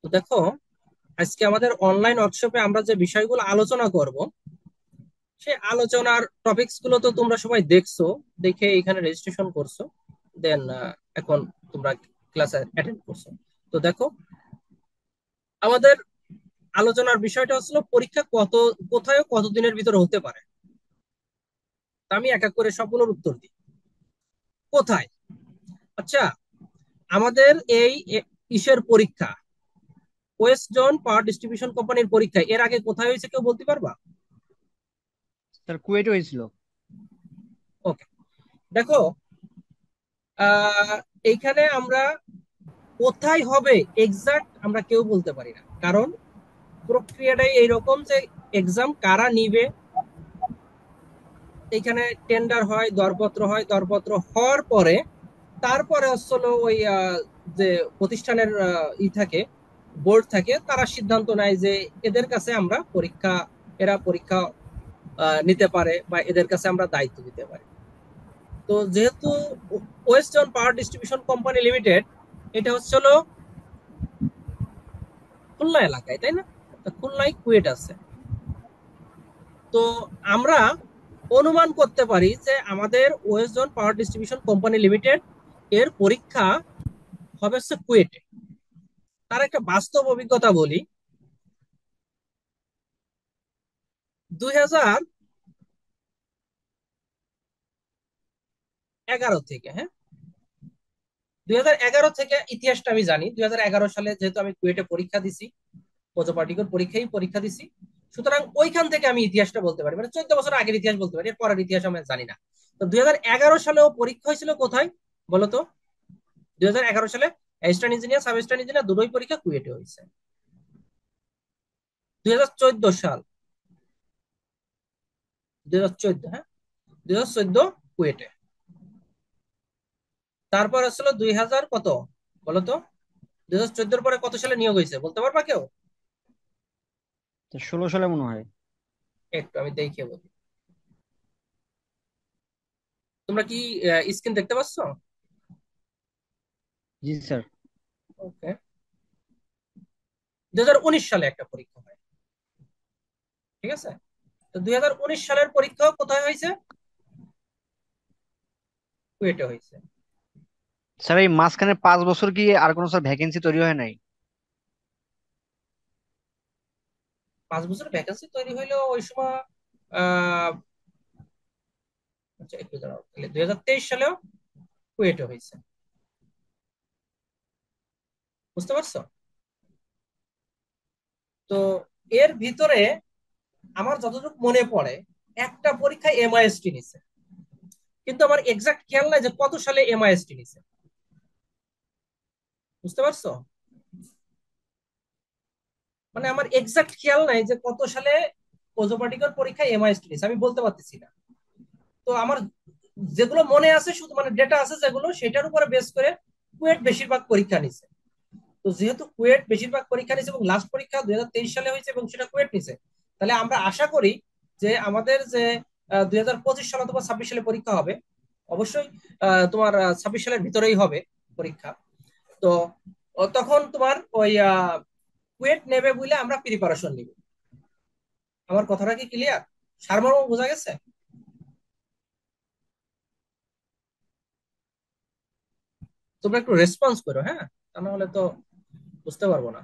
তো দেখো, আজকে আমাদের অনলাইন ওয়ার্কশপে আমরা যে বিষয়গুলো আলোচনা করব, সেই আলোচনার টপিকস গুলো তো তোমরা সবাই দেখছো, দেখে এখানে রেজিস্ট্রেশন করছো। দেন এখন তোমরা ক্লাস অ্যাটেন্ড করছো। তো দেখো, আমাদের আলোচনার বিষয়টা হচ্ছিল পরীক্ষা কোথায় ও কতদিনের ভিতরে হতে পারে। তা আমি এক এক করে সবগুলোর উত্তর দিই। কোথায়? আচ্ছা, আমাদের এই ইসের পরীক্ষা, ওয়েস্ট জোন পাওয়ার ডিস্ট্রিবিউশন কোম্পানির পরীক্ষা এর আগে কোথায় হয়েছে কেউ বলতে পারবা? স্যার কুয়েটে হয়েছিল। ওকে, দেখো, আহ এইখানে আমরা কোথায় হবে এক্সাক্ট আমরা কেউ বলতে পারি না, কারণ প্রক্রিয়াটাই এইরকম যে এক্সাম কারা নিবে, এখানে টেন্ডার হয়, দরপত্র হয়, দরপত্র হওয়ার পরে তারপরে আসলে ওই যে প্রতিষ্ঠানের ই থাকে, বোর্ড থাকে, তারা সিদ্ধান্ত নেয় যে এদের কাছে আমরা পরীক্ষা, এরা পরীক্ষা নিতে পারে বা এদের কাছে আমরা দায়িত্ব দিতে পারি। তো যেহেতু western power distribution company limited, এটা হচ্ছিল খুলনা এলাকায়, তাই না? তো খুলনায় কুয়েট আছে। তো আমরা অনুমান করতে পারি যে আমাদের West zone power distribution company limited এর পরীক্ষা হবে হচ্ছে কুয়েটে। তার একটা বাস্তব অভিজ্ঞতা বলি। 2011 থেকে, হ্যাঁ, 2011 থেকে ইতিহাসটা আমি জানি। 2011 সালে যেহেতু আমি কুয়েটে পরীক্ষা দিছি, পত্র পরীক্ষা দিছি, সুতরাং ওইখান থেকে আমি ইতিহাসটা বলতে পারি, মানে 14 বছর আগের ইতিহাস বলতে পারি, এর পরের ইতিহাস আমি জানি না। তো 2011 সালেও পরীক্ষা হয়েছিল কোথায় বলতো? 2011 সালে assistant engineer, sub assistant engineer দুটোই পরীক্ষা কুয়েটে হয়েছে। 2014 সাল, 2014, হ্যাঁ, 2014 কুয়েটে। তারপর আসলে 2000 কত বলতো? 2014 পরে কত সালে নিয়োগ হয়েছে বলতে পারবা কেউ? তো 16 সালে মনে হয়। একটু আমি দেখে বলি। তোমরা কি স্ক্রিন দেখতে পাচ্ছ? জি স্যার। ওকে, 2019 সালে একটা পরীক্ষা হয়, ঠিক আছে? তো 2019 সালের পরীক্ষা কোথায় হয়েছে? কুয়েটে হয়েছে। স্যার এই মাঝখানে 5 বছর কি আর কোনো স্যার ভ্যাকেন্সি তৈরি হয় নাই? 5 বছর ভ্যাকেন্সি তৈরি হইলেও ওই সময় আহ আচ্ছা একটু দাঁড়াও, তাহলে 2023 সালেও কুয়েটে হয়েছে। বুঝতে পারছো? তো এর ভিতরে আমার যতটুকু মনে পড়ে, একটা পরীক্ষায় এমআইএসটি নিছে, কিন্তু আমার এক্সাক্ট খেয়াল নাই যে কত সালে এমআইএসটি নিছে। বুঝতে পারছো? মানে আমার এক্সাক্ট খেয়াল নাই যে কত সালে ওজোপাটিকর পরীক্ষায় এমআইএসটি নিছে, আমি বলতে পারতেছি না। তো আমার যেগুলো মনে আছে, শুধু মানে ডেটা আছে যেগুলো, সেটার উপরে বেস করে কুয়েট বেশিরভাগ পরীক্ষা নিছে। তো যেহেতু কুয়েট বেশিরভাগ পরীক্ষা নিছে এবং লাস্ট পরীক্ষা 2023 সালে হয়েছে এবং সেটা কুয়েট নিছে, তাহলে আমরা আশা করি যে আমাদের যে 2025 সাল অথবা 26 সালে পরীক্ষা হবে, অবশ্যই তোমার 26 সালের ভিতরেই হবে পরীক্ষা। তো তখন তোমার ওই কুয়েট নেবে বলে আমরা প্রিপারেশন নিব। আমার কথাটা কি ক্লিয়ার? সারমর্ম বোঝা গেছে? তোমরা একটু রেসপন্স করো, হ্যাঁ, তা না হলে তো বুঝতে পারবো না,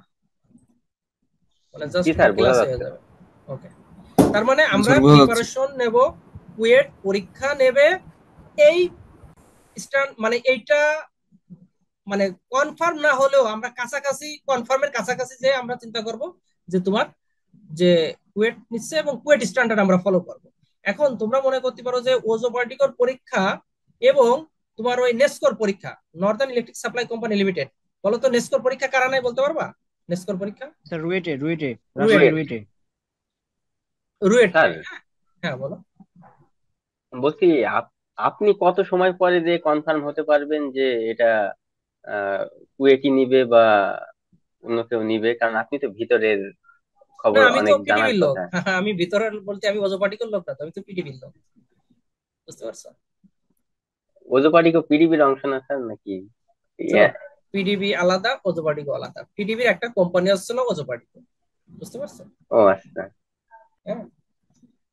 মানে জি জাস্ট স্যার, বোঝা ক্লাস হয়ে যাচ্ছে। যাবে। ওকে, তার মানে আমরা স্যার বোঝা যাচ্ছে। প্রিপারেশন নেব, কুয়েট পরীক্ষা নেবে। এই মানে এইটা মানে কনফার্ম না হলেও আমরা কাছাকাছি, কনফার্মের কাছাকাছি যে আমরা চিন্তা করব যে তোমার যে কুয়েট নিচ্ছে এবং কুয়েট স্ট্যান্ডার্ড আমরা ফলো করব। এখন তোমরা মনে করতে পারো যে ওজো পার্টিকল পরীক্ষা এবং তোমার ওই নেস্কোর পরীক্ষা, Northern electric supply company limited, বলো তো নেস্কোর পরীক্ষা কারা নাই বলতে পারবা? নেস্কোর পরীক্ষা স্যার রুয়েটে, রুয়েটে, রাজশাহী রুয়েট, কুয়েট। রুয়েটে। রুয়েট স্যার নেই, হ্যাঁ। হ্যাঁ বলো। বলছি, আপনি কত সময় পরে যে কনফার্ম হতে পারবেন যে এটা আহ কুয়েটি নিবে বা অন্য কেউ নিবে? কারণ আপনি তো ভিতরের না, খবর আমি তো অনেক জানার পিডিবির লোক। কথা। আমি ভিতরের বলতে আমি ওজো পার্টিকল লোক না তো, আমি তো পিডিবির লোক। বুঝতে পারছো? ওজোপাড়ি পিডিবির অংশ না স্যার নাকি? শোনো, ইয়ে, পিডিবি আলাদা, অজোপার্টিকো আলাদা। পিডিবির একটা কোম্পানি আসছিল অজোপার্টিকো, বুঝতে পারছো? ও আচ্ছা। হ্যাঁ,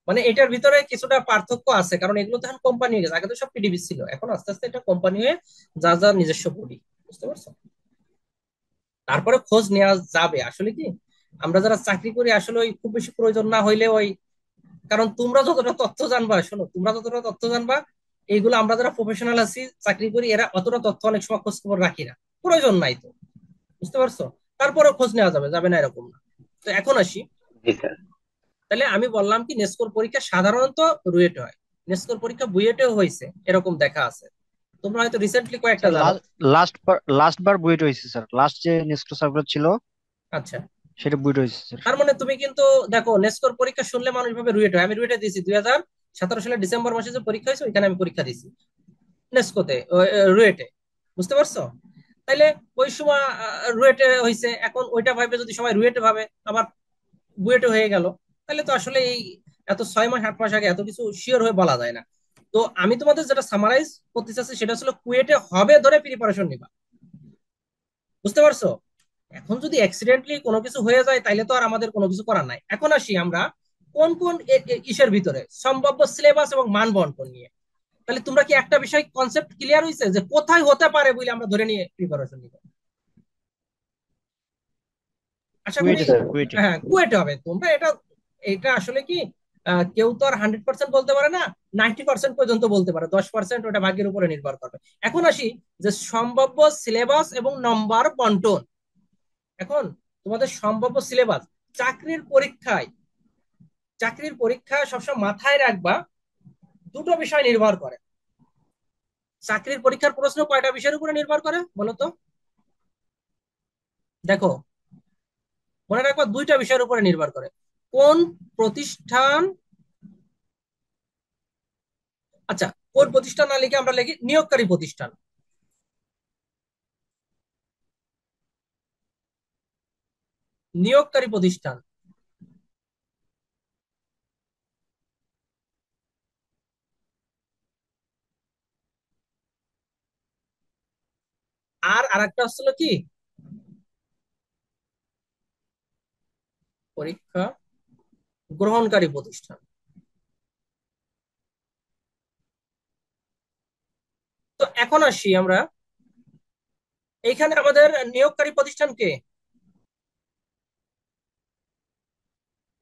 মানে এটার ভিতরে কিছুটা পার্থক্য আছে, কারণ এগুলো তো এখন কোম্পানি হয়ে গেছে। আগে তো সব পিডিবি ছিল, এখন আস্তে আস্তে এটা কোম্পানি হয়ে যা যা নিজস্ব বডি, বুঝতে পারছো? তারপরে খোঁজ নেওয়া যাবে আসলে কি, আমরা যারা চাকরি করি আসলে ওই খুব বেশি প্রয়োজন না হইলে ওই, কারণ তোমরা যতটা তথ্য জানবা, শোনো, তোমরা যতটা তথ্য জানবা, এইগুলো আমরা যারা প্রফেশনাল আছি চাকরি করি এরা অতটা তথ্য অনেক সময় খোঁজ খবর রাখি না, প্রয়োজন নাই তো, বুঝতে পারছো? তারপরে খোঁজ নেওয়া যাবে, যাবে না এরকম না। তো এখন আসি, জি স্যার। তাহলে আমি বললাম কি নেস্কোর পরীক্ষা সাধারণত রুয়েটে হয়, নেস্কোর পরীক্ষা বুয়েটেও হয়েছে এরকম দেখা আছে, তোমরা হয়তো রিসেন্টলি কয়েকটা স্যার জানো। লাস্ট বার বুয়েট হয়েছে স্যার, লাস্ট যে নেক্সট সার্কুলার ছিল আচ্ছা, সেটা বুয়েট হয়েছে স্যার। তার মানে তুমি কিন্তু দেখো, নেস্কোর পরীক্ষা শুনলে মানুষ ভাবে রুয়েটে হয়। আমি রুয়েটে দিয়েছি 2017 সালের ডিসেম্বর মাসে যে পরীক্ষা হয়েছে ওইখানে আমি পরীক্ষা দিয়েছি, নেস্কোতে রুয়েটে, বুঝতে পারছো? তাইলে ওই সময় রুয়েটে হয়েছে, এখন ওইটা ভাবে যদি সবাই রুয়েটে ভাবে আবার বুয়েটে হয়ে গেল, তাহলে তো আসলে এই এত 6 মাস 8 মাস আগে এত কিছু শিওর হয়ে বলা যায় না। তো আমি তোমাদের যেটা সামারাইজ করতে চাচ্ছি সেটা হলো কুয়েটে হবে ধরে প্রিপারেশন নিবা, বুঝতে পারছো? এখন যদি অ্যাক্সিডেন্টলি কোনো কিছু হয়ে যায় তাইলে তো আর আমাদের কোনো কিছু করার নাই। এখন আসি আমরা কোন কোন ইসের ভিতরে সম্ভাব্য সিলেবাস এবং মান বন্টন নিয়ে। তাহলে তোমরা কি একটা বিষয় কনসেপ্ট ক্লিয়ার হয়েছে যে কোথায় হতে পারে বলে আমরা ধরে নিয়ে প্রিপারেশন নিব? আশা করি। কুয়েটে স্যার, কুয়েটে। হ্যাঁ, কুয়েটে হবে। তোমরা এটা এটা আসলে কি, কেউ তো আর 100% বলতে পারে না, 90% পর্যন্ত বলতে পারে, 10% ওটা ভাগ্যের উপরে নির্ভর করবে। এখন আসি যে সম্ভাব্য সিলেবাস এবং নম্বর বন্টন। এখন তোমাদের সম্ভাব্য সিলেবাস, চাকরির পরীক্ষায় চাকরির পরীক্ষায় সবসময় মাথায় রাখবা দুটো বিষয় নির্ভর করে। চাকরির পরীক্ষার প্রশ্ন কয়টা বিষয়ের উপরে নির্ভর করে বলো তো? দেখো, মনে রাখবা দুইটা বিষয়ের উপরে নির্ভর করে। কোন প্রতিষ্ঠান, আচ্ছা, কোন প্রতিষ্ঠান না লিখে আমরা লিখি নিয়োগকারী প্রতিষ্ঠান, নিয়োগকারী প্রতিষ্ঠান। আর আরেকটা হচ্ছিল কি, পরীক্ষা গ্রহণকারী প্রতিষ্ঠান। তো এখন আসি আমরা, এইখানে আমাদের নিয়োগকারী প্রতিষ্ঠান কে?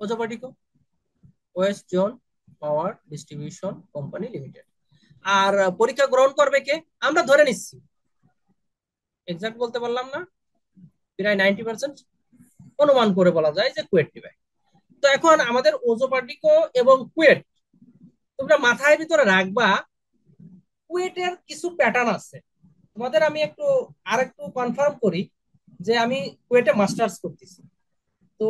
প্রজাপাটিক, West zone power distribution company limited. আর পরীক্ষা গ্রহণ করবে কে? আমরা ধরে নিচ্ছি, এক্সাক্ট বলতে পারলাম না, প্রায় 90% অনুমান করে বলা যায় যে কুয়েট নিবে। তো এখন আমাদের ওজোপাটিকো এবং কুয়েট, তোমরা মাথায় ভিতরে রাখবা কুয়েটের কিছু প্যাটার্ন আছে। তোমাদের আমি একটু আর একটু কনফার্ম করি যে আমি কুয়েটে মাস্টার্স করতেছি। তো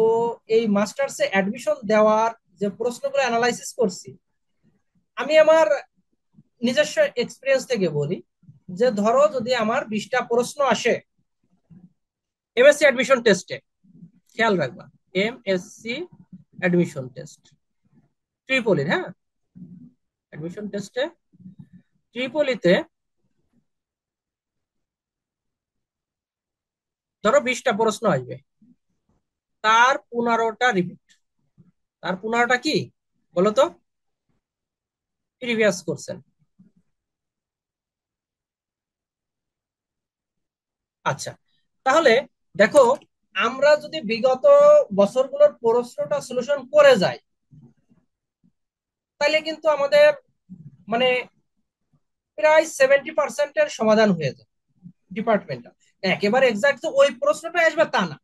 এই মাস্টার্সে অ্যাডমিশন দেওয়ার যে প্রশ্নগুলো অ্যানালাইসিস করছি, আমি আমার নিজস্ব এক্সপিরিয়েন্স থেকে বলি যে ধরো যদি আমার 20টা প্রশ্ন আসে এমএসসি অ্যাডমিশন টেস্টে, খেয়াল রাখবা, এমএসসি অ্যাডমিশন টেস্ট ট্রিপলির, হ্যাঁ, অ্যাডমিশন টেস্টে ট্রিপলিতে ধরো 20টা প্রশ্ন আসবে, তার 15টা রিপিট। তার 15টা কি বলতো? প্রিভিয়াস করছেন। আচ্ছা, তাহলে দেখো, আমরা যদি বিগত বছরগুলোর প্রশ্নটা সলিউশন করে যাই তাহলে কিন্তু আমাদের মানে প্রায় 70%-এর সমাধান হয়ে যায় ডিপার্টমেন্টটা। একেবারে এক্সাক্ট যে ওই প্রশ্নটা আসবে তা না,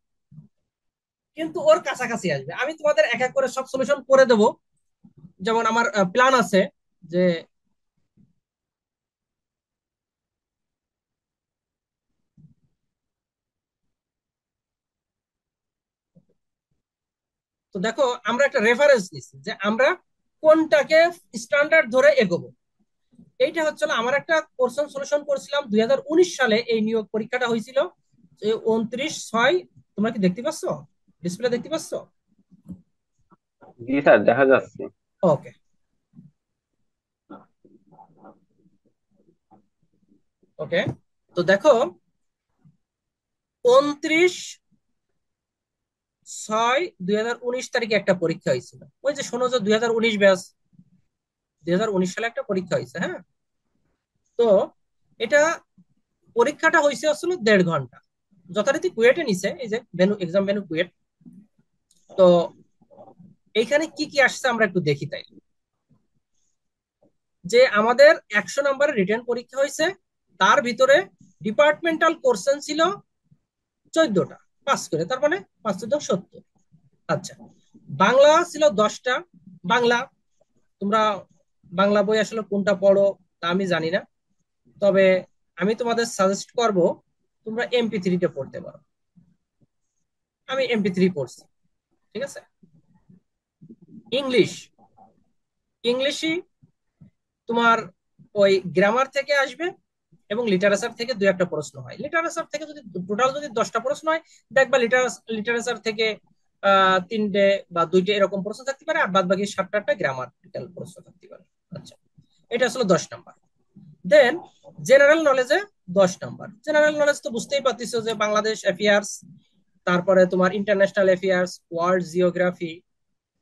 কিন্তু ওর কাছাকাছি আসবে। আমি তোমাদের এক এক করে সব সলিউশন করে দেব, যেমন আমার প্ল্যান আছে যে, তো দেখো আমরা একটা রেফারেন্স নিচ্ছি যে আমরা কোনটাকে স্ট্যান্ডার্ড ধরে এগোবো। এইটা হচ্ছে আমার একটা কোশ্চেন সলিউশন করছিলাম 2019 সালে, এই নিয়োগ পরীক্ষাটা হয়েছিল 29/6। তোমরা কি দেখতে পাচ্ছ? ডিসপ্লে দেখতে পাচ্ছ? জি স্যার, দেখা যাচ্ছে। ওকে, ওকে। তো দেখো 29/6/2019 তারিখে একটা পরীক্ষা হয়েছিল। ওই যে শোনো যে 2019 ব্যাচ, 2019 সালে একটা পরীক্ষা হয়েছে, হ্যাঁ। তো এটা পরীক্ষাটা হয়েছে আসলে 1.5 ঘন্টা, যথারীতি কুয়েটে নিছে, এই যে ভেনু এক্সাম ভেনু কুয়েট। তো এইখানে কি কি আসছে আমরা একটু দেখি তাই। যে আমাদের 100 নম্বরের রিটেন পরীক্ষা হয়েছে, তার ভিতরে ডিপার্টমেন্টাল কোশ্চেন ছিল 14টা, পাস করে, তার মানে 5 14 70। আচ্ছা, বাংলা ছিল 10টা। বাংলা, তোমরা বাংলা বই আসলে কোনটা পড়ো তা আমি জানি না, তবে আমি তোমাদের সাজেস্ট করব তোমরা MP3টা পড়তে পারো। আমি MP3 পড়ছি, ঠিক আছে। ইংলিশ, ইংলিশই তোমার ওই গ্রামার থেকে আসবে এবং লিটারেচার থেকে দু একটা প্রশ্ন হয়। লিটারেচার থেকে যদি টোটাল যদি 10টা প্রশ্ন হয়, দেখবা লিটারেচার থেকে 3টে বা 2টে এরকম প্রশ্ন থাকতে পারে, আর বাদ বাকি 7টা গ্রামাটিক্যাল প্রশ্ন থাকতে পারে। আচ্ছা, এটা আসলে 10 নাম্বার। দেন জেনারেল নলেজে 10 নাম্বার। জেনারেল নলেজ তো বুঝতেই পারতেছো যে বাংলাদেশ অ্যাফেয়ার্স, তারপরে তোমার ইন্টারন্যাশনাল অ্যাফেয়ার্স, ওয়ার্ল্ড জিওগ্রাফি,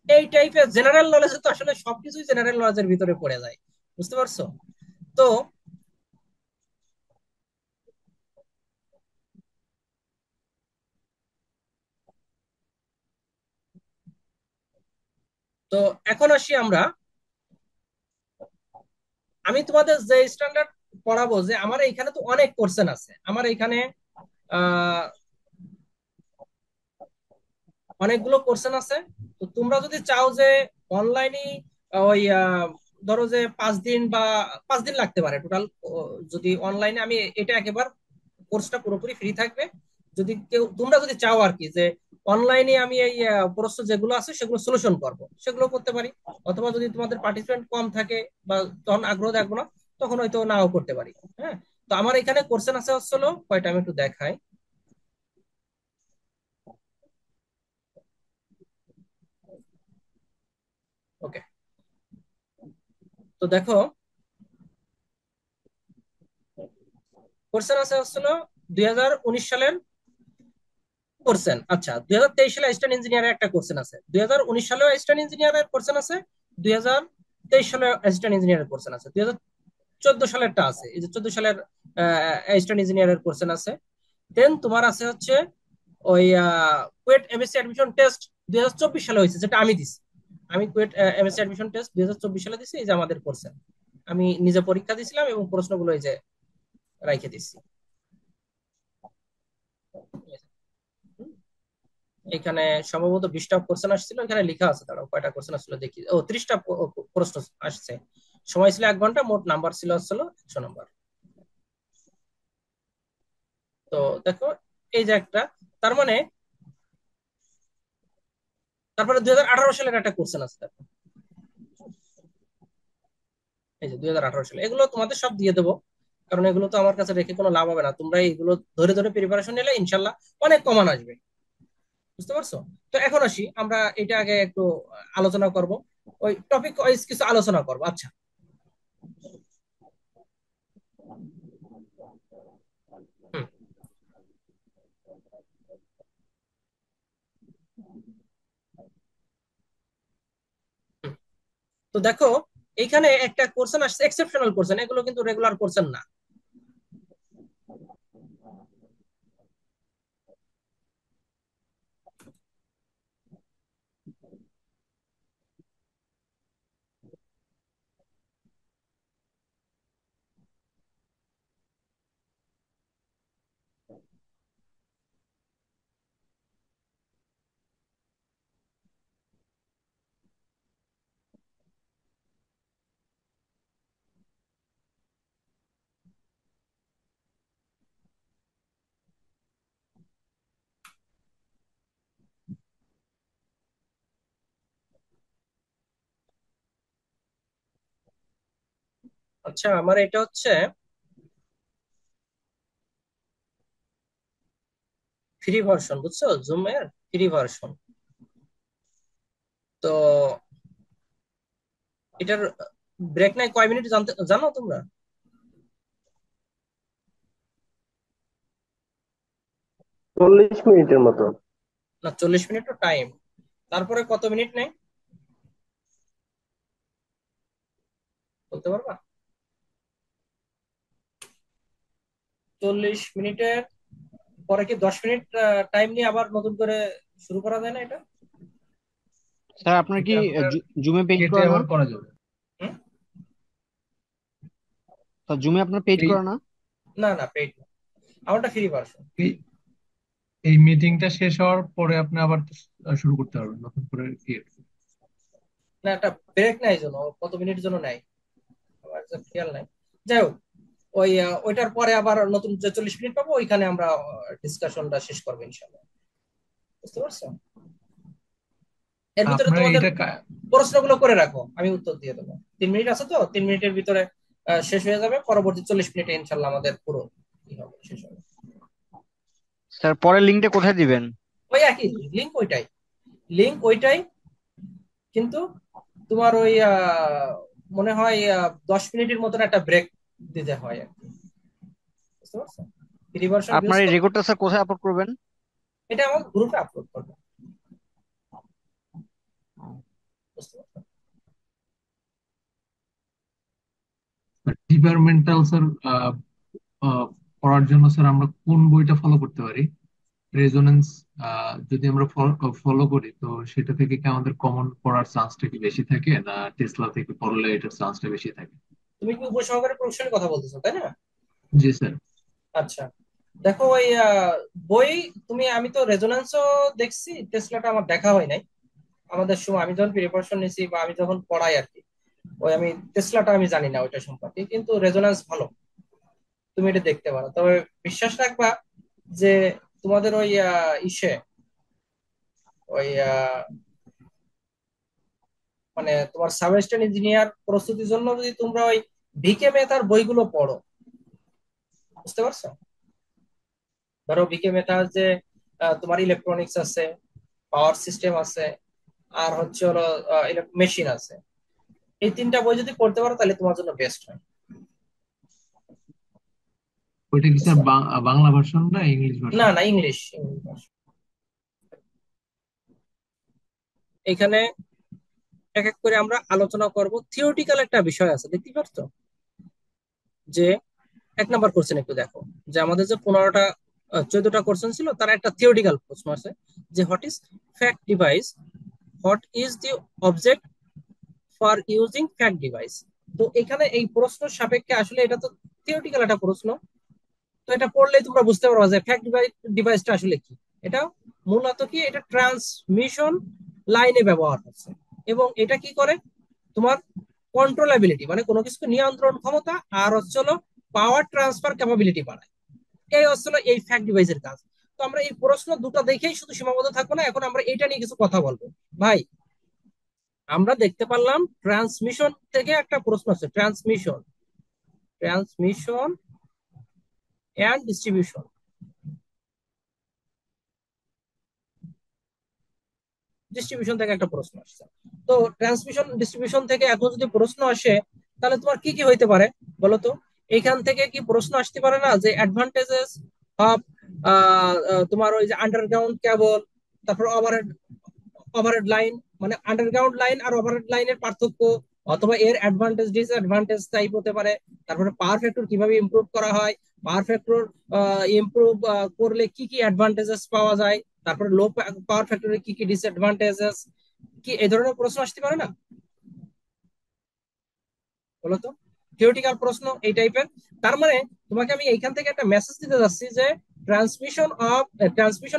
এই টাইপের জেনারেল নলেজে তো আসলে সবকিছুই জেনারেল নলেজের ভিতরে পড়ে যায়, বুঝতে পারছো? তো তো এখন আসি আমরা, আমি তোমাদের যে স্ট্যান্ডার্ড পড়াবো, যে আমার এখানে তো অনেক কোর্সেন আছে, আমার এখানে আহ অনেকগুলো কোর্সেন আছে। তো তোমরা যদি চাও যে অনলাইনে ওই ধরো যে 5 দিন বা 5 দিন লাগতে পারে টোটাল, যদি অনলাইনে আমি এটা একেবারে কোর্সটা পুরোপুরি ফ্রি থাকবে। যদি কেউ তোমরা যদি চাও আর কি যে অনলাইনে আমি এই প্রশ্ন যেগুলো আছে সেগুলো সলিউশন করব, সেগুলো করতে পারি। অথবা যদি তোমাদের পার্টিসিপেন্ট কম থাকে বা তখন আগ্রহ দেখবো না, তখন হয়তো নাও করতে পারি, হ্যাঁ। তো আমার এখানে কোর্সেন আছে হচ্ছিল কয়টা, আমি একটু দেখাই। ওকে, তো দেখো কোর্সেন আছে হচ্ছিল 2019 সালের কোর্সেন। আচ্ছা, 2023 সালে অ্যাসিস্ট্যান্ট ইঞ্জিনিয়ারের একটা কোর্সেন আছে, 2019 সালেও অ্যাসিস্ট্যান্ট ইঞ্জিনিয়ারের কোর্সেন আছে, 2023 সালে অ্যাসিস্ট্যান্ট ইঞ্জিনিয়ারের কোর্সেন আছে, 2014 সালেরটা আছে, এই যে 14 সালের অ্যাসিস্ট্যান্ট ইঞ্জিনিয়ারের কোর্সেন আছে। দেন তোমার আছে হচ্ছে ওই কুয়েট এমএসসি অ্যাডমিশন টেস্ট 2024 সালে হয়েছে, যেটা আমি দিছি। আমি কুয়েট এমএসসি অ্যাডমিশন টেস্ট 2024 সালে দিছি, এই যে আমাদের কোর্সেন। আমি নিজে পরীক্ষা দিছিলাম এবং প্রশ্নগুলো এই যে রাইখে দিচ্ছি। এখানে সম্ভবত 20টা কোশ্চেন আসছিল, এখানে লেখা আছে, দাঁড়াও কয়টা কোশ্চেন আসলে দেখি। ও, 30টা প্রশ্ন আসছে। সময় ছিল 1 ঘন্টা, মোট নাম্বার ছিল আসলে 100 নাম্বার। তো দেখো, এই যে একটা, তার মানে তারপরে 2018 সালের একটা কোশ্চেন আছে, দেখো এই যে 2018 সালে, এগুলো তোমাদের সব দিয়ে দেবো, কারণ এগুলো তো আমার কাছে রেখে কোনো লাভ হবে না। তোমরা এগুলো ধরে ধরে প্রিপারেশন নিলে ইনশাল্লাহ অনেক কমান আসবে, বুঝতে পারছো? তো এখন আসি আমরা এটা আগে একটু আলোচনা করব, ওই টপিক ওয়াইজ কিছু আলোচনা করবো। আচ্ছা, হুম, হুম। তো দেখো, এইখানে একটা কোশ্চেন আসছে এক্সেপশনাল কোশ্চেন, এগুলো কিন্তু রেগুলার কোশ্চেন না। আচ্ছা, আমার এটা হচ্ছে ফ্রি ভার্সন, বুঝছো, জুম এর ফ্রি ভার্সন। তো এটার ব্রেক নাই কয় মিনিট জানতে জানো তোমরা? 40 মিনিটের মতো। না, 40 মিনিট তো টাইম, তারপরে কত মিনিট নেই বলতে পারবা? 40 মিনিটের পরে কি 10 মিনিট টাইম নিয়ে আবার নতুন করে শুরু করা যায় না এটা? স্যার আপনার এটা কি আপনার জুমে পেইড কেটে করা না? আবার করা যাবে। হুম? স্যার জুমে আপনার পেইড এই করা না? না না, পেইড না, আমারটা ফ্রি ভার্সন। এই এই মিটিংটা শেষ হওয়ার পরে আপনি আবার শুরু করতে পারবেন নতুন করে ইয়ে। না, একটা ব্রেক নাই জন্য কত মিনিট জন্য নাই আমার exact খেয়াল নাই। যাই হোক, ওইটার পরে আবার নতুন যে 40 মিনিট পাবো ওইখানে আমরা ডিসকাশনটা শেষ করবো ইনশাল্লাহ। বুঝতে পারছো? এর ভিতরে আপনার তোমাদের এটা প্রশ্নগুলো করে রাখো, আমি উত্তর দিয়ে দেবো। 3 মিনিট আছে তো, 3 মিনিটের ভিতরে শেষ হয়ে যাবে, পরবর্তী 40 মিনিটে ইনশাল্লাহ আমাদের পুরো কি হবে শেষ হবে। স্যার পরের লিঙ্কটা কোথায় দিবেন? ওই একই লিঙ্ক, ওইটাই কিন্তু তোমার ওই মনে হয় 10 মিনিটের মতন একটা ব্রেক দিতে হয় আর কি। বুঝতে পারছো? ফ্রি ভার্সন ইউজ আপনার এই করো, রেকর্ডটা স্যার কোথায় আপলোড করবেন? এটা আমার গ্রুপে আপলোড করবে। বুঝতে পারছো? ডিপার্টমেন্টাল স্যার পড়ার জন্য স্যার আমরা কোন বইটা ফলো করতে পারি? রেজোনেন্স যদি আমরা ফলো করি তো সেটা থেকে কি আমাদের কমন পড়ার চান্সটা কি বেশি থাকে, না টেসলা থেকে পড়লে এটার চান্সটা বেশি থাকে? তুমি কি উপসহকারী প্রফেশনের কথা বলতেছো তাই না? জি স্যার। আচ্ছা, দেখো ওই বই, আমি তো রেজোন্যান্সও দেখছি, টেসলাটা আমার দেখা হয় নাই আমাদের সময়, আমি যখন প্রিপারেশন নিছি বা আমি যখন পড়াই আর কি। আমি টেসলাটা আমি জানি না ওইটা সম্পর্কে, কিন্তু রেজোন্যান্স ভালো, তুমি এটা দেখতে পারো। তবে বিশ্বাস রাখবা যে তোমাদের ওই ইসে ওই মানে তোমার সাবস্টেন ইঞ্জিনিয়ার প্রস্তুতির জন্য যদি তোমরা ওই ভিকে মেথার বইগুলো পড়ো, বুঝতে পারছো? ধরো ভিকে মেথার যে তোমার ইলেকট্রনিক্স আছে, পাওয়ার সিস্টেম আছে, আর হচ্ছে হলো মেশিন আছে, এই 3টা বই যদি পড়তে পারো তাহলে তোমার জন্য বেস্ট হয়। ওইটা কি স্যার বুঝছো? বাংলা ভার্সন না ইংলিশ না ভার্সন? না, ইংলিশ ইংলিশ। এখানে এক এক করে আমরা আলোচনা করব। থিওরিটিক্যাল একটা বিষয় আছে, দেখতে পাচ্ছ যে 1 নাম্বার কোশ্চেন একটু দেখো, যে আমাদের যে 15টা 14টা কোশ্চেন ছিল তার একটা থিওরিটিক্যাল প্রশ্ন আছে, যে what is fact device, what is the object for using fact device. তো এখানে এই প্রশ্ন সাপেক্ষে আসলে এটা তো থিওরিটিক্যাল একটা প্রশ্ন, তো এটা পড়লেই তোমরা বুঝতে পারবা যে ফ্যাক্ট ডিভাইসটা আসলে কি। এটা মূলত কি, এটা ট্রান্সমিশন লাইনে ব্যবহার হচ্ছে, এবং এটা কি করে, তোমার কন্ট্রোলাবিলিটি মানে কোনো কিছু নিয়ন্ত্রণ ক্ষমতা, আর হচ্ছে হলো পাওয়ার ট্রান্সফার ক্যাপাবিলিটি বাড়ায়। এই হচ্ছে হলো এই ফ্যাক্ট ডিভাইসের কাজ। তো আমরা এই প্রশ্ন দুটো দেখেই শুধু সীমাবদ্ধ থাকবো না, এখন আমরা এটা নিয়ে কিছু কথা বলবো। ভাই, আমরা দেখতে পারলাম ট্রান্সমিশন থেকে একটা প্রশ্ন আছে, transmission transmission and distribution, distribution থেকে একটা প্রশ্ন আসছে। তো ট্রান্সমিশন ডিস্ট্রিবিউশন থেকে এখন যদি প্রশ্ন আসে, তাহলে তোমার কি কি হইতে পারে বলো তো? এখান থেকে কি প্রশ্ন আসতে পারে না যে অ্যাডভান্টেজেস অফ তোমার ওই যে আন্ডারগ্রাউন্ড কেবল, তারপর ওভারহেড ওভারহেড লাইন, মানে আন্ডারগ্রাউন্ড লাইন আর ওভারহেড লাইনের পার্থক্য, অথবা এর অ্যাডভান্টেজ ডিসঅ্যাডভান্টেজ টাইপ হতে পারে। তারপরে পাওয়ার ফ্যাক্টর কিভাবে ইমপ্রুভ করা হয়, পাওয়ার ফ্যাক্টর ইমপ্রুভ করলে কি কি অ্যাডভান্টেজেস পাওয়া যায়, তারপরে লো পাওয়ার ফ্যাক্টরে কি কি ডিসঅ্যাডভান্টেজেস, কি এই ধরনের প্রশ্ন আসতে পারে না বলতো? থিওরিটিক্যাল প্রশ্ন এই টাইপের। তার মানে তোমাকে আমি এইখান থেকে একটা মেসেজ দিতে যাচ্ছি যে transmission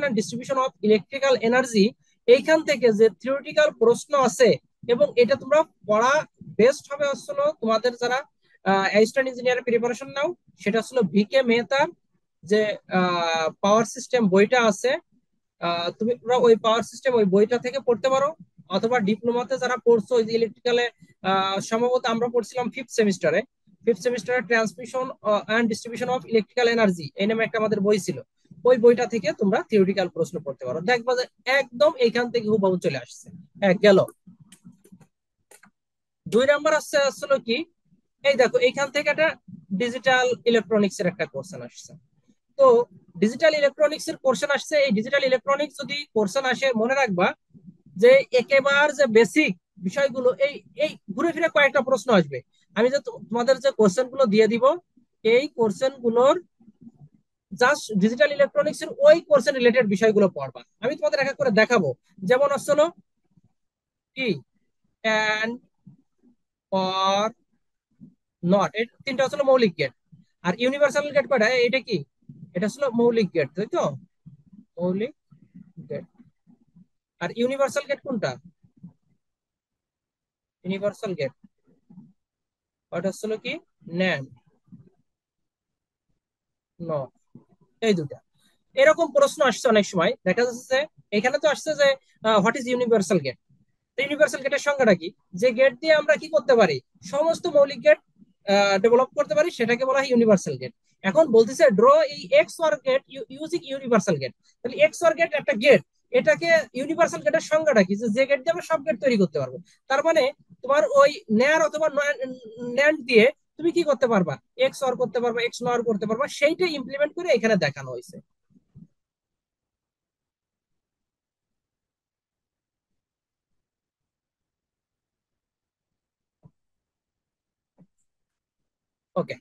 and distribution of electrical energy, এইখান থেকে যে থিওরিটিক্যাল প্রশ্ন আছে, এবং এটা তোমরা পড়া বেস্ট হবে আসলে তোমাদের যারা অ্যাসিস্ট্যান্ট ইঞ্জিনিয়ার প্রিপারেশন নাও, সেটা আসলে ভিকে মেহতার যে পাওয়ার সিস্টেম বইটা আছে, তুমি ওরা ওই পাওয়ার সিস্টেম ওই বইটা থেকে পড়তে পারো। অথবা ডিপ্লোমাতে যারা পড়ছো ওই যে ইলেকট্রিক্যালে, সম্ভবত আমরা পড়ছিলাম ফিফথ সেমিস্টারে transmission and distribution of electrical energy এই নামে একটা আমাদের বই ছিল। ওই বইটা থেকে তোমরা থিওরিটিক্যাল প্রশ্ন পড়তে পারো, দেখবা যে একদম এইখান থেকে হুবহু চলে আসছে। এক গেল। 2 নাম্বার আসছে আসলে কি, এই দেখো এইখান থেকে একটা ডিজিটাল ইলেকট্রনিক্স এর একটা কোশ্চেন আসছে। তো ডিজিটাল ইলেকট্রনিক্স এর কোশ্চেন আসছে, এই ডিজিটাল ইলেকট্রনিক্স যদি কোশ্চেন আসে মনে রাখবা যে একেবারে যে বেসিক বিষয়গুলো এই এই ঘুরে ফিরে কয়েকটা প্রশ্ন আসবে। আমি যে তোমাদের যে কোশ্চেন গুলো দিয়ে দিব, এই কোশ্চেন গুলোর জাস্ট ডিজিটাল ইলেকট্রনিক্স এর ওই কোর্সের রিলেটেড বিষয়গুলো পড়বা। আমি তোমাদের এক এক করে দেখাবো। যেমন আসলো কি অ্যান্ড, অর, নট, এই তিনটা হচ্ছে মৌলিক গেট। আর ইউনিভার্সাল গেট কয়টা? এটা কি, এটা হচ্ছে মৌলিক গেট, তাই তো? মৌলিক গেট। আর ইউনিভার্সাল গেট কোনটা? ইউনিভার্সাল গেট ওটা হচ্ছে কি ন্যান্ড, নট, এই দুটা। এরকম প্রশ্ন আসছে অনেক সময়, দেখা যাচ্ছে যে এখানে তো আসছে যে what is universal gate. Universal গেটের সংজ্ঞাটা কি? যে গেট দিয়ে আমরা কি করতে পারি, সমস্ত মৌলিক গেট ডেভেলপ করতে পারি, সেটাকে বলা হয় ইউনিভার্সাল গেট। এখন বলতেছে ড্র এই X OR gate using universal gate. তাহলে এক্স ওয়ার গেট একটা গেট, এটাকে ইউনিভার্সাল গেটের সংজ্ঞাটা কি? যে গেট দিয়ে আমরা সব গেট তৈরি করতে পারবো। তার মানে তোমার ওই নেয়ার অথবা ন্যান্ড দিয়ে তুমি কি করতে পারবা, এক্স ওয়ার করতে পারবা, এক্স নর করতে পারবা, সেইটা ইমপ্লিমেন্ট করে এখানে দেখানো হয়েছে। ওকে,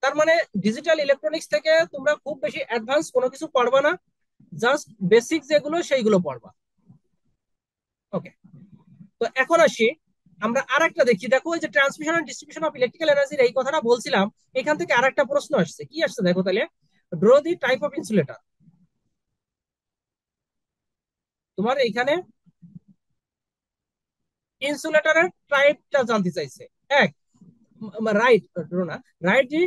তার মানে ডিজিটাল ইলেকট্রনিক্স থেকে তোমরা খুব বেশি অ্যাডভান্স কোনো কিছু পড়বা না, জাস্ট বেসিক যেগুলো সেইগুলো পড়বা। ওকে, তো এখন আসি আমরা আরেকটা দেখি। দেখো এই যে transmission and distribution of electrical এনার্জির এই কথাটা বলছিলাম, এখান থেকে আরেকটা প্রশ্ন আসছে। কি আসছে দেখো তাহলে, draw the type of insulator. তোমার এইখানে ইনসুলেটরের টাইপটা জানতে চাইছে। এক, রাইট, ড্র না, right the,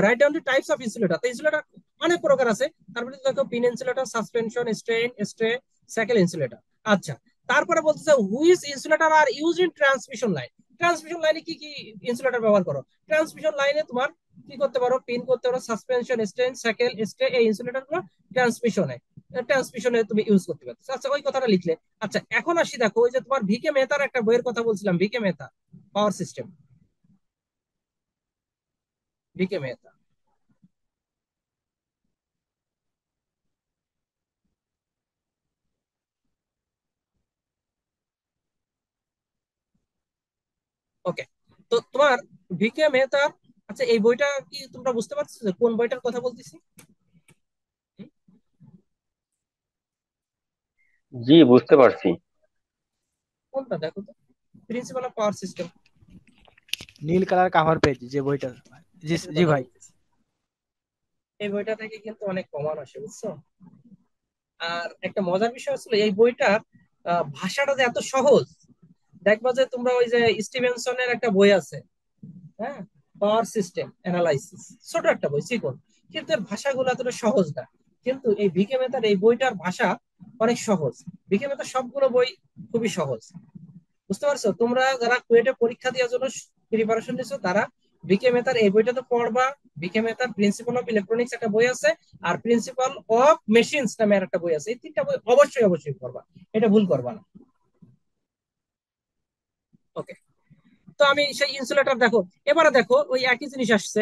right down the types of insulator. তো ইনসুলেটর অনেক প্রকার আছে, তারপরে দেখো pin insulator, suspension, strain, stray, shackle insulator. আচ্ছা, তারপরে বলতেছে which insulator are use in transmission line. Transmission লাইনে কি কি ইনসুলেটর ব্যবহার করো? ট্রান্সমিশন লাইনে তোমার কি করতে পারো, পিন করতে পারো, সাসপেনশন, স্ট্রেন, সাইকেল, স্ট্রে, এই ইনসুলেটর গুলো ট্রান্সমিশনে ট্রান্সমিশনে তুমি ইউজ করতে পারছো। আচ্ছা, ওই কথাটা লিখলে। আচ্ছা, এখন আসি দেখো ওই যে তোমার ভিকে মেহতার একটা বইয়ের কথা বলছিলাম, VK Mehta power system, VK Mehta. Okay, তো তোমার ভিকে মেহতা, আচ্ছা এই বইটা কি তোমরা বুঝতে পারছো যে কোন বইটার কথা বলতেছি? হুম? জি, বুঝতে পারছি। কোনটা দেখো তো, প্রিন্সিপাল অফ পাওয়ার সিস্টেম, নীল কালার কাভার পেজ যে বইটা। জি এটার জি কথা ভাই। বলতেছি। এই বইটা থেকে কিন্তু অনেক কমান আসে, বুঝছো? আর একটা মজার বিষয় হচ্ছিল এই বইটার ভাষাটা যে এত সহজ। দেখবা যে তোমরা ওই যে স্টিভেনসনের একটা বই আছে, হ্যাঁ, পাওয়ার সিস্টেম অ্যানালাইসিস, ছোট একটা বই, চিকন, কিন্তু এর ভাষাগুলো এতটা সহজ না। কিন্তু এই ভিকে মেথার এই বইটার ভাষা অনেক সহজ। ভিকে মেথার সবগুলো বই খুবই সহজ, বুঝতে পারছো? তোমরা যারা কুয়েটে পরীক্ষা দেওয়ার জন্য প্রিপারেশন নিচ্ছ তারা ভিকে মেথার এই বইটা তো পড়বা। ভিকে মেথার প্রিন্সিপাল অফ ইলেকট্রনিক্স একটা বই আছে, আর প্রিন্সিপাল অফ মেশিনস নামে একটা বই আছে। এই তিনটা বই অবশ্যই অবশ্যই পড়বা, এটা ভুল করবা না। ওকে, তো আমি সেই ইনসুলেটর দেখো, এবারে দেখো ওই একই জিনিস আসছে,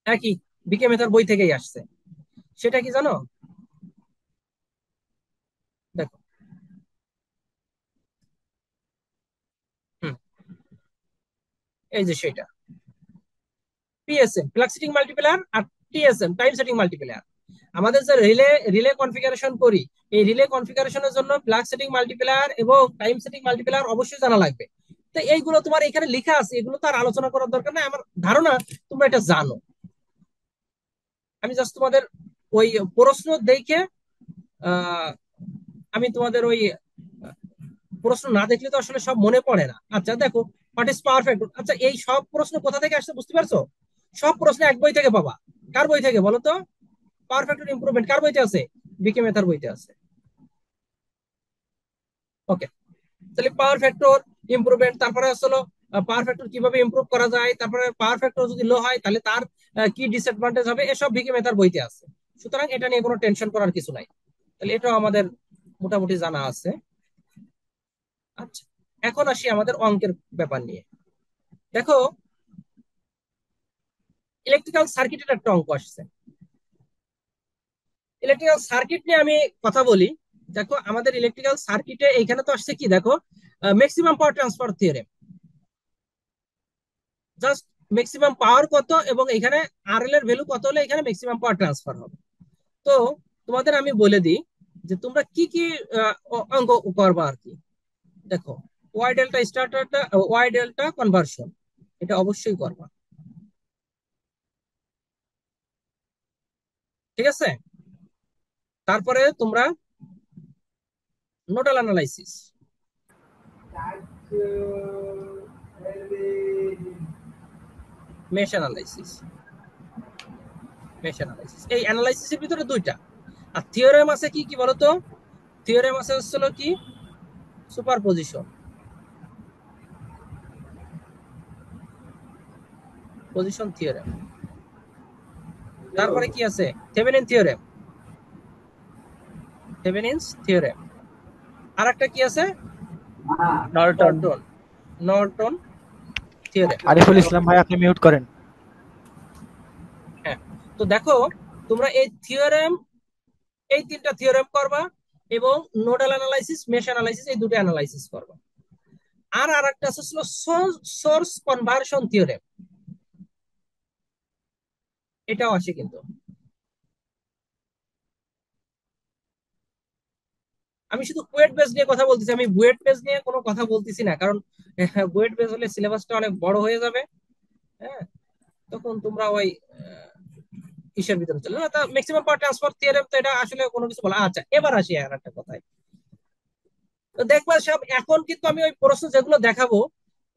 একই বিকে মেথার বই থেকেই আসছে। সেটা কি জানো? দেখো, হুম, এই যে সেটা পিএসএম প্লাগ সেটিং মাল্টিপ্লায়ার, আর টিএসএম টাইম সেটিং মাল্টিপ্লায়ার। আমাদের যে রিলে রিলে কনফিগারেশন করি, এই রিলে কনফিগারেশনের জন্য প্লাগ সেটিং মাল্টিপ্লায়ার এবং টাইম সেটিং মাল্টিপ্লায়ার অবশ্যই জানা লাগবে। তো এইগুলো তোমার এখানে লেখা আছে, এগুলো তো আর আলোচনা করার দরকার নাই, আমার ধারণা তোমরা এটা জানো। আমি জাস্ট তোমাদের ওই প্রশ্ন দেখে আহ আমি তোমাদের ওই প্রশ্ন না দেখলে তো আসলে সব মনে পড়ে না। আচ্ছা দেখো, হোয়াট ইজ পাওয়ার ফ্যাক্টর। আচ্ছা, এই সব প্রশ্ন কোথা থেকে আসছে বুঝতে পারছো? সব প্রশ্ন এক বই থেকে পাবা। কার বই থেকে বলো তো? পাওয়ার ফ্যাক্টর ইমপ্রুভমেন্ট কার বইতে আছে? বিকে মেথার বইতে আছে। ওকে, তাহলে পাওয়ার ফ্যাক্টর ইমপ্রুভমেন্ট, তারপরে আসলে পাওয়ার ফ্যাক্টর কিভাবে ইমপ্রুভ করা যায়, তারপরে পাওয়ার ফ্যাক্টর যদি লো হয় তাহলে তার কি ডিসঅ্যাডভান্টেজ হবে, এসব বিকে মেথার বইতে আছে। সুতরাং এটা নিয়ে কোনো টেনশন করার কিছু নাই। তাহলে এটাও আমাদের মোটামুটি জানা আছে। আচ্ছা, এখন আসি আমাদের অঙ্কের ব্যাপার নিয়ে। দেখো, ইলেকট্রিক্যাল সার্কিটের একটা অঙ্ক আসছে। ইলেকট্রিক্যাল সার্কিট নিয়ে আমি কথা বলি। দেখো আমাদের ইলেকট্রিক্যাল সার্কিটে এইখানে তো আসছে কি, দেখো maximum power transfer theorem, just maximum power কত এবং এখানে আরএল এর ভ্যালু কত হলে এখানে ম্যাক্সিমাম পাওয়ার ট্রান্সফার হবে। তো তোমাদের আমি বলে দিই যে তোমরা কি কি অঙ্ক করবা আর কি। দেখো ওয়াই ডেল্টা স্টার্টারটা, ওয়াই ডেল্টা কনভার্সন, এটা অবশ্যই করবা, ঠিক আছে। তারপরে তোমরা nodal analysis, mesh analysis, mesh analysis, এই অ্যানালাইসিসের ভিতরে দুইটা। আর থিওরেম আছে কি কি বলতো? থিওরেম আছে হচ্ছিল কি সুপারপজিশন, পজিশন থিওরেম। তারপরে কি আছে? Thevenin theorem, Thevenin's theorem. আর একটা কি আছে? Norton. Norton, Norton theorem. Ariful Islam ভাই, আপনি মিউট করেন। হ্যাঁ, তো দেখো তোমরা এই থিওরেম, এই তিনটা থিওরেম করবা এবং নোডাল অ্যানালাইসিস, মেশ অ্যানালাইসিস, এই দুটো অ্যানালাইসিস করবা। আর আরেকটা আছে সোর্স কনভার্সন থিওরেম, এটাও আসে কিন্তু। আমি শুধু কুয়েট বেস নিয়ে কথা বলতেছি, আমি বুয়েট বেস নিয়ে কোনো কথা বলতেছি না, কারণ বুয়েট বেস হলে সিলেবাসটা অনেক বড় হয়ে যাবে। হ্যাঁ, তখন তোমরা ওই ইসের ভিতরে চলে না। তা ম্যাক্সিমাম পাওয়ার ট্রান্সফার থিওরেম তো এটা আসলে কোনো কিছু বলা। আচ্ছা, এবার আসি আর একটা কথায়। তো দেখবা সব এখন কিন্তু আমি ওই প্রশ্ন যেগুলো দেখাবো,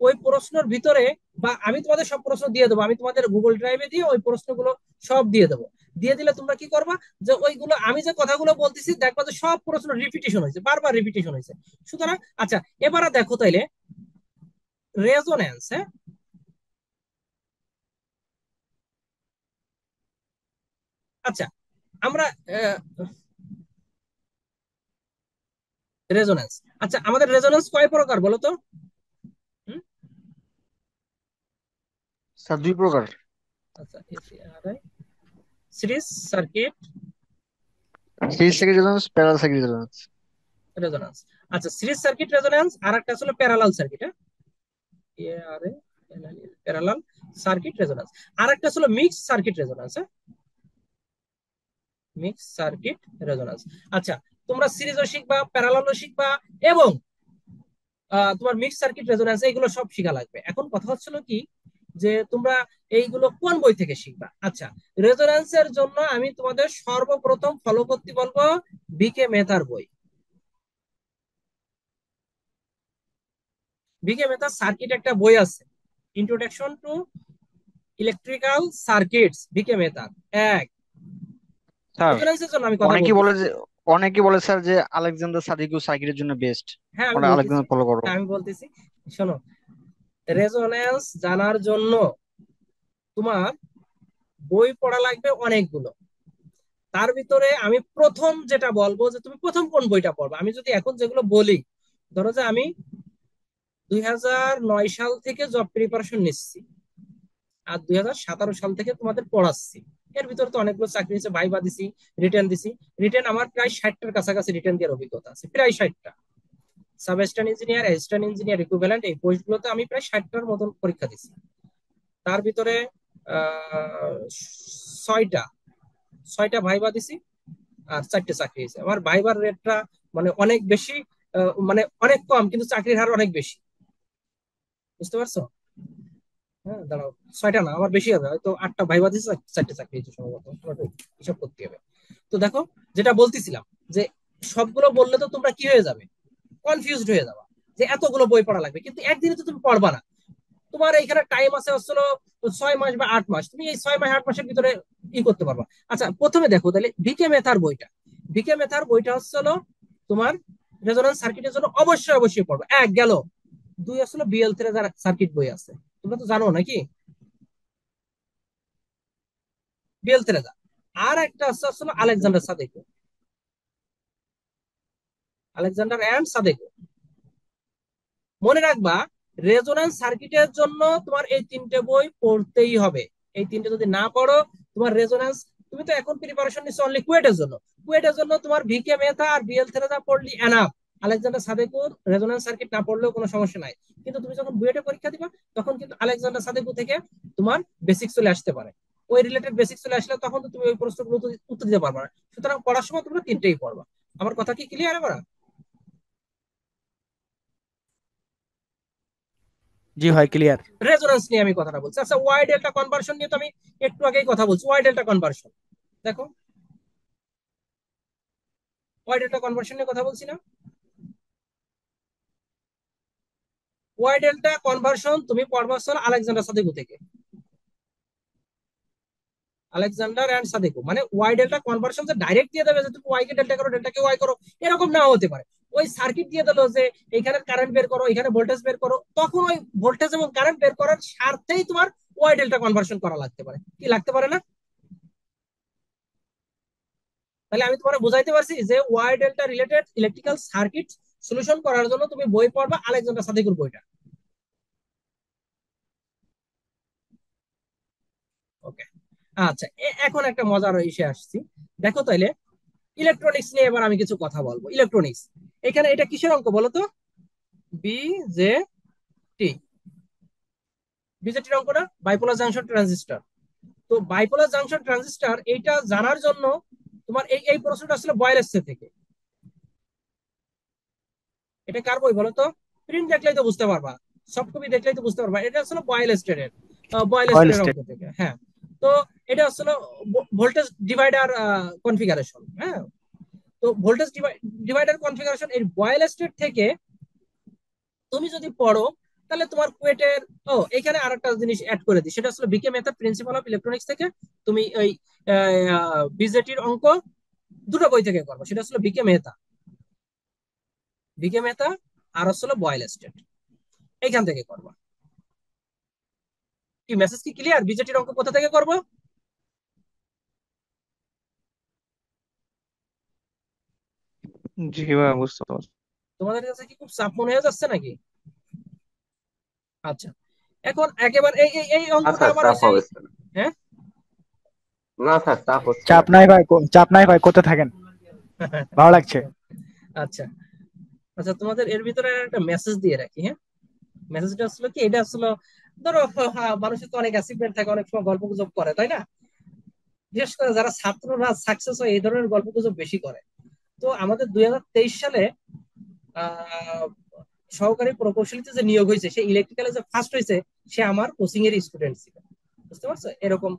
ওই প্রশ্নের ভিতরে বা আমি তোমাদের সব প্রশ্ন দিয়ে দেবো, আমি তোমাদের গুগল ড্রাইভে দিয়ে ওই প্রশ্নগুলো সব দিয়ে দেবো। দিয়ে দিলে তোমরা কি করবা, যে ওইগুলো আমি যে কথাগুলো বলতেছি দেখবা যে সব প্রশ্ন রিপিটেশন হয়েছে, বারবার রিপিটেশন হয়েছে। সুতরাং আচ্ছা, এবারে দেখো তাইলে রেজোনেন্স। হ্যাঁ, আচ্ছা আমরা রেজোনেন্স, আচ্ছা আমাদের রেজোনেন্স কয় প্রকার বলো তো? হুম? স্যার 2 প্রকার। আচ্ছা, series circuit series circuit resonance, parallel circuit resonance. Resonance. আচ্ছা, সিরিজ সার্কিট রেজোনেন্স, আর একটা আসলে parallel circuit. Parallel circuit resonance. আর একটা ছিল mix circuit resonance. Mix circuit resonance. আচ্ছা, তোমরা সিরিজও শিখবা, প্যারালালও শিখবা এবং তোমার মিক্স সার্কিট রেজোনেন্স, এইগুলো সব শিখা লাগবে। এখন কথা হচ্ছিল কি, যে তোমরা এইগুলো কোন বই থেকে শিখবা? আচ্ছা, রেজোনেন্সের জন্য আমি তোমাদের সর্বপ্রথম ফলো করতে বলবো বিকে মেহতার বই। বিকে মেহতার সার্কিট একটা বই আছে, ইন্ট্রোডাকশন টু ইলেকট্রিক্যাল সার্কিটস, বিকে মেহতার। এক, স্যার রেজোনেন্সের জন্য আমি কথা অনেকেই বলে বলতেছি। যে অনেকেই বলে স্যার যে আলেকজান্ডার সাদিকু সার্কিটের জন্য বেস্ট, হ্যাঁ আমি আমরা বলতেছি, আলেকজান্ডার ফলো করবো। হ্যাঁ আমি বলতেছি, শোনো, রেজোনেন্স জানার জন্য তোমার বই পড়া লাগবে অনেকগুলো। তার ভিতরে আমি প্রথম যেটা বলবো, যে তুমি প্রথম কোন বইটা পড়বে। আমি যদি এখন যেগুলো বলি, ধরো যে আমি 2009 সাল থেকে জব প্রিপারেশন নিচ্ছি আর 2017 সাল থেকে তোমাদের পড়াচ্ছি। এর ভিতরে তো অনেকগুলো চাকরি হয়েছে, ভাইবা দিছি, রিটার্ন দিছি। রিটার্ন আমার প্রায় 60টার কাছাকাছি রিটার্ন দেওয়ার অভিজ্ঞতা আছে, প্রায় 60টা। Sub assistant engineer, assistant engineer equivalent, এই পোস্টগুলোতে আমি প্রায় 60টার মতন পরীক্ষা দিছি। তার ভিতরে আহ 6টা, 6টা ভাইবা দিছি আর 4টে চাকরি হয়েছে। আমার ভাইবার রেটটা মানে অনেক বেশি, মানে অনেক কম কিন্তু চাকরির হার অনেক বেশি, বুঝতে পারছো? হ্যাঁ দাঁড়াও, 6টা না, আমার বেশি হবে, হয়তো 8টা ভাইবা দিছি, 4টে চাকরি হয়েছে সম্ভবত, তোমাকে হিসাব করতে হবে। তো দেখো, যেটা বলতেছিলাম, যে সবগুলো বললে তো তোমরা কি হয়ে যাবে, কনফিউজড হয়ে যাবা, যে এতগুলো বই পড়া লাগবে, কিন্তু একদিনে তো তুমি পড়বা না। তোমার এইখানে টাইম আছে হচ্ছিল 6 মাস বা 8 মাস, তুমি এই 6 মাস 8 মাসের ভিতরে ই করতে পারবা। আচ্ছা, প্রথমে দেখো তাহলে বিকে মেথার বইটা। বিকে মেথার বইটা হচ্ছিল তোমার রেজোনেন্স সার্কিটের জন্য অবশ্যই অবশ্যই পড়বে। এক গেল, দুই আসলে বিএল থ্রেজার সার্কিট বই আছে, তোমরা তো জানো নাকি, বিএল থ্রেজার। আর একটা আছে আসলে আলেকজান্ডার সাদেকো, আলেকজান্ডার এন্ড সাদেকো। মনে রাখবা, রেজোনেন্স সার্কিটের জন্য তোমার এই 3টে বই পড়তেই হবে। এই তিনটে যদি না পড়ো, তোমার রেজোন্যান্স, তুমি তো এখন প্রিপারেশন নিচ্ছ অনলি কুয়েটের জন্য। কুয়েটের জন্য তোমার ভিকে মেথা আর বিএল থেরেদা পড়লি এনাফ। আলেকজান্ডার সাদেকুর রেজোন্যান্স সার্কিট না পড়লেও কোনো সমস্যা নাই। কিন্তু তুমি যখন বুয়েটে পরীক্ষা দিবা, তখন কিন্তু আলেকজান্ডার সাদেকু থেকে তোমার বেসিক চলে আসতে পারে। ওই রিলেটেড বেসিক চলে আসলে তখন তো তুমি ওই প্রশ্নগুলো উত্তর দিতে পারবে না। সুতরাং পড়ার সময় তোমরা তিনটেই পড়বা। আমার কথা কি ক্লিয়ার এবার? জি ভাই ক্লিয়ার। রেজোন্যান্স নিয়ে আমি কথাটা বলছি। আচ্ছা, ওয়াই ডেল্টা কনভার্সন নিয়ে তো আমি একটু আগেই কথা বলছি। ওয়াই ডেল্টা কনভার্সন দেখো, ওয়াই ডেল্টা কনভার্সন নিয়ে কথা বলছি না? ওয়াই ডেল্টা কনভার্সন তুমি পড়বা হলো আলেকজান্ডার সাদেকু থেকে। আলেকজান্ডার এন্ড সাদেকু মানে ওয়াই ডেল্টা কনভার্সন যে ডাইরেক্ট দিয়ে দেবে যে তুমি ওয়াই কে ডেল্টা করো, ডেল্টা কে ওয়াই করো, এরকম নাও হতে পারে। ওই সার্কিট দিয়ে দিল যে এখানে কারেন্ট বের করো, এখানে ভোল্টেজ বের করো, তখন ওই ভোল্টেজ এবং কারেন্ট বের করার স্বার্থেই তোমার ওয়াই ডেল্টা কনভার্সন করা লাগতে পারে। কি লাগতে পারে না? তাহলে আমি তোমার বুঝাইতে পারছি যে Y delta related electrical circuit solution করার জন্য তুমি বই পড়বা আলেকজান্ডার সাদেকুর বইটা। ওকে, আচ্ছা, এখন একটা মজার ইসে আসছি। দেখো তাইলে ইলেকট্রনিক্স নিয়ে এবার আমি কিছু কথা বলবো। ইলেকট্রনিক্স, এখানে এটা কিসের অঙ্ক বলো তো? বি জে টি। বিজেটির অঙ্ক না? Bipolar junction transistor. তো বাইপোলার জাংশন ট্রানজিস্টর এইটা জানার জন্য তোমার এই এই প্রশ্নটা আসলে বয়েলস্টের থেকে। এটা কার বই বলো তো? প্রিন্ট দেখলেই তো বুঝতে পারবা, সফট কপি দেখলেই তো বুঝতে পারবা। এটা আসলে বয়েলস্টের অয়েল বয়েলস্টের অঙ্ক স্টেট। থেকে, হ্যাঁ। তো এটা আসলে ভোল্টেজ ডিভাইডার কনফিগারেশন, হ্যাঁ। তো ভোল্টেজ ডিভাইডার কনফিগারেশন এই বয়েলস্টের থেকে তুমি যদি পড়ো, তাহলে তোমার কুয়েটের, ও এখানে আরেকটা জিনিস অ্যাড করে দিই, সেটা আসলে বিকে মেথড প্রিন্সিপাল অফ ইলেকট্রনিক্স থেকে তুমি ওই বিজেটির অঙ্ক দুটো বই থেকে করবো। সেটা আসলে বিকে মেথা আর আসলে বয়েল স্টেট, এইখান থেকে করবো। কি মেসেজ কি ক্লিয়ার? বিজেটির অঙ্ক কোথা থেকে করবো? জি ভাই বুঝতে পারছি। তোমাদের কাছে কি খুব চাপ মনে হয়ে যাচ্ছে নাকি? আচ্ছা, এখন একেবারে এই এই এই না অঙ্কটা স্যার, আবার চাপ হয়েছে। হবে স্যার। হ্যাঁ, না স্যার, চাপ হচ্ছে চাপ না। নাই ভাই, চাপ নাই ভাই, করতে থাকেন, ভালো লাগছে। আচ্ছা আচ্ছা, তোমাদের এর ভিতরে একটা মেসেজ দিয়ে রাখি, হ্যাঁ। মেসেজটা আসলে কি, এটা আসলে ধরো, মানুষের তো অনেক অ্যাচিভমেন্ট থাকে, অনেক সময় গল্প গুজব করে, তাই না? বিশেষ করে যারা ছাত্ররা সাকসেস হয় এই ধরনের গল্প গুজব বেশি করে। তো আমাদের 2023 সালে আহ সহকারী প্রকৌশলীতে যে নিয়োগ হয়েছে, সে ইলেকট্রিক্যালে যে ফার্স্ট হয়েছে, সে আমার কোচিং এর স্টুডেন্ট ছিল। বুঝতে পারছো? এরকম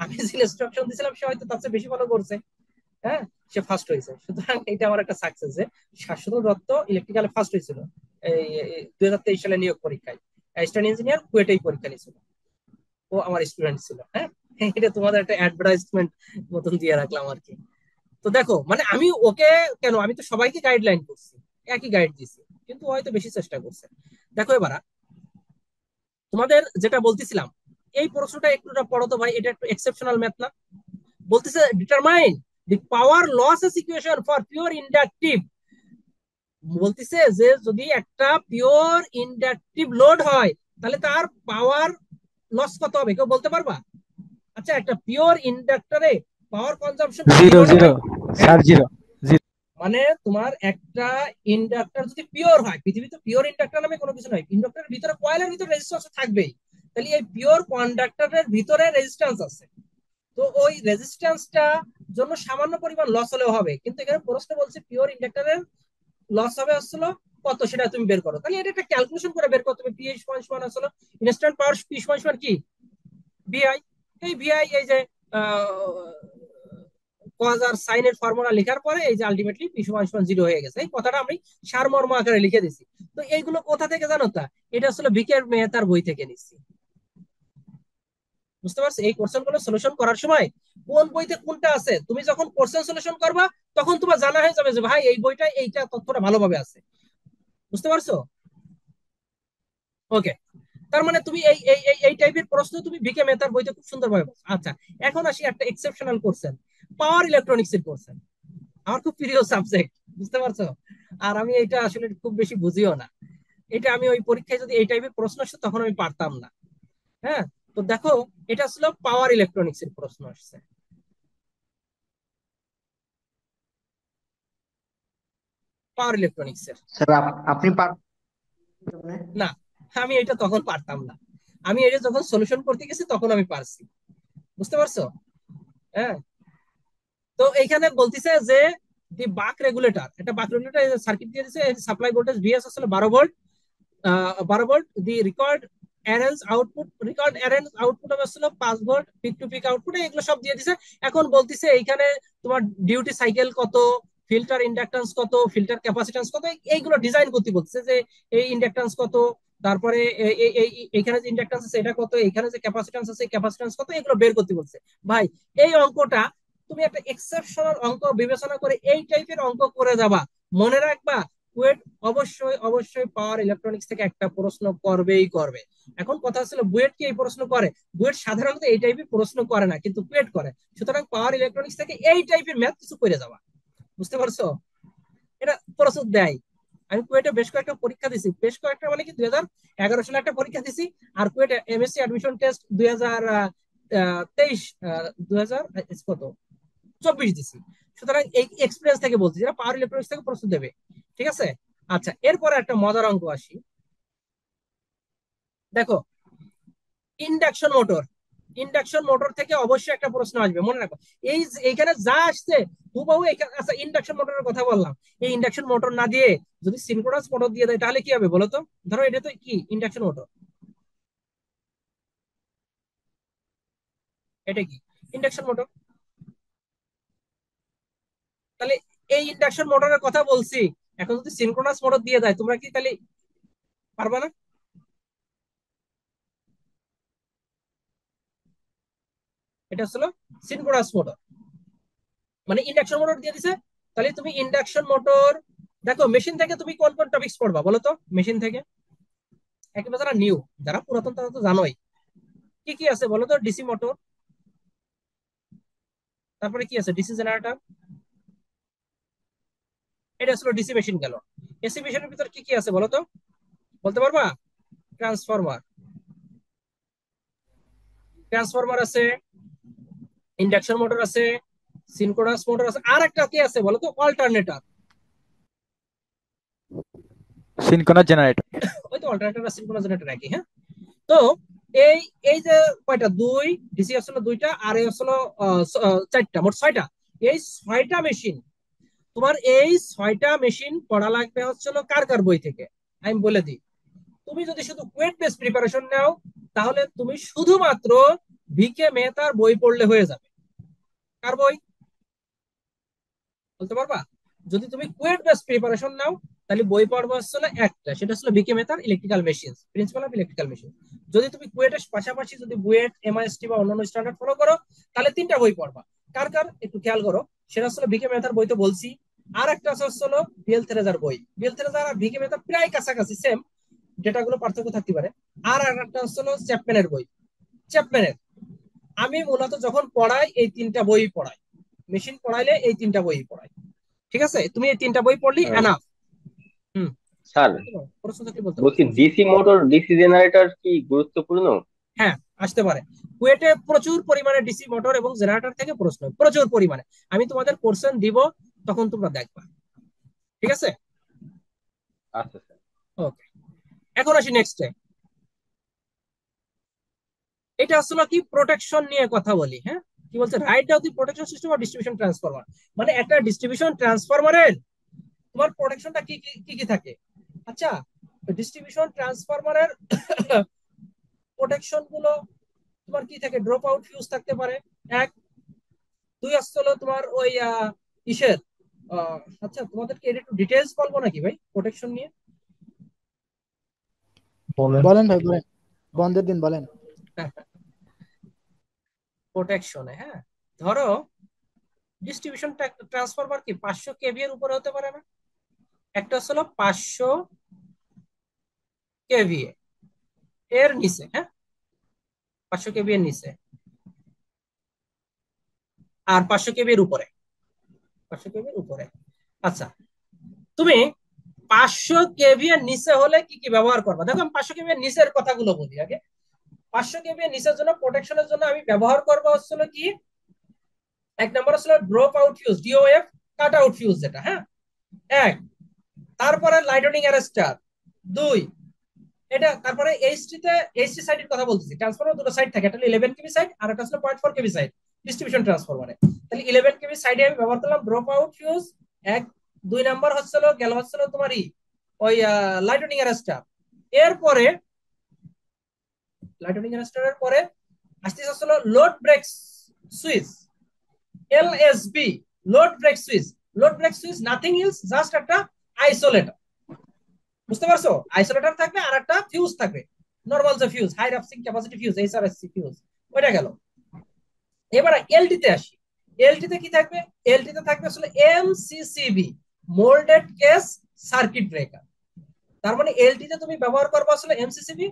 আমি যে ইনস্ট্রাকশন দিয়েছিলাম, সে হয়তো তার চেয়ে বেশি ভালো করছে, হ্যাঁ। সে ফার্স্ট হয়েছে, সুতরাং এটা আমার একটা সাকসেস যে শাশ্বত দত্ত ইলেকট্রিক্যালে ফার্স্ট হয়েছিল এই 2023 সালে নিয়োগ পরীক্ষায়। অ্যাসিস্ট্যান্ট ইঞ্জিনিয়ার কুয়েটেই পরীক্ষা নিয়েছিল, ও আমার স্টুডেন্ট ছিল, হ্যাঁ। এটা তোমাদের একটা অ্যাডভার্টাইজমেন্ট মতন দিয়ে রাখলাম আর কি। তো দেখো, মানে আমি ওকে, কেন, আমি তো সবাইকে গাইডলাইন করছি, একই গাইড দিছি, কিন্তু ও হয়তো বেশি চেষ্টা করছে। দেখো এবার তোমাদের যেটা বলতেছিলাম, এই প্রশ্নটা একটুটা পড়ো তো ভাই, এটা একটু এক্সেপশনাল ম্যাথ না? বলতেছে determine the power losses equation for pure inductive. বলতেছে যে যদি একটা পিওর ইন্ডাকটিভ লোড হয়, তাহলে তার পাওয়ার লস কত হবে, কেউ বলতে পারবা? আচ্ছা, একটা পিওর ইন্ডাক্টরে পাওয়ার কনজাম্পশন কি জিরো জিরো না জিরো, ভাই? হ্যাঁ, স্যার জিরো। জিরো। মানে তোমার একটা ইন্ডাক্টর যদি পিওর হয়, পৃথিবীতে পিওর ইন্ডাক্টর নামে কোনো কিছু নয়, ইন্ডাক্টরের ভিতরে কয়েলের ভিতরে রেজিস্ট্যান্স থাকবেই। তাহলে এই পিওর কন্ডাক্টরের ভিতরে রেজিস্ট্যান্স আছে। তো ওই রেজিস্ট্যান্সটা জন্য সামান্য পরিমাণ লস হলেও হবে, কিন্তু এখানে প্রশ্ন বলছে পিওর ইন্ডাক্টরের লস হবে আসলে কত, সেটা তুমি বের করো। তাহলে এটা একটা ক্যালকুলেশন করে বের করো তুমি। পিএইচ পয়েন্ট সমান আসলে ইনস্ট্যান্ট পাওয়ার, পি পয়েন্ট সমান কি, ভিআই। এই ভিআই, এই যে কজ আর সাইনের ফর্মুলা লেখার পরে এই যে আলটিমেটলি পি সমান সমান জিরো হয়ে গেছে, এই কথাটা আমি সারমর্ম আকারে লিখে দিছি। তো এইগুলো কোথা থেকে জানো তা? এটা আসলে বিকের মেহতার বই থেকে নিচ্ছি। বুঝতে পারছো? এই কোশ্চেন গুলো সলিউশন করার সময় কোন বইতে কোনটা আছে, তুমি যখন কোশ্চেন সলিউশন করবা, তখন তোমার জানা হয়ে যাবে যে ভাই এই বইটা এইটা তথ্যটা ভালোভাবে আছে। বুঝতে পারছো? ওকে, তার মানে তুমি এই এই এই এই টাইপের প্রশ্ন তুমি বিকে মেহতার বইতে খুব সুন্দরভাবে পাচ্ছ। আচ্ছা, এখন আসি একটা এক্সেপশনাল কোশ্চেন, পাওয়ার ইলেকট্রনিক্স এর কোশ্চেন। আমার খুব প্রিয় সাবজেক্ট, বুঝতে পারছো? আর আমি এটা আসলে খুব বেশি বুঝিও না। এটা আমি ওই পরীক্ষায় যদি এই টাইপের প্রশ্ন আসতো তখন আমি পারতাম না, হ্যাঁ। তো দেখো, এটা ছিল পাওয়ার ইলেকট্রনিক্স এর প্রশ্ন আসছে। পাওয়ার ইলেকট্রনিক্স এর। স্যার আপনি না, আমি এটা তখন পারতাম না। আমি এটা যখন সলিউশন করতে গেছি তখন আমি পারছি। বুঝতে পারছো? হ্যাঁ। তো এইখানে বলতিছে যে দি বাক রেগুলেটর, এটা বাক রেগুলেটর সার্কিট দিয়ে দিছে, সাপ্লাই ভোল্টেজ ভিএস আসলে 12 volt. 12 volt. The record output হবে আসলে 5 volt, peak to peak output, এগুলো সব দিয়ে দিছে। এখন বলতিছে এইখানে তোমার ডিউটি সাইকেল কত, ফিল্টার ইন্ডাকটেন্স কত, ফিল্টার ক্যাপাসিট্যান্স কত, এইগুলো ডিজাইন করতে বলছে যে এই ইন্ডাকটেন্স কত, তারপরে এইখানে যে ইন্ডাকটেন্স আছে এটা কত, এইখানে যে ক্যাপাসিট্যান্স আছে ক্যাপাসিট্যান্স কত, এগুলো বের করতে বলছে। ভাই, এই অঙ্কটা তুমি একটা এক্সেপশনাল অঙ্ক বিবেচনা করে এই টাইপের অঙ্ক করে যাবা, মনে রাখবা কুয়েট অবশ্যই অবশ্যই পাওয়ার ইলেকট্রনিক্স থেকে একটা প্রশ্ন করবেই করবে। এখন কথা হচ্ছিল বুয়েট কি এই প্রশ্ন করে? বুয়েট সাধারণত এই টাইপের প্রশ্ন করে না, কিন্তু কুয়েট করে। সুতরাং পাওয়ার ইলেকট্রনিক্স থেকে এই টাইপের ম্যাথ কিছু করে যাবা। বুঝতে পারছো? এটা প্রশ্ন দেয়। আমি কুয়েটে বেশ কয়েকটা পরীক্ষা দিছি, বেশ কয়েকটা মানে কি 2011 সালে একটা পরীক্ষা দিছি, আর কুয়েট এমএসসি অ্যাডমিশন টেস্ট 2023 2000 কত 24 দিছি। সুতরাং এই এক্সপিরিয়েন্স থেকে বলছি, যারা পাওয়ার ইলেকট্রনিক্স থেকে প্রশ্ন দেবে। ঠিক আছে। আচ্ছা, এরপরে একটা মজার অঙ্ক আসি। দেখো, ইন্ডাকশন মোটর। ইন্ডাকশন মোটর থেকে অবশ্যই একটা প্রশ্ন আসবে, মনে রাখো। এইখানে যা আসছে হুবহু আচ্ছা, ইন্ডাকশন মোটরের কথা বললাম। এই ইন্ডাকশন মোটর না দিয়ে যদি সিনক্রোনাস মোটর দিয়ে দেয় তাহলে কি হবে বলো তো? ধরো এটা তো কি ইন্ডাকশন মোটর, এটা কি ইন্ডাকশন মোটর। তাহলে এই ইন্ডাকশন মোটরের কথা বলছি, এখন যদি সিনক্রোনাস মোটর দিয়ে দেয় তোমরা কি তাহলে পারবা না? এটা হলো সিনক্রোনাস মোটর, মানে ইন্ডাকশন মোটর দিয়ে দিছে। তাহলে তুমি ইন্ডাকশন মোটর, দেখো মেশিন থেকে তুমি কোন কোন টপিকস পড়বা বলো তো? মেশিন থেকে একেবারে যারা নিউ, যারা পুরাতন তারা তো জানোই কি কি আছে বলো তো। ডিসি মোটর, তারপরে কি আছে ডিসি জেনারেটর, এটা আসলে ডিসি মেশিন গেল। এসি মেশিনের ভিতর কি কি আছে বলো তো, বলতে পারবা? ট্রান্সফরমার, ট্রান্সফরমার আছে, ইন্ডাকশন মোটর আছে, সিনক্রোনাস মোটর আছে, আর একটা কি আছে বলো তো? অল্টারনেটর। Synchronous generator. ওই তো অল্টারনেটর আর সিনক্রোনাস জেনারেটর একই। হ্যাঁ। তো এই এই যে কয়টা, দুই ডিসি আসলে দুইটা, আর এই আসলে চারটা, মোট ছয়টা। এই ছয়টা মেশিন, তোমার এই ছয়টা মেশিন পড়া লাগবে হচ্ছিল কার কার বই থেকে আমি বলে দিই। তুমি যদি শুধু কুয়েট বেস প্রিপারেশন নাও তাহলে তুমি শুধুমাত্র ভিকে মেহতার বই পড়লে হয়ে যাবে। কার বই বলতে পারবা? যদি তুমি কুয়েট বেস প্রিপারেশন নাও তাহলে বই পড়বা হচ্ছে একটা, সেটা হচ্ছে ভিকে মেহতার electrical machine, principle of electrical machine. যদি তুমি কুয়েটের পাশাপাশি যদি বুয়েট এমআইএসটি বা অন্যান্য স্ট্যান্ডার্ড ফলো করো তাহলে তিনটা বই পড়বা। কার কার একটু খেয়াল করো। সেটা হচ্ছে ভিকে মেহতার বই তো বলছি, আর একটা হচ্ছে বিএল থেরেজার বই। বিএল থেরেজার আর ভিকে মেহতার প্রায় কাছাকাছি সেম, ডেটাগুলো পার্থক্য থাকতে পারে। আর একটা হচ্ছে চ্যাপম্যানের বই। চ্যাপম্যানের আমি মূলত যখন পড়াই এই তিনটা বই পড়াই, মেশিন পড়াইলে এই তিনটা বই পড়াই। ঠিক আছে, তুমি এই তিনটা বই পড়লি আহ, এনাফ। হুম। স্যার, প্রশ্ন থাকলে বলতে পারো, বলছি সমস্যা নেই। ডিসি মোটর ডিসি জেনারেটর কি গুরুত্বপূর্ণ? হ্যাঁ, আসতে পারে। কুয়েটে প্রচুর পরিমাণে ডিসি মোটর এবং জেনারেটর থেকে প্রশ্ন, প্রচুর পরিমাণে। আমি তোমাদের কোশ্চেন দিব, তখন তোমরা দেখবা। ঠিক আছে। আচ্ছা স্যার। ওকে, এখন আসি নেক্সটে। এটা আসলে কি প্রোটেকশন নিয়ে কথা বলি। হ্যাঁ, কি বলছে, right down the protection system of distribution transformer. মানে একটা ডিস্ট্রিবিউশন ট্রান্সফরমারের তোমার প্রোটেকশনটা কি কি কি কি থাকে। আচ্ছা, ডিস্ট্রিবিউশন ট্রান্সফরমারের প্রোটেকশন গুলো তোমার কি থাকে? ড্রপ আউট ফিউজ থাকতে পারে, এক। দুই আসলে তোমার ওই ইসের আচ্ছা, তোমাদেরকে এটা একটু ডিটেলস বলবো নাকি ভাই প্রোটেকশন নিয়ে? বলেন। বলেন ভাই বলেন, বন্ধের দিন বলেন। প্রোটেকশনে, হ্যাঁ, ধরো ডিস্ট্রিবিউশন ট্রান্সফরমার কি 500 কেভি এর উপরে হতে পারে না? একটা হলো 500 কেভি এর নিচে, হ্যাঁ, 500 কেভি এর নিচে, আর 500 কেভি এর উপরে, 500 কেভি এর উপরে। আচ্ছা, তুমি 500 কেভি এর নিচে হলে কি কি ব্যবহার করবা? দেখো, আমি 500 কেভি এর নিচের কথাগুলো বলি আগে। 500 কেবি নিচের জন্য প্রোটেকশনের জন্য আমি ব্যবহার করবো হচ্ছিল কি, এক নম্বর হচ্ছিল drop out fuse, DOF, cut out fuse যেটা, হ্যাঁ, এক। তারপরে লাইটনিং অ্যারেস্টার, দুই। এটা তারপরে এইচটি সাইডের কথা বলতেছি, ট্রান্সফরমার দুটো সাইড থাকে, একটা 11 কেবি সাইড আর একটা হচ্ছে 0.4 কেবি সাইড ডিস্ট্রিবিউশন ট্রান্সফরমারে। তাহলে 11 কেবি সাইডে আমি ব্যবহার করলাম ড্রপ আউট ফিউজ, এক। দুই নাম্বার হচ্ছিল গেল হচ্ছিল তোমারই ওই লাইটনিং অ্যারেস্টার। এরপরে লাইটনিং অ্যারেস্টারের পরে আসতে হচ্ছিল load break switch, LSB, load break switch. Load break switch nothing else, just একটা আইসোলেটর, বুঝতে পারছো? আইসোলেটর থাকবে আর একটা ফিউজ থাকবে, নরমাল যে fuse, high rupturing capacity fuse, HRSC fuse, ওইটা গেল। এবার এলটি তে আসি। এলটি তে কি থাকবে? এলটি তে থাকবে আসলে MCCB, moulded case circuit breaker. তার মানে এলটি তে তুমি ব্যবহার করবে আসলে এমসিসিবি,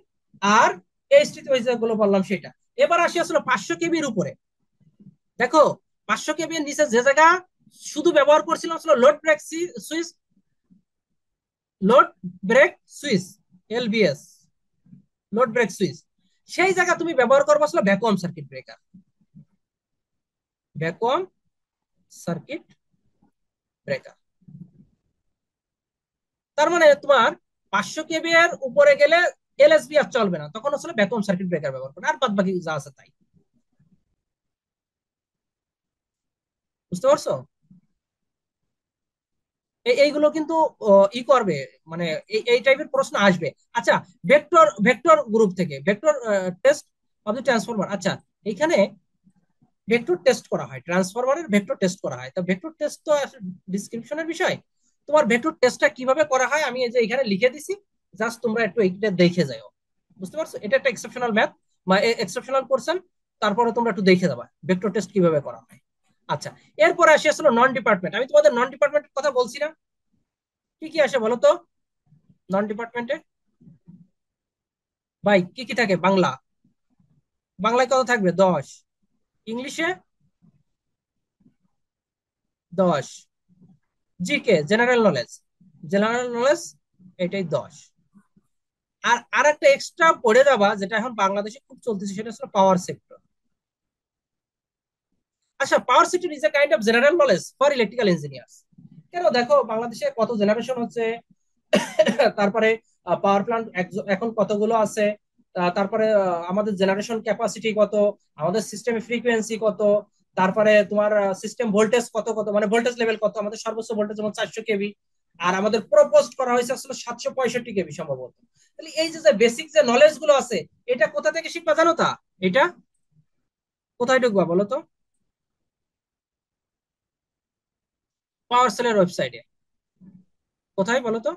আর এইচটি তে ওই যেগুলো বললাম সেটা। এবার আসি আসলে 500 কেবির উপরে। দেখো 500 কেবি এর নিচে যে জায়গা শুধু ব্যবহার করছিলাম আসলে load break switch, load break switch, LBS, load break switch, সেই জায়গা তুমি ব্যবহার করবো আসলে vacuum circuit breaker, vacuum circuit breaker. তার মানে তোমার 500 কেবি এর উপরে গেলে এলএসবি আর চলবে না, তখন আসলে ভ্যাকুয়াম সার্কিট ব্রেকার ব্যবহার করবে, আর বাদ বাকি যা আছে তাই। বুঝতে পারছো? এইগুলো কিন্তু ই করবে, মানে এই টাইপের প্রশ্ন আসবে। আচ্ছা, ভেক্টর ভেক্টর গ্রুপ থেকে vector test of the transformer. আচ্ছা, এখানে ভেক্টর টেস্ট করা হয়, ট্রান্সফরমারের ভেক্টর টেস্ট করা হয়। তো ভেক্টর টেস্ট তো ডিসক্রিপশনের বিষয়। তোমার ভেক্টর টেস্টটা কিভাবে করা হয় আমি এই যে এখানে লিখে দিছি, জাস্ট তোমরা একটু এইটা দেখে যাও। বুঝতে পারছো? এটা একটা এক্সেপশনাল ম্যাথ বা এক্সেপশনাল পোরশন, তারপরে তোমরা একটু দেখে যাবা ভেক্টর টেস্ট কিভাবে করা হয়। আচ্ছা, এরপরে আসি আসলে নন ডিপার্টমেন্ট। আমি তোমাদের নন ডিপার্টমেন্টের কথা বলছি না, কি কি আসে বলো তো নন ডিপার্টমেন্টে? ভাই কি কি থাকে? বাংলা, বাংলায় কত থাকবে? 10। ইংলিশে 10। GK, general knowledge, general knowledge, এটাই 10। আর আরেকটা এক্সট্রা পড়ে যাবা যেটা এখন বাংলাদেশে খুব চলতেছে, সেটা হচ্ছে পাওয়ার সেক্টর। আচ্ছা, power sector is a kind of general knowledge for electrical engineers. কেন দেখো বাংলাদেশে কত জেনারেশন হচ্ছে, তারপরে পাওয়ার প্ল্যান্ট এখন কতগুলো আছে, তারপরে আমাদের জেনারেশন ক্যাপাসিটি কত, আমাদের সিস্টেমে ফ্রিকোয়েন্সি কত, তারপরে তোমার সিস্টেম ভোল্টেজ কত কত, মানে ভোল্টেজ লেভেল কত, আমাদের সর্বোচ্চ ভোল্টেজ যেমন 400 কেভি, আর আমাদের প্রপোজড করা হয়েছে আসলে 765 কেভি সম্ভবত। তাহলে এই যে বেসিক যে নলেজ গুলো আছে, এটা কোথা থেকে শিখবা জানো? তা এটা কোথায় ঢুকবা বলো তো? পাওয়ার সেলের ওয়েবসাইটে। কোথায় বলো তো?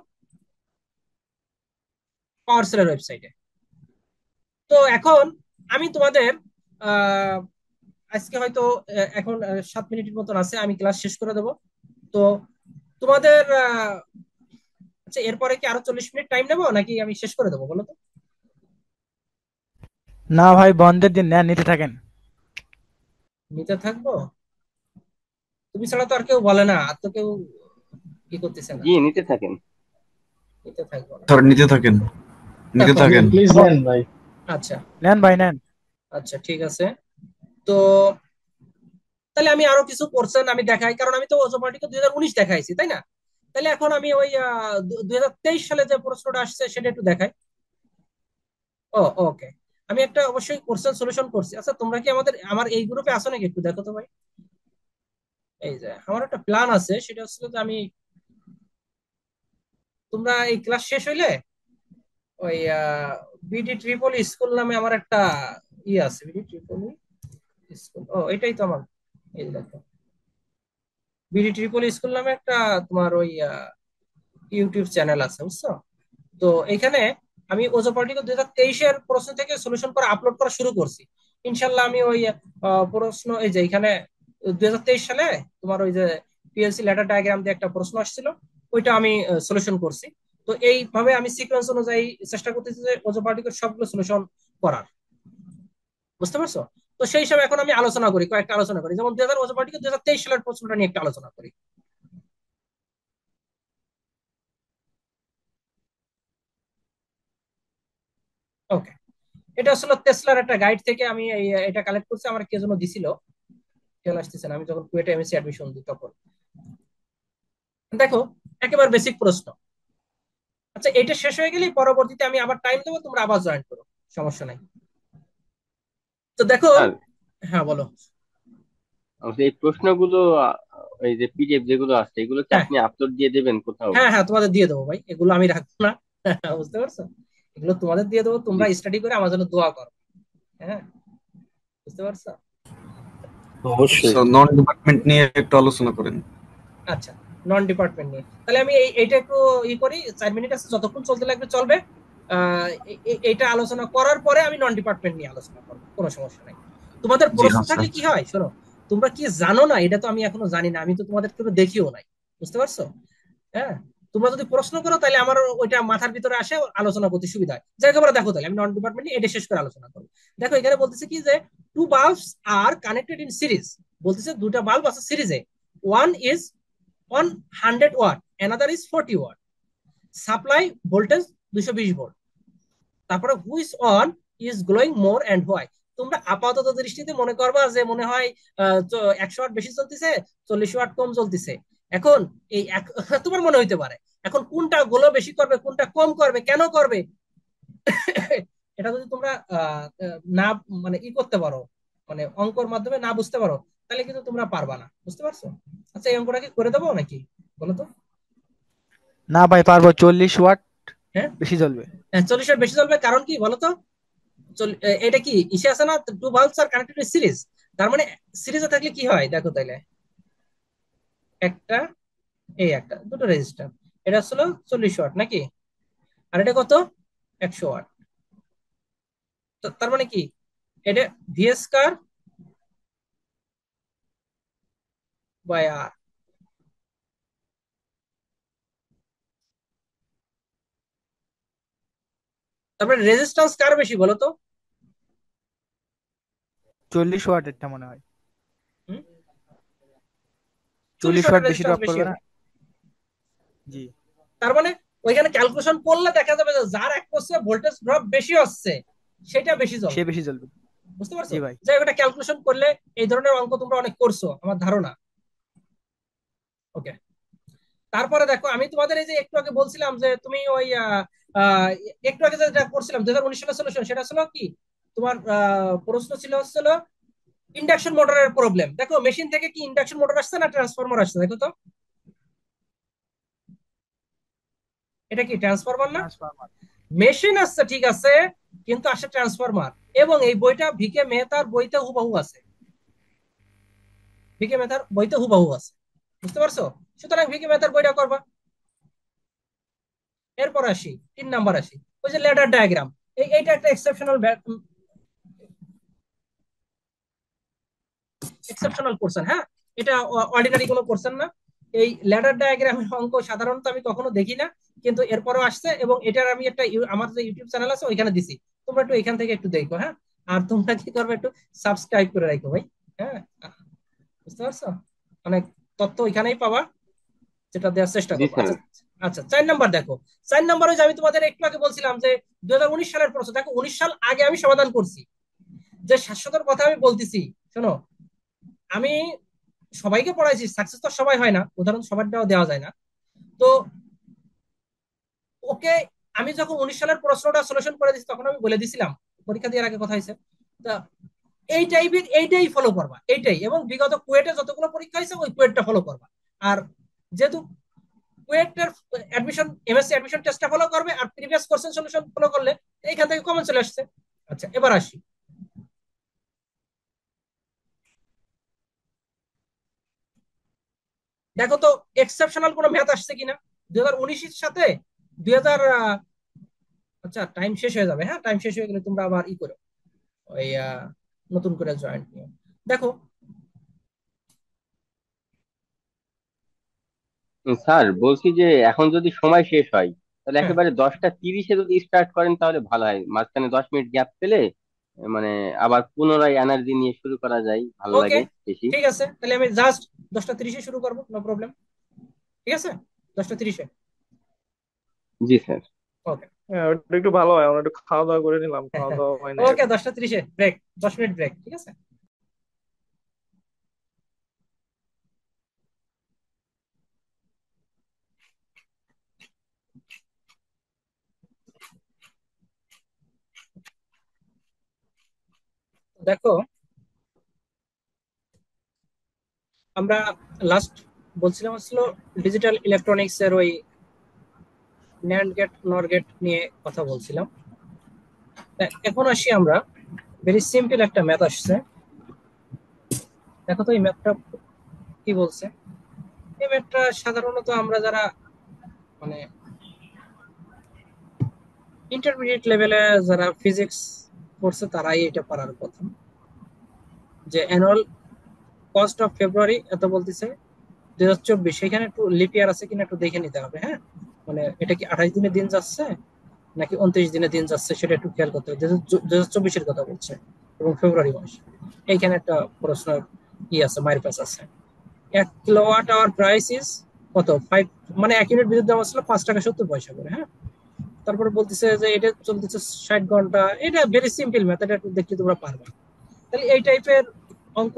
পাওয়ার সেলের ওয়েবসাইটে। তো এখন আমি তোমাদের আহ আজকে হয়তো এখন 7 মিনিটের মতন আছে, আমি ক্লাস শেষ করে দেবো। তো তোমাদের আচ্ছা, এরপরে কি আরো 40 মিনিট টাইম নেবো নাকি আমি শেষ করে দেবো বলো তো? না ভাই, বন্ধের দিন নেন, নিতে থাকেন। নিতে থাকবো? তুমি ছাড়া তো আর কেউ বলে না, আর তো কেউ কি করতেছে না। জি, নিতে থাকেন। নিতে থাকবো না। স্যার নিতে থাকেন, নিতে থাকেন। প্লিজ নেন ভাই। আচ্ছা নেন ভাই নেন। আচ্ছা, ঠিক আছে। তো তাহলে আমি আরো কিছু পোর্শন আমি দেখাই, কারণ আমি তো অজোপার্টিকে 2019 দেখাইছি, তাই না? তাহলে এখন আমি ওই 2023 সালে যে প্রশ্নটা আসছে সেটা একটু দেখাই। ও, ওকে। আমি একটা অবশ্যই কোশ্চেন সলিউশন করছি। আচ্ছা, তোমরা কি আমার এই গ্রুপে আছো নাকি? একটু দেখো তো ভাই। এই যে আমার একটা প্ল্যান আছে, সেটা হচ্ছে যে আমি, তোমরা এই ক্লাস শেষ হইলে ওই বিডি ট্রিপল স্কুল নামে আমার একটা আছে, বিডি ট্রিপল স্কুল, ও এটাই তো আমার, এই দেখো, বিডি ট্রিপল স্কুল নামে একটা তোমার ওই ইউটিউব চ্যানেল আছে, বুঝছো? তো এখানে আমি ওজোপার্টিকে 2023-এর প্রশ্ন থেকে সলিউশন করে আপলোড করা শুরু করছি। ইনশাল্লাহ আমি ওই প্রশ্ন, এই যে এখানে 2023 সালে তোমার ওই যে পিএলসি ল্যাডার ডায়াগ্রাম দিয়ে একটা প্রশ্ন আসছিল, ওইটা আমি সলিউশন করছি। তো এইভাবে আমি সিকোয়েন্স অনুযায়ী চেষ্টা করতেছি যে ওজোপার্টিকের সবগুলো সলিউশন করার। বুঝতে পারছো? তো সেই হিসাবে এখন আমি আলোচনা করি, কয়েকটা আলোচনা করি, যেমন ওজোপার্টিকের 2023 সালের প্রশ্নটা নিয়ে একটা আলোচনা করি। ওকে। এটা আসলে টেসলার একটা গাইড থেকে আমি এটা কালেক্ট করছি, আমার কে যেন দিছিল, খেয়াল আসতেছে না, আমি যখন কুয়েটে এমএসসি অ্যাডমিশন দিই তখন। দেখো, একেবারে বেসিক প্রশ্ন। আচ্ছা, এটা শেষ হয়ে গেলেই পরবর্তীতে আমি আবার টাইম দেবো, তোমরা আবার জয়েন করো, সমস্যা নাই। তো দেখো, স্যার, হ্যাঁ বলো। এই প্রশ্নগুলো এই যে পিডিএফ যেগুলো আছে এগুলো কি হ্যাঁ আপনি আপলোড দিয়ে দেবেন কোথাও? হ্যাঁ হ্যাঁ, তোমাদের দিয়ে দেবো ভাই, এগুলো আমি রাখবো না। বুঝতে পারছো? এগুলো তোমাদের দিয়ে দেবো, জি তোমরা স্যার। স্টাডি করে আমার জন্য দোয়া করো। হ্যাঁ, বুঝতে পারছো? অবশ্যই। নন ডিপার্টমেন্ট নিয়ে একটু আলোচনা করেন। আচ্ছা, নন ডিপার্টমেন্ট নিয়ে তাহলে আমি এইটা একটু করি, 4 মিনিট আছে, যতক্ষণ চলতে লাগবে চলবে। এইটা আলোচনা করার পরে আমি নন ডিপার্টমেন্ট নিয়ে আলোচনা করবো, কোনো সমস্যা নাই। তোমাদের জি প্রশ্ন হ্যাঁ স্যার। থাকলে কি হয় শোনো, তোমরা কি জানো না এটা তো আমি এখনো জানি না, আমি তো তোমাদের কেউ দেখিও নাই, বুঝতে পারছো? হ্যাঁ, তোমরা যদি প্রশ্ন করো তাহলে আমার ওইটা মাথার ভিতরে আসে, আলোচনা করতে সুবিধা হয়। যাই হোক, দেখো তাহলে আমি নন ডিপার্টমেন্ট নিয়ে এটা শেষ করে আলোচনা করবো। দেখো, এখানে বলতেছে কি যে two bulbs are connected in series, বলতেছে দুটা বাল্ব আছে সিরিজে, one is 100 watt, another is 40 watt, supply voltage 220 volt, তারপরে which one is glowing more and why. তোমরা আপাতত দৃষ্টিতে মনে করবা যে মনে হয় 100 ওয়াট বেশি চলতেছে, 40 ওয়াট কম চলতেছে। এখন তোমার মনে হইতে পারে, এখন কোনটা গ্লো বেশি করবে, কোনটা কম করবে, কেন করবে, এটা যদি তোমরা না মানে করতে পারো, মানে অঙ্কর মাধ্যমে না বুঝতে পারো, তাহলে কিন্তু তোমরা পারবা না, বুঝতে পারছো? আচ্ছা, এই অঙ্কটা কি করে দেবো নাকি, বলো তো? না ভাই, পারবো। 40 ওয়াট হ্যাঁ বেশি জ্বলবে। হ্যাঁ, 40 ওয়াট বেশি চলবে, কারণ কি বলো তো? এটা কি ইসে আছে না, two bulbs are connected series, তার মানে সিরিজে থাকলে কি হয় দেখো তাইলে, একটা, একটা দুটো রেজিস্টার, এটা হলো 40 ওয়াট নাকি, আর এটা কত, 100 ওয়াট। তার মানে কি, এটা ভিএস কার বাই আর। তারপরে রেজিস্ট্যান্স কার বেশি বলো তো? 40 ওয়াটেরটা মনে হয়। হুম? 40 40 ওয়াট ওয়াটের বেশি রেজিস্ট্যান্স ড্রপ বেশি করবে না? হবে। জি। তার মানে ওইখানে ক্যালকুলেশন করলে দেখা যাবে যে যার এক কোর্সে ভোল্টেজ ড্রপ বেশি হচ্ছে সেটা বেশি সে জ্বলবে, বেশি জ্বলবে। বুঝতে পারছো? জি ভাই। যাই হোক, এটা ক্যালকুলেশন করলে এই ধরনের অঙ্ক তোমরা অনেক করছো আমার ধারণা। ওকে, তারপরে দেখো, আমি তোমাদের এই যে একটু আগে বলছিলাম যে তুমি ওই আহ, একটু আগে যেটা করছিলাম 2019 সালের সলিউশন, সেটা ছিল কি, তোমার প্রশ্ন ছিল হচ্ছিল ইন্ডাকশন মোটরের প্রবলেম। দেখো, মেশিন থেকে কি ইন্ডাকশন মোটর আসছে না ট্রান্সফরমার আসছে, দেখো তো, এটা কি ট্রান্সফরমার না? ট্রান্সফরমার। মেশিন আসছে ঠিক আছে, কিন্তু আসে ট্রান্সফরমার, এবং এই বইটা ভিকে মেহতার বইতে হুবহু আছে, ভিকে মেহতার বইতে হুবহু আছে, বুঝতে পারছো? সুতরাং ভিকে মেহতার বইটা করবা। এরপর আসি 3 নাম্বার, আসি ওই যে ল্যাডার ডায়াগ্রাম। এইটা একটা এক্সেপশনাল পোর্শন, হ্যাঁ, এটা অর্ডিনারি কোনো পোর্শন না। এই ল্যাডার ডায়াগ্রামের অঙ্ক সাধারণত আমি কখনো দেখি না, কিন্তু এরপরও আসছে, এবং এটার আমি একটা আমার যে ইউটিউব চ্যানেল আছে ওইখানে দিছি, তোমরা একটু এখান থেকে একটু দেখো, হ্যাঁ। আর তোমরা কি করবে, একটু সাবস্ক্রাইব করে রাখো ভাই, হ্যাঁ, বুঝতে পারছো? অনেক তথ্য ওইখানেই পাবা, যেটা দেওয়ার চেষ্টা জি করবো। স্যার। আচ্ছা আচ্ছা, 4 নাম্বার দেখো। 4 নাম্বারে যে আমি তোমাদের একটু আগে বলছিলাম যে 2019 সালের প্রশ্ন, দেখো 19 সাল আগে আমি সমাধান করছি, যে শাশ্বতের কথা আমি বলতেছি, শোনো, আমি সবাইকে পড়াইছি, সাকসেস তো সবাই হয় না, উদাহরণ সবারটাও দেওয়া যায় না। তো ওকে, আমি যখন 19 সালের প্রশ্নটা সলিউশন করে দিচ্ছি তখন আমি বলে দিছিলাম পরীক্ষা দেওয়ার আগে কথা হয়েছে, তা এই টাইপের এইটাই ফলো করবা, এইটাই, এবং বিগত কুয়েটে যতগুলো পরীক্ষা হয়েছে ওই কুয়েটটা ফলো করবা। আর যেহেতু কুয়েটের অ্যাডমিশন, এমএসসি অ্যাডমিশন টেস্টটা ফলো করবে, আর প্রিভিয়াস কোশ্চেন সলিউশন ফলো করলে এইখান থেকে কমন চলে আসছে। আচ্ছা, এবার আসি, দেখো তো এক্সেপশনাল কোনো ম্যাথ আসছে কিনা 2019-এর সাথে 2000। আচ্ছা, টাইম শেষ হয়ে যাবে, হ্যাঁ, টাইম শেষ হয়ে গেলে তোমরা আবার করো, ওই নতুন করে জয়েন্ট নিও। দেখো, স্যার, বলছি যে এখন যদি সময় শেষ হয় তাহলে হ্যাঁ, একেবারে 10টা 30-এ যদি স্টার্ট করেন তাহলে ভালো হয়, মাঝখানে 10 মিনিট গ্যাপ পেলে মানে আবার পুনরায় এনার্জি নিয়ে শুরু করা যায়, ভালো ওকে, লাগে বেশি। ঠিক আছে, তাহলে আমি জাস্ট 10টা 30-এ শুরু করবো, নো প্রবলেম, ঠিক আছে, 10টা 30-এ। জি স্যার। ওকে। হ্যাঁ, ওটা একটু ভালো হয়, আমরা একটু খাওয়া দাওয়া করে নিলাম, খাওয়া দাওয়া হয় না ওকে, এখন। 10টা 30-এ ব্রেক, 10 মিনিট ব্রেক, ঠিক আছে। দেখো, আমরা লাস্ট বলছিলাম আসলে ডিজিটাল ইলেকট্রনিক্স এর ওই ন্যান্ড গেট নর গেট নিয়ে কথা বলছিলাম। এখন আসি আমরা, ভেরি সিম্পল একটা ম্যাথ আসছে। দেখো তো এই ম্যাথটা কি বলছে। এই ম্যাথটা সাধারণত আমরা যারা মানে ইন্টারমিডিয়েট লেভেলে যারা ফিজিক্স পড়ছে তারাই এটা পারার কথা। যে অ্যানুয়াল কস্ট অফ ফেব্রুয়ারি এত বলতেছে 2024, সেখানে একটু লিপ ইয়ার আছে কিনা একটু দেখে নিতে হবে। হ্যাঁ, মানে এটা কি 28 দিনে দিন যাচ্ছে নাকি 29 দিনে দিন যাচ্ছে সেটা একটু খেয়াল করতে হবে। 2024-এর কথা বলছে এবং ফেব্রুয়ারি মাস। এইখানে একটা প্রশ্ন কি আছে, মাইর পাস আছে। 1 কিলোওয়াট আওয়ার প্রাইস ইজ কত 5, মানে 1 ইউনিট বিদ্যুৎ দাম আসলে 5 টাকা 70 পয়সা করে। হ্যাঁ, তারপরে বলতেছে যে এটা চলতেছে 60 ঘন্টা। এটা ভেরি সিম্পল ম্যাথ, এটা একটু দেখলে তোমরা পারবা। তাহলে এই টাইপের অঙ্ক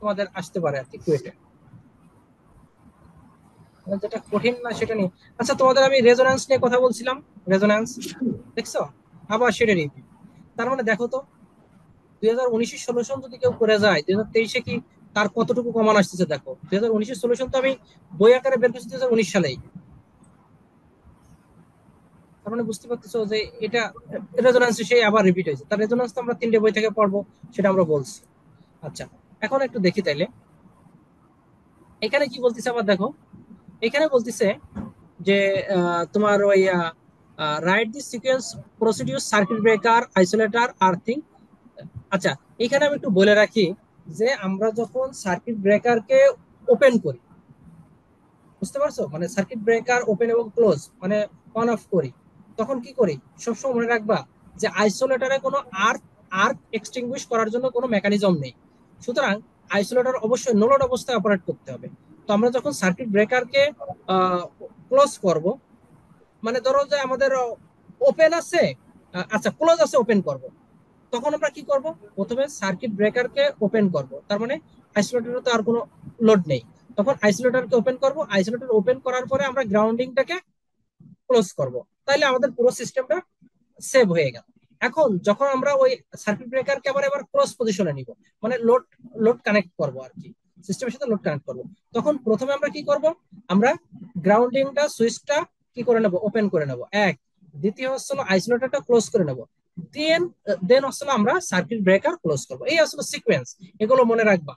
তোমাদের আসতে পারে আর কি কুয়েটে, যেটা কঠিন না সেটা নিয়ে। আচ্ছা, তোমাদের আমি রেজোন্যান্স নিয়ে কথা বলছিলাম, রেজোন্যান্স দেখছো, আবার সেটা রিপিট। তার মানে দেখো তো, 2019-এর সলিউশন যদি কেউ করে যায় 2023-এ কি তার কতটুকু কমান আসতেছে দেখো। 2019-এর সলিউশন তো আমি বই আকারে বের করছি 2019 সালেই। তার মানে বুঝতে পারতেছো যে এটা রেজোন্যান্স সেই আবার রিপিট হয়েছে। তার রেজোন্যান্স তো আমরা 3টে বই থেকে পড়বো, সেটা আমরা বলছি। আচ্ছা, এখন একটু দেখি তাইলে এখানে কি বলতেছে আবার দেখো। এখানে বলতেছে যে তোমার ওই write the sequence procedure circuit breaker isolator earthing. আচ্ছা, এখানে আমি একটু বলে রাখি যে আমরা যখন সার্কিট ব্রেকারকে ওপেন করি, বুঝতে পারছো, মানে সার্কিট ব্রেকার ওপেন এবং ক্লোজ মানে অন অফ করি, তখন কি করি সবসময় মনে রাখবা যে আইসোলেটরে কোনো আর্ক আর্ক এক্সটিংগুইশ করার জন্য কোনো মেকানিজম নেই। সুতরাং আইসোলেটর অবশ্যই নো লোড অবস্থায় অপারেট করতে হবে। তো আমরা যখন সার্কিট ব্রেকারকে ক্লোজ করব, মানে ধরো যে আমাদের ওপেন আছে, আচ্ছা ক্লোজ আছে, ওপেন করব, তখন আমরা কি করব, প্রথমে সার্কিট ব্রেকারকে ওপেন করব, তার মানে আইসোলেটরে তো আর কোনো লোড নেই। তখন আইসোলেটরকে ওপেন করব, আইসোলেটর ওপেন করার পরে আমরা গ্রাউন্ডিংটাকে ক্লোজ করব, তাইলে আমাদের পুরো সিস্টেমটা সেভ হয়ে গেল। এখন যখন আমরা ওই সার্কিট ব্রেকারকে আবার এবার ক্লোজ পজিশনে নিব, মানে লোড লোড কানেক্ট করব আর কি, সিস্টেমের সাথে লোড কানেক্ট করব, তখন প্রথমে আমরা কি করব, আমরা গ্রাউন্ডিংটা সুইচটা কি করে নেব, ওপেন করে নেব এক। দ্বিতীয় হচ্ছে আইসোলেটরটা ক্লোজ করে নেব, দেন দেন হচ্ছে আমরা সার্কিট ব্রেকার ক্লোজ করব। এই আসলে সিকোয়েন্স, এগুলো মনে রাখবা,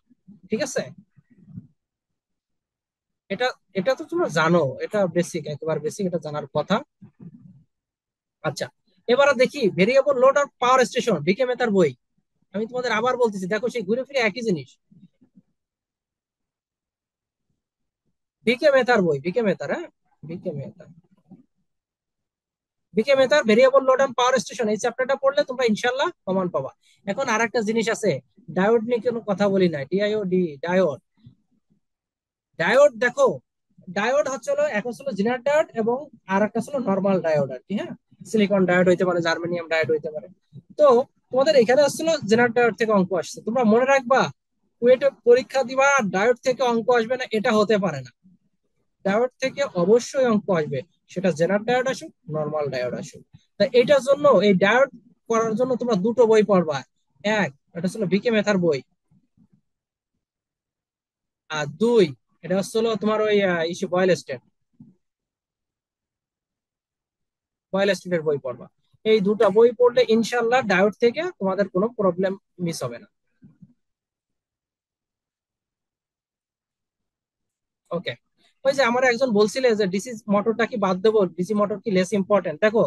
ঠিক আছে। এটা এটা তো তোমরা জানো, এটা বেসিক, একেবারে বেসিক, এটা জানার কথা। আচ্ছা, এবারে দেখি ভেরিয়েবল লোড আর পাওয়ার স্টেশন, ডিকে মেথার বই। আমি তোমাদের আবার বলতেছি, দেখো সেই ঘুরে ফিরে একই জিনিস। ডিকে মেথার বই, ডিকে মেথার, হ্যাঁ, ডিকে মেথার, ডিকে মেথার variable load and power station, এই চ্যাপ্টারটা পড়লে তোমরা ইনশাআল্লাহ কমন পাবা। এখন আরেকটা জিনিস আছে, ডায়োড নিয়ে কোনো কথা বলি না, ডিআইওডি, ডায়োড। ডায়োড দেখো, ডায়োড হচ্ছে হলো এক হচ্ছে জেনারেল ডায়োড এবং আর একটা হচ্ছে নর্মাল ডায়োড আর কি। হ্যাঁ, সিলিকন ডায়োড হইতে পারে, জার্মেনিয়াম ডায়োড হইতে পারে। তো তোমাদের এখানে আসছিল জেনারেল ডায়োড থেকে অঙ্ক আসছে, তোমরা মনে রাখবা কুয়েটে পরীক্ষা দিবা ডায়োড থেকে অঙ্ক আসবে না, এটা হতে পারে না। ডায়োড থেকে অবশ্যই অঙ্ক আসবে, সেটা জেনারেল ডায়োড আসুক নর্মাল ডায়োড আসুক। তাই এটার জন্য এই ডায়োড করার জন্য তোমরা দুটো বই পড়বা। এক, এটা হচ্ছে ভিকে মেথার বই। আর দুই, এটা হচ্ছে তোমার ওই ইস্যু বয়েল স্টেট, বয়েল স্টেটের বই পড়বা। এই দুটো বই পড়লে ইনশাল্লাহ ডায়োড থেকে তোমাদের কোনো প্রবলেম মিস হবে না। ওকে, ওই যে আমার একজন বলছিলে যে ডিসি মোটরটা কি বাদ দেবো, ডিসি মোটর কি লেস ইম্পর্টেন্ট। দেখো,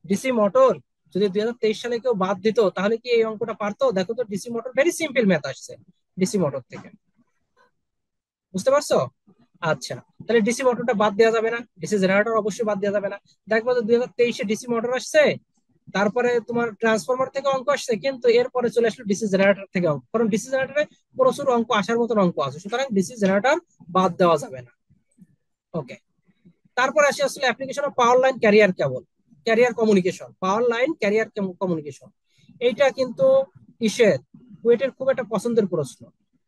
ডিসি মোটর যদি 2023 সালে কেউ বাদ দিত তাহলে কি এই অঙ্কটা পারতো। দেখো তো, DC motor very simple math আসছে ডিসি মোটর থেকে, বুঝতে পারছো। আচ্ছা, তাহলে ডিসি মোটরটা বাদ দেওয়া যাবে না, ডিসি জেনারেটর অবশ্যই বাদ দেওয়া যাবে না। দেখবো যে 2023-এ ডিসি মোটর আসছে, তারপরে তোমার ট্রান্সফরমার থেকে অঙ্ক আসছে, কিন্তু এরপরে চলে আসলো ডিসি জেনারেটর থেকে অঙ্ক, কারণ ডিসি জেনারেটরে প্রচুর অঙ্ক আসার মতন অঙ্ক আছে, সুতরাং ডিসি জেনারেটর বাদ দেওয়া যাবে না। ওকে, তারপর আসি আসলে application of power line career cable, career communication, power line career communication. এইটা কিন্তু ইসের কুয়েটের খুব একটা পছন্দের প্রশ্ন,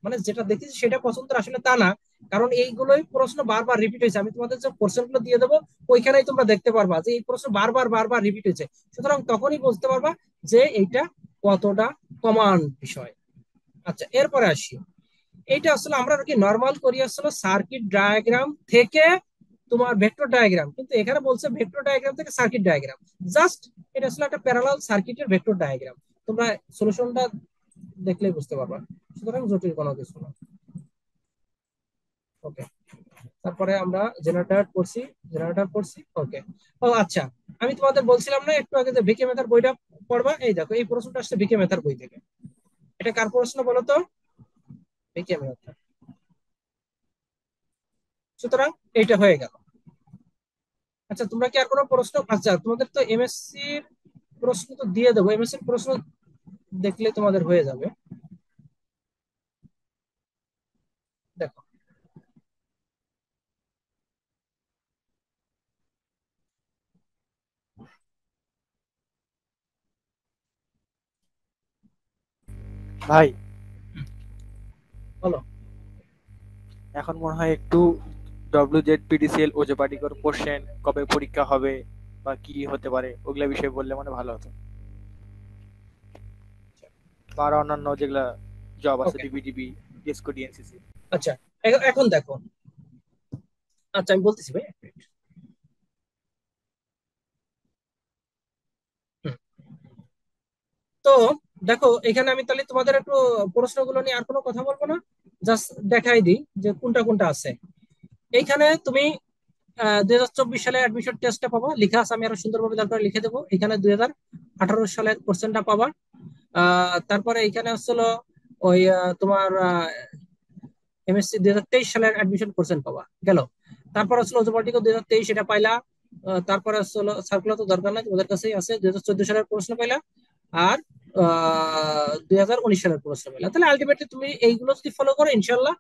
মানে যেটা দেখেছি সেটা পছন্দের আসলে তা না, কারণ এইগুলোই প্রশ্ন বারবার রিপিট হয়েছে। আমি তোমাদের যে কোশ্চেন গুলো দিয়ে দেবো ওইখানেই তোমরা দেখতে পারবা যে এই প্রশ্ন বারবার বারবার রিপিট হয়েছে, সুতরাং তখনই বুঝতে পারবা যে এইটা কতটা কমন বিষয়। আচ্ছা, এরপরে আসি, এইটা আসলে আমরা কি নর্মাল করি আসলে সার্কিট ডায়াগ্রাম থেকে তোমার ভেক্টর ডায়াগ্রাম, কিন্তু এখানে বলছে ভেক্টর ডায়াগ্রাম থেকে সার্কিট ডায়াগ্রাম। জাস্ট এটা আসলে একটা প্যারালাল সার্কিটের ভেক্টর ডায়াগ্রাম, তোমরা সলিউশনটা দেখলেই বুঝতে পারবা, সুতরাং জটিল কোনো কিছু না। ওকে, তারপরে আমরা জেনারেটর পড়ছি ওকে। ও আচ্ছা, আমি তোমাদের বলছিলাম না একটু আগে যে ভিকে মেথার বইটা পড়বা, এই দেখো এই প্রশ্নটা আসছে ভিকে মেথার বই থেকে। এটা কার প্রশ্ন বলো তো? ভিকে মেথার। সুতরাং এইটা হয়ে গেল। আচ্ছা, তোমরা কি আর কোনো প্রশ্ন, আচ্ছা তোমাদের তো এমএসসি এর প্রশ্ন তো দিয়ে দেবো, এমএসসি এর প্রশ্ন দেখলে তোমাদের হয়ে যাবে। দেখো, ভাই বলো। এখন মনে হয় একটু WZ PDCL ওজে পাটিকর কোশ্চেন কবে পরীক্ষা হবে বা কি হতে পারে ওগুলা বিষয়ে বললে মানে ভালো হতো, বা আরো অন্যান্য যেগুলা জব আছে ওকে, ডিবিডিবি ডিএসকো ডিএনসিসি। আচ্ছা এখন দেখো, আচ্ছা আমি বলতেছি ভাই, এক মিনিট। হুম, তো দেখো এখানে আমি তাহলে তোমাদের একটু প্রশ্নগুলো নিয়ে আর কোনো কথা বলবো না, জাস্ট দেখাই দিই যে কোনটা কোনটা আছে। এইখানে তুমি 2024 সালে অ্যাডমিশন টেস্টটা পাবা, লিখা আছে, আমি আরো সুন্দরভাবে দরকার লিখে দেবো। এখানে 2018 সালের কোশ্চেনটা পাবা। তারপরে এখানে আসলে ওই তোমার এমএসসি 2023 সালের অ্যাডমিশন কোশ্চেন পাবা গেল। তারপর আসলে অটোমেটিক 2023 এটা পাইলা। তারপরে আসলে সার্কুলার তো দরকার নাই, ওদের কাছেই আছে। 2014 সালের প্রশ্ন পাইলা, আর 2019 সালের প্রশ্ন পাইলা। তাহলে আলটিমেটলি তুমি এইগুলো যদি ফলো করো ইনশাল্লাহ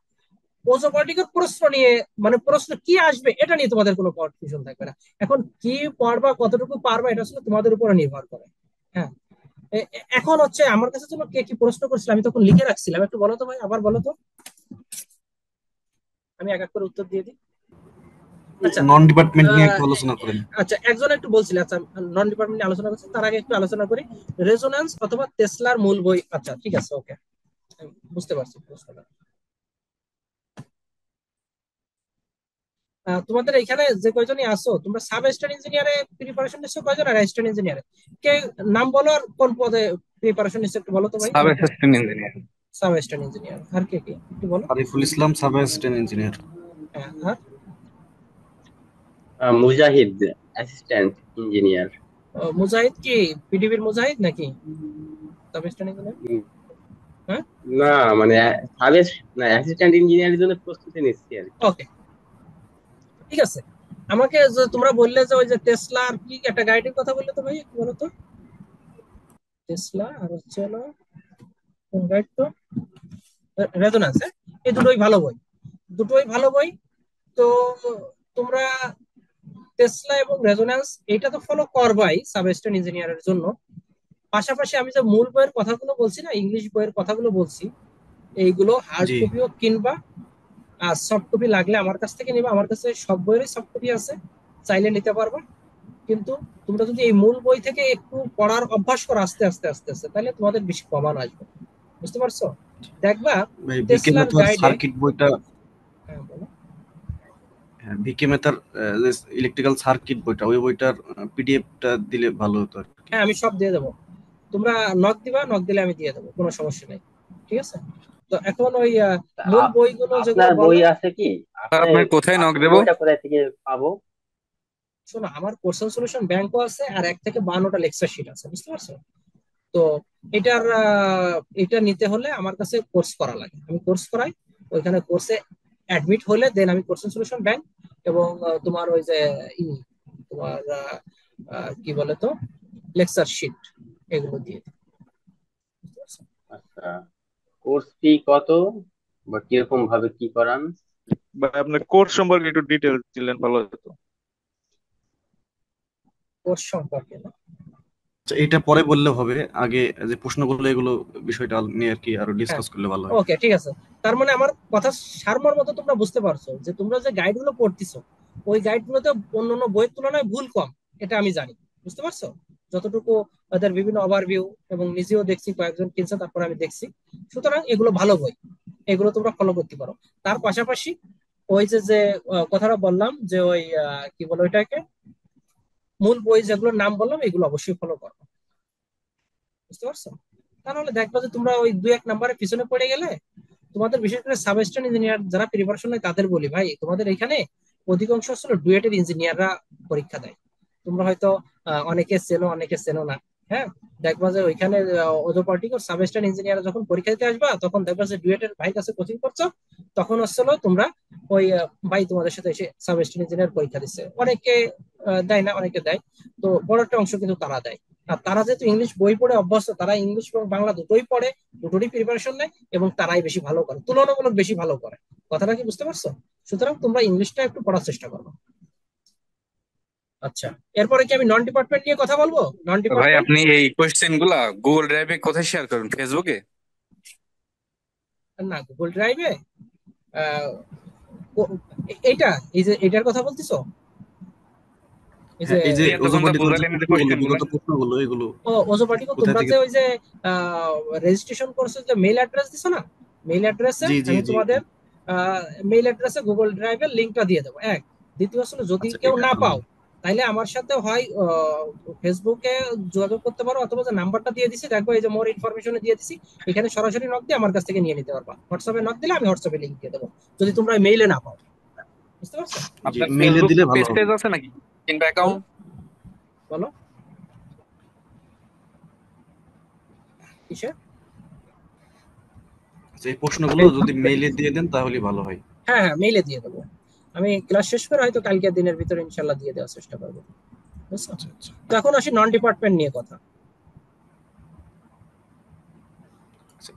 ওজোপার্টিকের প্রশ্ন নিয়ে, মানে প্রশ্ন কি আসবে এটা নিয়ে তোমাদের কোনো কনফিউশন থাকবে না। এখন কি পড়বা কতটুকু পারবা এটা আসলে তোমাদের উপরে নির্ভর করে। হ্যাঁ, এখন হচ্ছে আমার কাছে জন্য কে কি প্রশ্ন করছিল আমি তখন লিখে রাখছিলাম, একটু বলো তো ভাই, আবার বলো তো, আমি এক এক করে উত্তর দিয়ে দিই। আচ্ছা, নন ডিপার্টমেন্ট নিয়ে একটু আহ, আলোচনা করেন। আচ্ছা একজন একটু বলছিল, আচ্ছা নন ডিপার্টমেন্ট আলোচনা করছি, তার আগে একটু আলোচনা করি রেজোন্যান্স অথবা টেসলার মূল বই। আচ্ছা ঠিক আছে, ওকে, বুঝতে পারছি প্রশ্নটা। তোমাদের এখানে যে কয়জনই আসো তোমরা সাব অ্যাসিস্ট্যান্ট ইঞ্জিনিয়ারে প্রিপারেশন নিচ্ছ কয়জন, আর অ্যাসিস্ট্যান্ট ইঞ্জিনিয়ারে কে? নাম বলো আর কোন পদে প্রিপারেশন নিচ্ছ একটু বলো তো ভাই সাব আমাকে। Assistant engineer sub assistant engineer, আর কে কে একটু বলো। Ariful Islam, sub assistant engineer. হ্যাঁ, আর মুজাহিদ, অ্যাসিস্ট্যান্ট ইঞ্জিনিয়ার। মুজাহিদ কি পিডিবির মুজাহিদ নাকি সাব অ্যাসিস্ট্যান্ট ইঞ্জিনিয়ার? হ্যাঁ, না মানে সাবেস না, অ্যাসিস্ট্যান্ট ইঞ্জিনিয়ারের জন্য প্রস্তুতি নিচ্ছি আর কি। ওকে, ঠিক আছে। আমাকে যে তোমরা বললে যে ওই যে টেসলা আর কি একটা গাইডের কথা বললে তো ভাই, একটু বলো তো। টেসলা আর হচ্ছে হলো কোন গাইড তো, রেজোন্যান্স। এই দুটোই ভালো বই, দুটোই ভালো বই। তো তোমরা টেসলা এবং রেজোন্যান্স এইটা তো ফলো করবাই সাব অ্যাসিস্ট্যান্ট ইঞ্জিনিয়ারের জন্য। পাশাপাশি আমি যে মূল বইয়ের কথাগুলো বলছি না, ইংলিশ বইয়ের কথাগুলো বলছি, এইগুলো হার্ড জি কপিও কিনবা, আর সফট কপি লাগলে আমার কাছ থেকে নিবা। আমার কাছে সব বইয়েরই সফট কপি আছে, চাইলে নিতে পারবা। কিন্তু তোমরা যদি এই মূল বই থেকে একটু পড়ার অভ্যাস করো আস্তে আস্তে আস্তে আস্তে, তাহলে তোমাদের বেশি কমান আসবে, বুঝতে পারছো? দেখবা ভাই, ভিকে টেসলার মেথার গাইডে। সার্কিট বইটা, হ্যাঁ বলো। হ্যাঁ ভিকে মেথার ইলেকট্রিক্যাল সার্কিট বইটা, ওই বইটার পিডিএফটা দিলে ভালো হতো আর কি। হ্যাঁ, আমি সব দিয়ে দেবো, তোমরা নক দিবা, নক দিলে আমি দিয়ে দেবো, কোনো সমস্যা নেই। ঠিক আছে, তো এখন ওই তা মূল বইগুলো যেগুলো আপনার বই বললাম। আছে কি? আর আপনার আপনার কোথায় নক আপনার দেবো? বইটা কোথায় থেকে পাবো? শোনো, আমার কোশ্চেন সলিউশন ব্যাংকও আছে, আর 1 থেকে 52টা লেকচার শিট আছে, বুঝতে পারছো? তো এটার এটা নিতে হলে আমার কাছে কোর্স করা লাগে, আমি কোর্স করাই। ওইখানে কোর্সে অ্যাডমিট হলে দেন আমি কোশ্চেন সলিউশন ব্যাংক এবং তোমার ওই যে ই তোমার কি বলে তো লেকচার শিট, এগুলো দিয়ে দিই, বুঝতে পারছো? আচ্ছা, কোর্স ফি কত বা কিরকম ভাবে কি করান? বা আপনার কোর্স সম্পর্কে একটু ডিটেলস দিলেন ভালো হতো। কোর্স সম্পর্কে না। আচ্ছা, এটা পরে বললে হবে, আগে যে প্রশ্নগুলো এগুলো বিষয়টা নিয়ে আর কি আরো হ্যাঁ, ডিসকাস করলে ভালো হয়। ওকে, ঠিক আছে। তার মানে আমার কথা সারমর্ম তো তোমরা বুঝতে পারছো যে তোমরা যে গাইডগুলো পড়তেছো ওই গাইডগুলোতে অন্যান্য বইয়ের তুলনায় ভুল কম, এটা আমি জানি। বুঝতে পারছো? যতটুকু তাদের বিভিন্ন ওভারভিউ এবং নিজেও দেখছি, কয়েকজন কিনছে তারপর আমি দেখছি। সুতরাং এগুলো ভালো বই, এগুলো তোমরা ফলো করতে পারো। তার পাশাপাশি ওই যে যে কথাটা বললাম যে ওই কি বলো ওইটাকে, মূল বই যেগুলোর নাম বললাম এগুলো অবশ্যই ফলো করো। বুঝতে পারছো? তাহলে দেখবা যে তোমরা ওই 2-1 নাম্বারের পিছনে পড়ে গেলে, তোমাদের বিশেষ করে সাবস্টেশন ইঞ্জিনিয়ার যারা প্রিপারেশন নেয় তাদের বলি, ভাই তোমাদের এখানে অধিকাংশ আসলে ডুয়েটের ইঞ্জিনিয়াররা পরীক্ষা দেয়। তোমরা হয়তো অনেকে চেনো, অনেকে চেনো না। হ্যাঁ, দেখবা যে ওইখানে অটোপার্টিক সাবস্টেশন ইঞ্জিনিয়ার যখন পরীক্ষা দিতে আসবা তখন দেখবা যে ডুয়েটের ভাই কাছে কোচিং করছো, তখন আসলে তোমরা ওই ভাই তোমাদের সাথে এসে সাবস্টেশন ইঞ্জিনিয়ার পরীক্ষা দিচ্ছে। অনেকে দেয় না, অনেকে দেয়। তো বড় একটা অংশ কিন্তু তারা দেয়। আর তারা যেহেতু ইংলিশ বই পড়ে অভ্যস্ত, তারা ইংলিশ এবং বাংলা দুটোই পড়ে, দুটোরই প্রিপারেশন নেয় এবং তারাই বেশি ভালো করে, তুলনামূলক বেশি ভালো করে। কথাটা কি বুঝতে পারছো? সুতরাং তোমরা ইংলিশটা একটু পড়ার চেষ্টা করো। আচ্ছা, এরপরে কি আমি নন ডিপার্টমেন্ট নিয়ে কথা বলবো? নন তো ভাই ডিপার্টমেন্ট আপনি এই কোশ্চেন গুলা গুগল ড্রাইভে কোথায় শেয়ার করুন, ফেসবুকে? না, গুগল ড্রাইভে এইটা, এই যে এটার কথা বলতেছো, এই যে হ্যাঁ, এই যে আপনি এতক্ষণ তো ওজোপাটিকর যে বুঝালেন যে প্রশ্নগুলো, কোশ্চেন গুলা। বিগত প্রশ্নগুলো এগুলো অজোপাটিকো কোথা তোমরা থেকে? যে ওই যে রেজিস্ট্রেশন করছো যে মেইল অ্যাড্রেস দিছো না, মেইল অ্যাড্রেসে জি জি আমি জি। তোমাদের মেইল অ্যাড্রেসে গুগল ড্রাইভের লিংকটা দিয়ে দেবো। এক, দ্বিতীয় আসলে যদি আচ্ছা, কেউ এটা না ভালো। পাও তাহলে আমার সাথে হয় ফেসবুকে যোগাযোগ করতে পারো, অথবা যে নাম্বারটা দিয়ে দিছি দেখো, এই যে মোর ইনফরমেশনে দিয়ে দিছি, এখানে সরাসরি নক দিয়ে আমার কাছ থেকে নিয়ে নিতে পারবা। হোয়াটসঅ্যাপে নক দিলে আমি হোয়াটসঅ্যাপে লিংক দিয়ে দেবো, যদি তোমরা মেইলে না পাও। বুঝতে পারছো? জি, আপনার মেইলে ফেসবুক দিলে ভালো পেজ হবে। টেজ আছে নাকি, কিংবা বলো অ্যাকাউন্ট? বলো কিসে? আচ্ছা, এই প্রশ্নগুলো যদি মেইলে দিয়ে দেন তাহলে ভালো হয়। হ্যাঁ হ্যাঁ, মেইলে দিয়ে দেবো। আমি ক্লাস শেষ করে হয়তো কালকের দিনের ভিতরে ইনশাল্লাহ দিয়ে দেওয়ার চেষ্টা করবো। বুঝছো? আচ্ছা আচ্ছা তো এখন আসি নন ডিপার্টমেন্ট নিয়ে কথা। আচ্ছা।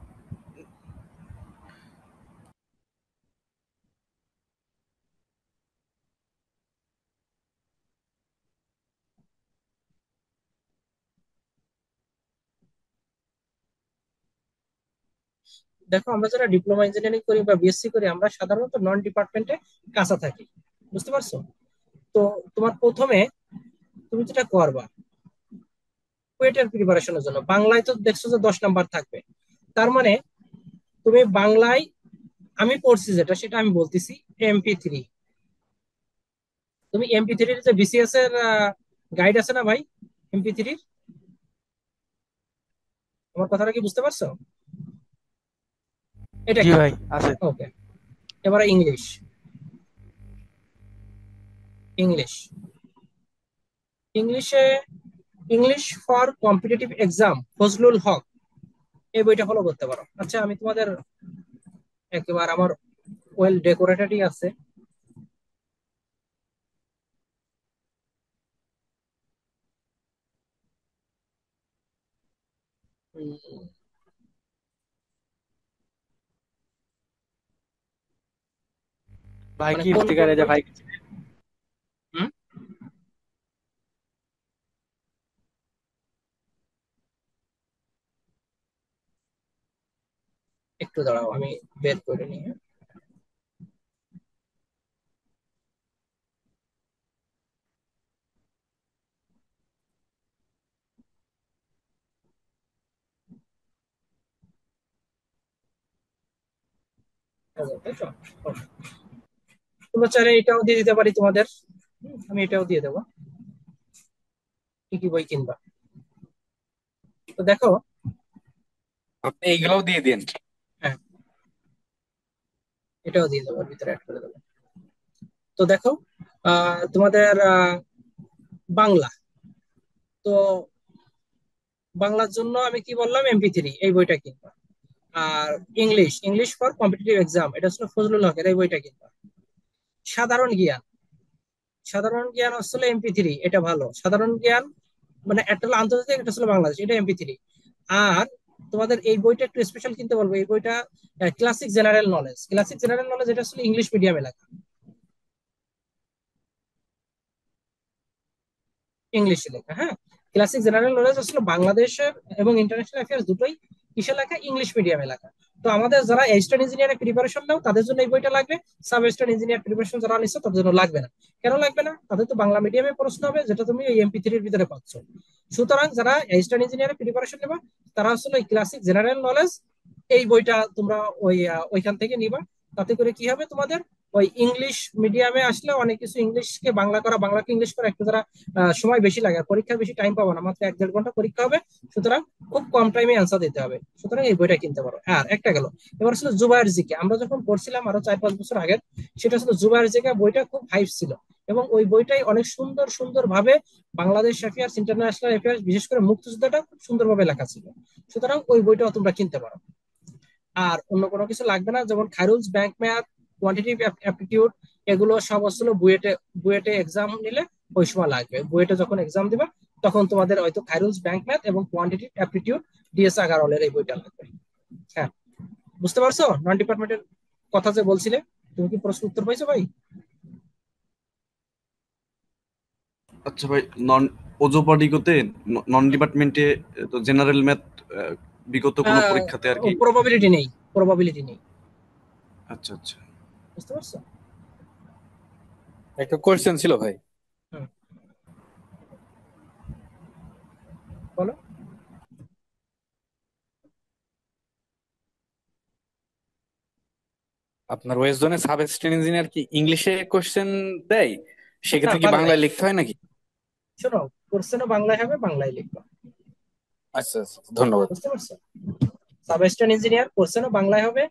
দেখো, আমরা যারা ডিপ্লোমা ইঞ্জিনিয়ারিং করি বা বিএসসি করি, আমরা সাধারণত নন ডিপার্টমেন্টে কাঁচা থাকি। বুঝতে পারছো? তো তোমার প্রথমে তুমি যেটা করবা, কুয়েটের প্রিপারেশনের জন্য বাংলায় তো দেখছো যে 10 নাম্বার থাকবে। তার মানে তুমি বাংলায়, আমি পড়ছি যেটা সেটা আমি বলতেছি, MP3। তুমি MP3 যে বিসিএস এর গাইড আছে না ভাই, MP3, আমার কথাটা কি বুঝতে পারছো? এটা জি কি? ভাই, আছে। ওকে, এবারে ইংলিশ। ইংলিশ ইংলিশে English for competitive exam Fazlul Haque, এই বইটা ফলো করতে পারো। আচ্ছা, আমি তোমাদের একেবারে আমার ওয়েল ডেকোরেটেডই আছে। উম, ভাই মানে কি কোন কোন স্টিকার এই যে বইটা? ভাই। হুম, একটু দাঁড়াও, আমি বের করে নিই। তাই তো? Okay. তোমরা চাইলে এটাও দিয়ে দিতে পারি তোমাদের। আমি এটাও দিয়ে দেবো, কি কি বই কিনবা। তো দেখো, আপনি এইগুলোও দিয়ে দিন। হ্যাঁ, এটাও দিয়ে দেবো, ভিতরে অ্যাড করে দেবো। তো দেখো, তোমাদের বাংলা, তো বাংলার জন্য আমি কি বললাম, MP3 এই বইটা কিনবা। আর English, English for competitive exam, এটা হচ্ছে ফজলুল হকের, এই বইটা কিনবা। সাধারণ জ্ঞান, সাধারণ জ্ঞান আসলে MP3, এটা ভালো। সাধারণ জ্ঞান মানে একটা হলো আন্তর্জাতিক, একটা হলো বাংলাদেশ, এটা MP3। আর তোমাদের এই বইটা একটু স্পেশাল কিনতে বলবো, এই বইটা classic general knowledge. Classic general knowledge এটা আসলে ইংলিশ মিডিয়ামে লেখা। ইংলিশে লেখা। হ্যাঁ, ক্লাসিক জেনারেল নলেজ আসলে বাংলাদেশের এবং ইন্টারন্যাশনাল অ্যাফেয়ার্স দুটোই কিসে লেখা? ইংলিশ মিডিয়ামে লেখা। তো আমাদের যারা অ্যাসিস্ট্যান্ট ইঞ্জিনিয়ারের প্রিপারেশন নাও তাদের জন্য এই বইটা লাগবে, সাব অ্যাসিস্ট্যান্ট ইঞ্জিনিয়ার প্রিপারেশন যারা নিচ্ছে তাদের জন্য লাগবে না। কেন লাগবে না? তাদের তো বাংলা মিডিয়ামে প্রশ্ন হবে, যেটা তুমি এই MP3 ভিতরে পাচ্ছ। সুতরাং যারা অ্যাসিস্ট্যান্ট ইঞ্জিনিয়ারের প্রিপারেশন নেবা তারা আসলে ওই ক্লাসিক জেনারেল নলেজ এই বইটা তোমরা ওইখান থেকে নিবা। তাতে করে কি হবে, তোমাদের ওই ইংলিশ মিডিয়ামে আসলে অনেক কিছু ইংলিশকে বাংলা করা, বাংলাকে ইংলিশ করা একটু যারা সময় বেশি লাগে, আর পরীক্ষার বেশি টাইম পাবো না, মাত্র 1-1.5 ঘন্টা পরীক্ষা হবে। সুতরাং খুব কম টাইমে অ্যান্সার দিতে হবে। সুতরাং এই বইটা কিনতে পারো। আর একটা গেল, এবার আসলে জুবায়ের জিকে আমরা যখন পড়ছিলাম আরো 4-5 বছর আগে, সেটা আসলে জুবায়ের জিকে বইটা খুব হাইপ ছিল, এবং ওই বইটাই অনেক সুন্দর সুন্দর ভাবে বাংলাদেশ অ্যাফেয়ার্স, ইন্টারন্যাশনাল অ্যাফেয়ার্স, বিশেষ করে মুক্তিযুদ্ধটা খুব সুন্দরভাবে লেখা ছিল। সুতরাং ওই বইটাও তোমরা কিনতে পারো। আর অন্য কোনো কিছু লাগবে না, যেমন খায়রুলস ব্যাংক ম্যাথ, কোয়ান্টিটিভ অ্যাপটিটিউড, এগুলো সব আসলে বুয়েটে এক্সাম নিলে ওই সময় লাগবে। বুয়েটে যখন এক্সাম দিবা তখন তোমাদের হয়তো খায়রুলস ব্যাংক ম্যাথ এবং কোয়ান্টিটিভ অ্যাপটিটিউড DS আগারওয়ালের এই বইটা লাগবে। হ্যাঁ, বুঝতে পারছো নন ডিপার্টমেন্টের কথা যে বলছিলে? তুমি কি প্রশ্ন উত্তর পাইছো ভাই? আচ্ছা ভাই, ওজোপাটিকোতে নন ডিপার্টমেন্টে তো জেনারেল ম্যাথ বিগত কোনো পরীক্ষাতে আর কি প্রবাবিলিটি নেই, প্রবাবিলিটি নেই। আচ্ছা আচ্ছা, বুঝতে পারছো? একটা কোশ্চেন ছিল ভাই। বলো। আপনার ওয়েস্ট জোনে সাব অ্যাসিস্ট্যান্ট ইঞ্জিনিয়ার কি ইংলিশে কোশ্চেন দেয়? সেক্ষেত্রে কি বাংলায়। বাংলায় লিখতে হয় নাকি? শোনো, কোশ্চেনও বাংলায় হবে, বাংলায় লিখবা। আচ্ছা আচ্ছা, ধন্যবাদ। বুঝতে পারছো? সাব অ্যাসিস্ট্যান্ট ইঞ্জিনিয়ার কোশ্চেনও বাংলায় হবে,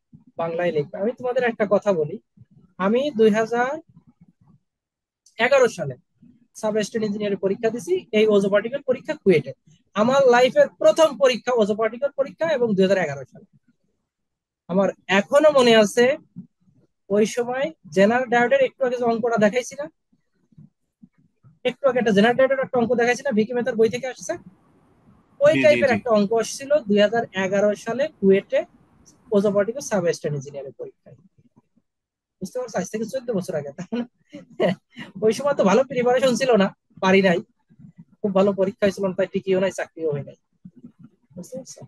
বাংলায় লিখবে। আমি তোমাদের একটা কথা বলি, আমি 2011 সালে সাব অ্যাসিস্ট্যান্ট ইঞ্জিনিয়ারের পরীক্ষা দিছি, এই ওজোপার্টিক্যাল পরীক্ষা কুয়েটে। আমার লাইফের প্রথম পরীক্ষা ওজোপার্টিক্যাল পরীক্ষা, এবং 2011 সালে। আমার এখনো মনে আছে, ওই সময় জেনারেল ডায়োডের একটু আগে যে অঙ্কটা দেখাইছি না, একটু আগে একটা জেনারেল ডায়োডের একটা অঙ্ক দেখাইছি না, ভিকি মেথার বই থেকে আসছে, ওই জি জি টাইপের জি। একটা অঙ্ক আসছিল 2011 সালে কুয়েটে ওজোপার্টিক্যাল সাব অ্যাসিস্ট্যান্ট ইঞ্জিনিয়ারের পরীক্ষায়। বুঝতে পারছো? আজ থেকে 14 বছর আগে। ওই সময় তো ভালো প্রিপারেশন ছিল না, পারি নাই, খুব ভালো পরীক্ষা হয়েছিল না, তাই টিকিও নাই, চাকরিও হয় নাই। বুঝতে পারছো?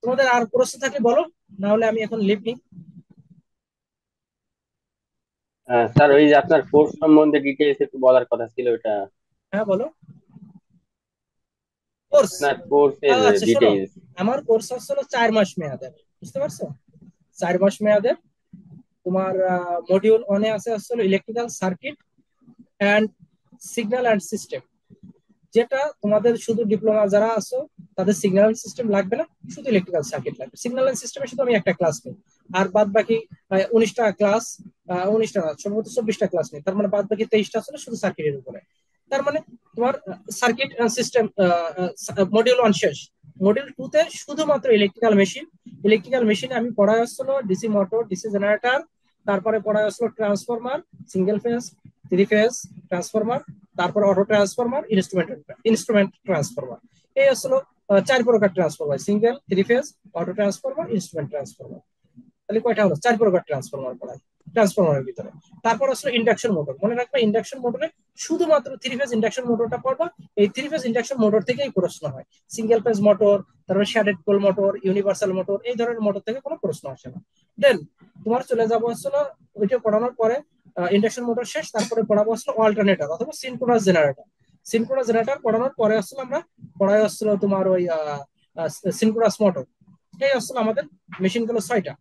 তোমাদের আর প্রশ্ন থাকলে বলো, না হলে আমি এখন লিভ নিই। স্যার, ওই যে আপনার কোর্স সম্বন্ধে ডিটেইলস একটু বলার কথা ছিল, ওটা হ্যাঁ বলো। কোর্স, আপনার কোর্সের আচ্ছা শোনো, ডিটেইলস। আমার কোর্স হচ্ছিল 4 মাস মেয়াদের। বুঝতে পারছো? 4 মাস মেয়াদের। তোমার মডিউল 1-এ আছে আসলে electrical circuit and signal and system, যেটা তোমাদের শুধু ডিপ্লোমা যারা আছো তাদের সিগন্যাল সিস্টেম লাগবে না, শুধু ইলেকট্রিক্যাল সার্কিট লাগবে। সিগন্যাল সিস্টেমে শুধু আমি একটা ক্লাস নিই, আর বাদ বাকি 19টা ক্লাস, 19টা সম্ভবত 24টা ক্লাস নেই, তার মানে বাদ বাকি 23টা আসলে শুধু সার্কিটের উপরে। তার মানে তোমার সার্কিট সিস্টেম মডিউল 1 শেষ। মডিউল 2-তে শুধুমাত্র ইলেকট্রিক্যাল মেশিন। ইলেকট্রিক্যাল মেশিনে আমি পড়াই আসছিল ডিসি মোটর, ডিসি জেনারেটর, তারপরে পড়াই আসছিল transformer, single phase, 3 phase transformer, তারপর অটো ট্রান্সফরমার, ইনস্ট্রুমেন্ট ট্রান্সফরমার। এই আসলে 4 প্রকার transformer: single, 3 phase, auto transformer, instrument transformer. তাহলে কয়টা হলো? 4 প্রকার ট্রান্সফরমার পড়ায় ট্রান্সফরমারের ভিতরে। তারপর আসলে ইন্ডাকশন মোটর। মনে রাখবে, ইন্ডাকশন মোটরে শুধুমাত্র 3 ফেজ ইন্ডাকশন মোটরটা পড়বা। এই 3 ফেজ ইন্ডাকশন মোটর থেকেই প্রশ্ন হয়। সিঙ্গেল ফেজ মোটর, তারপরে shaded pole motor, universal motor, এই ধরনের মোটর থেকে কোনো প্রশ্ন আসে না। দেন তোমার চলে যাবো আসলে ওইটা পড়ানোর পরে, ইন্ডাকশন মোটর শেষ, তারপরে পড়াবো আসলে অল্টারনেটর অথবা সিনক্রোনাস জেনারেটর। সিনক্রোনাস জেনারেটর পড়ানোর পরে আসলে আমরা পড়াই আসছিল তোমার ওই সিনক্রোনাস মোটর। এই আসলে আমাদের মেশিন গুলো 6টা,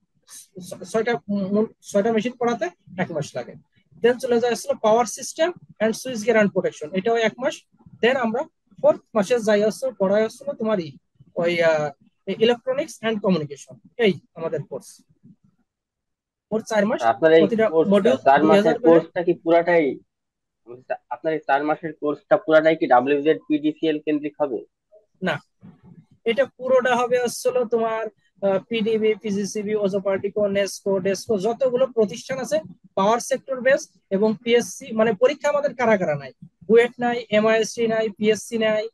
6টা মেশিন পড়াতে 1 মাস লাগে। দেন চলে যায় আসলে power system and switch gear and protection, এটাও 1 মাস। দেন আমরা 4th মাসে যাই আসলে পড়াই আসলে তোমারই ওই ইলেকট্রনিক্স এন্ড কমিউনিকেশন। এই আমাদের কোর্স। ওর 4 মাস, আপনার এই প্রতিটা কোর্সটা মডিউল 4 মাসের 2000 করে। কোর্সটা কি পুরাটাই, আপনার এই 4 মাসের কোর্সটা পুরাটাই কি WZ PDCL কেন্দ্রিক হবে? না, এটা পুরোটা হবে আসলে তোমার PDB, PGCB, ওজোপার্টিকো, নেসকো, ডেসকো, যতগুলো প্রতিষ্ঠান আছে পাওয়ার সেক্টর বেস এবং PSC। মানে পরীক্ষা আমাদের কারা কারা নাই, বুয়েট নাই, MIST নাই, PSC নাই,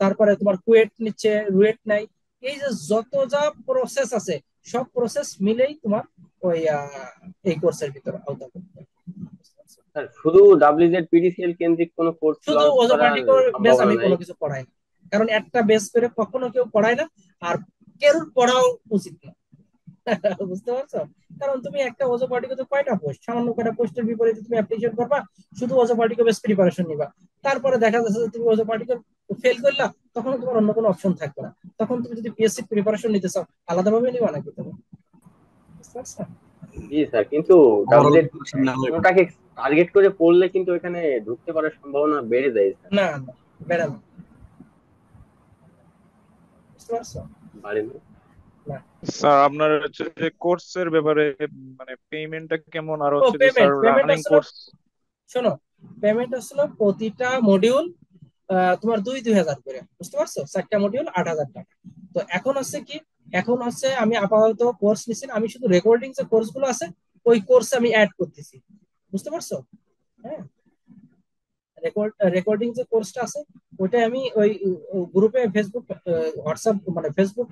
তারপরে তোমার কুয়েট নিচ্ছে, রুয়েট নাই। এই যে যত যা প্রসেস আছে সব প্রসেস মিলেই তোমার ওই এই কোর্সের ভিতরে আওতাভুক্ত। স্যার শুধু WZ PDCL কেন্দ্রিক কোনো কোর্স শুধু লঞ্চ করার ওজোপার্টিকর বেস সম্ভাবনা আমি নাই? কোনো কিছু পড়াই না, কারণ একটা বেস করে কখনো কেউ পড়ায় না, আর কেউ পড়াও উচিত না। বুঝতে পারছো? কারণ তুমি একটা ওজোপার্টিকে কয়টা পোস্ট, সামান্য কয়টা পোস্টের বিপরীতে তুমি অ্যাপ্লিকেশন করবা, শুধু ওজোপার্টিকে বেস প্রিপারেশন নিবা, তারপরে দেখা যাচ্ছে যে তুমি ওজোপার্টিকে ফেল করলা, তখন তোমার অন্য কোনো অপশন থাকবে না। তখন তুমি যদি পিএসসি প্রিপারেশন নিতে চাও আলাদাভাবে নিবা নাকি তুমি? বুঝতে পারছো? জি স্যার, কিন্তু ওভারঅল WZ প্রিপারেশন নেওয়া হয়। কোনোটাকে টার্গেট করে পড়লে কিন্তু এখানে ঢুকতে পারার সম্ভাবনা বেড়ে যায় স্যার। না না, বেড়া না। বুঝতে পারছো? বাড়ে না? না। স্যার আপনার হচ্ছে যে কোর্সের ব্যাপারে মানে পেমেন্টটা কেমন, আর ও হচ্ছে যে স্যার পেমেন্ট রানিং আসলে কোর্স? শোনো, পেমেন্ট আসলে প্রতিটা মডিউল তোমার 2,000 করে, বুঝতে পারছো? 4টা মডিউল 8,000 টাকা। তো এখন হচ্ছে কি, এখন হচ্ছে আমি আপাতত কোর্স নিচ্ছি না, আমি শুধু রেকর্ডিং যে কোর্স গুলো আছে ওই কোর্সে আমি অ্যাড করতেছি। বুঝতে পারছো? হ্যাঁ, রেকর্ডিং যে কোর্সটা আছে ওইটা আমি ওই গ্রুপে ফেসবুক হোয়াটসঅ্যাপ মানে ফেসবুক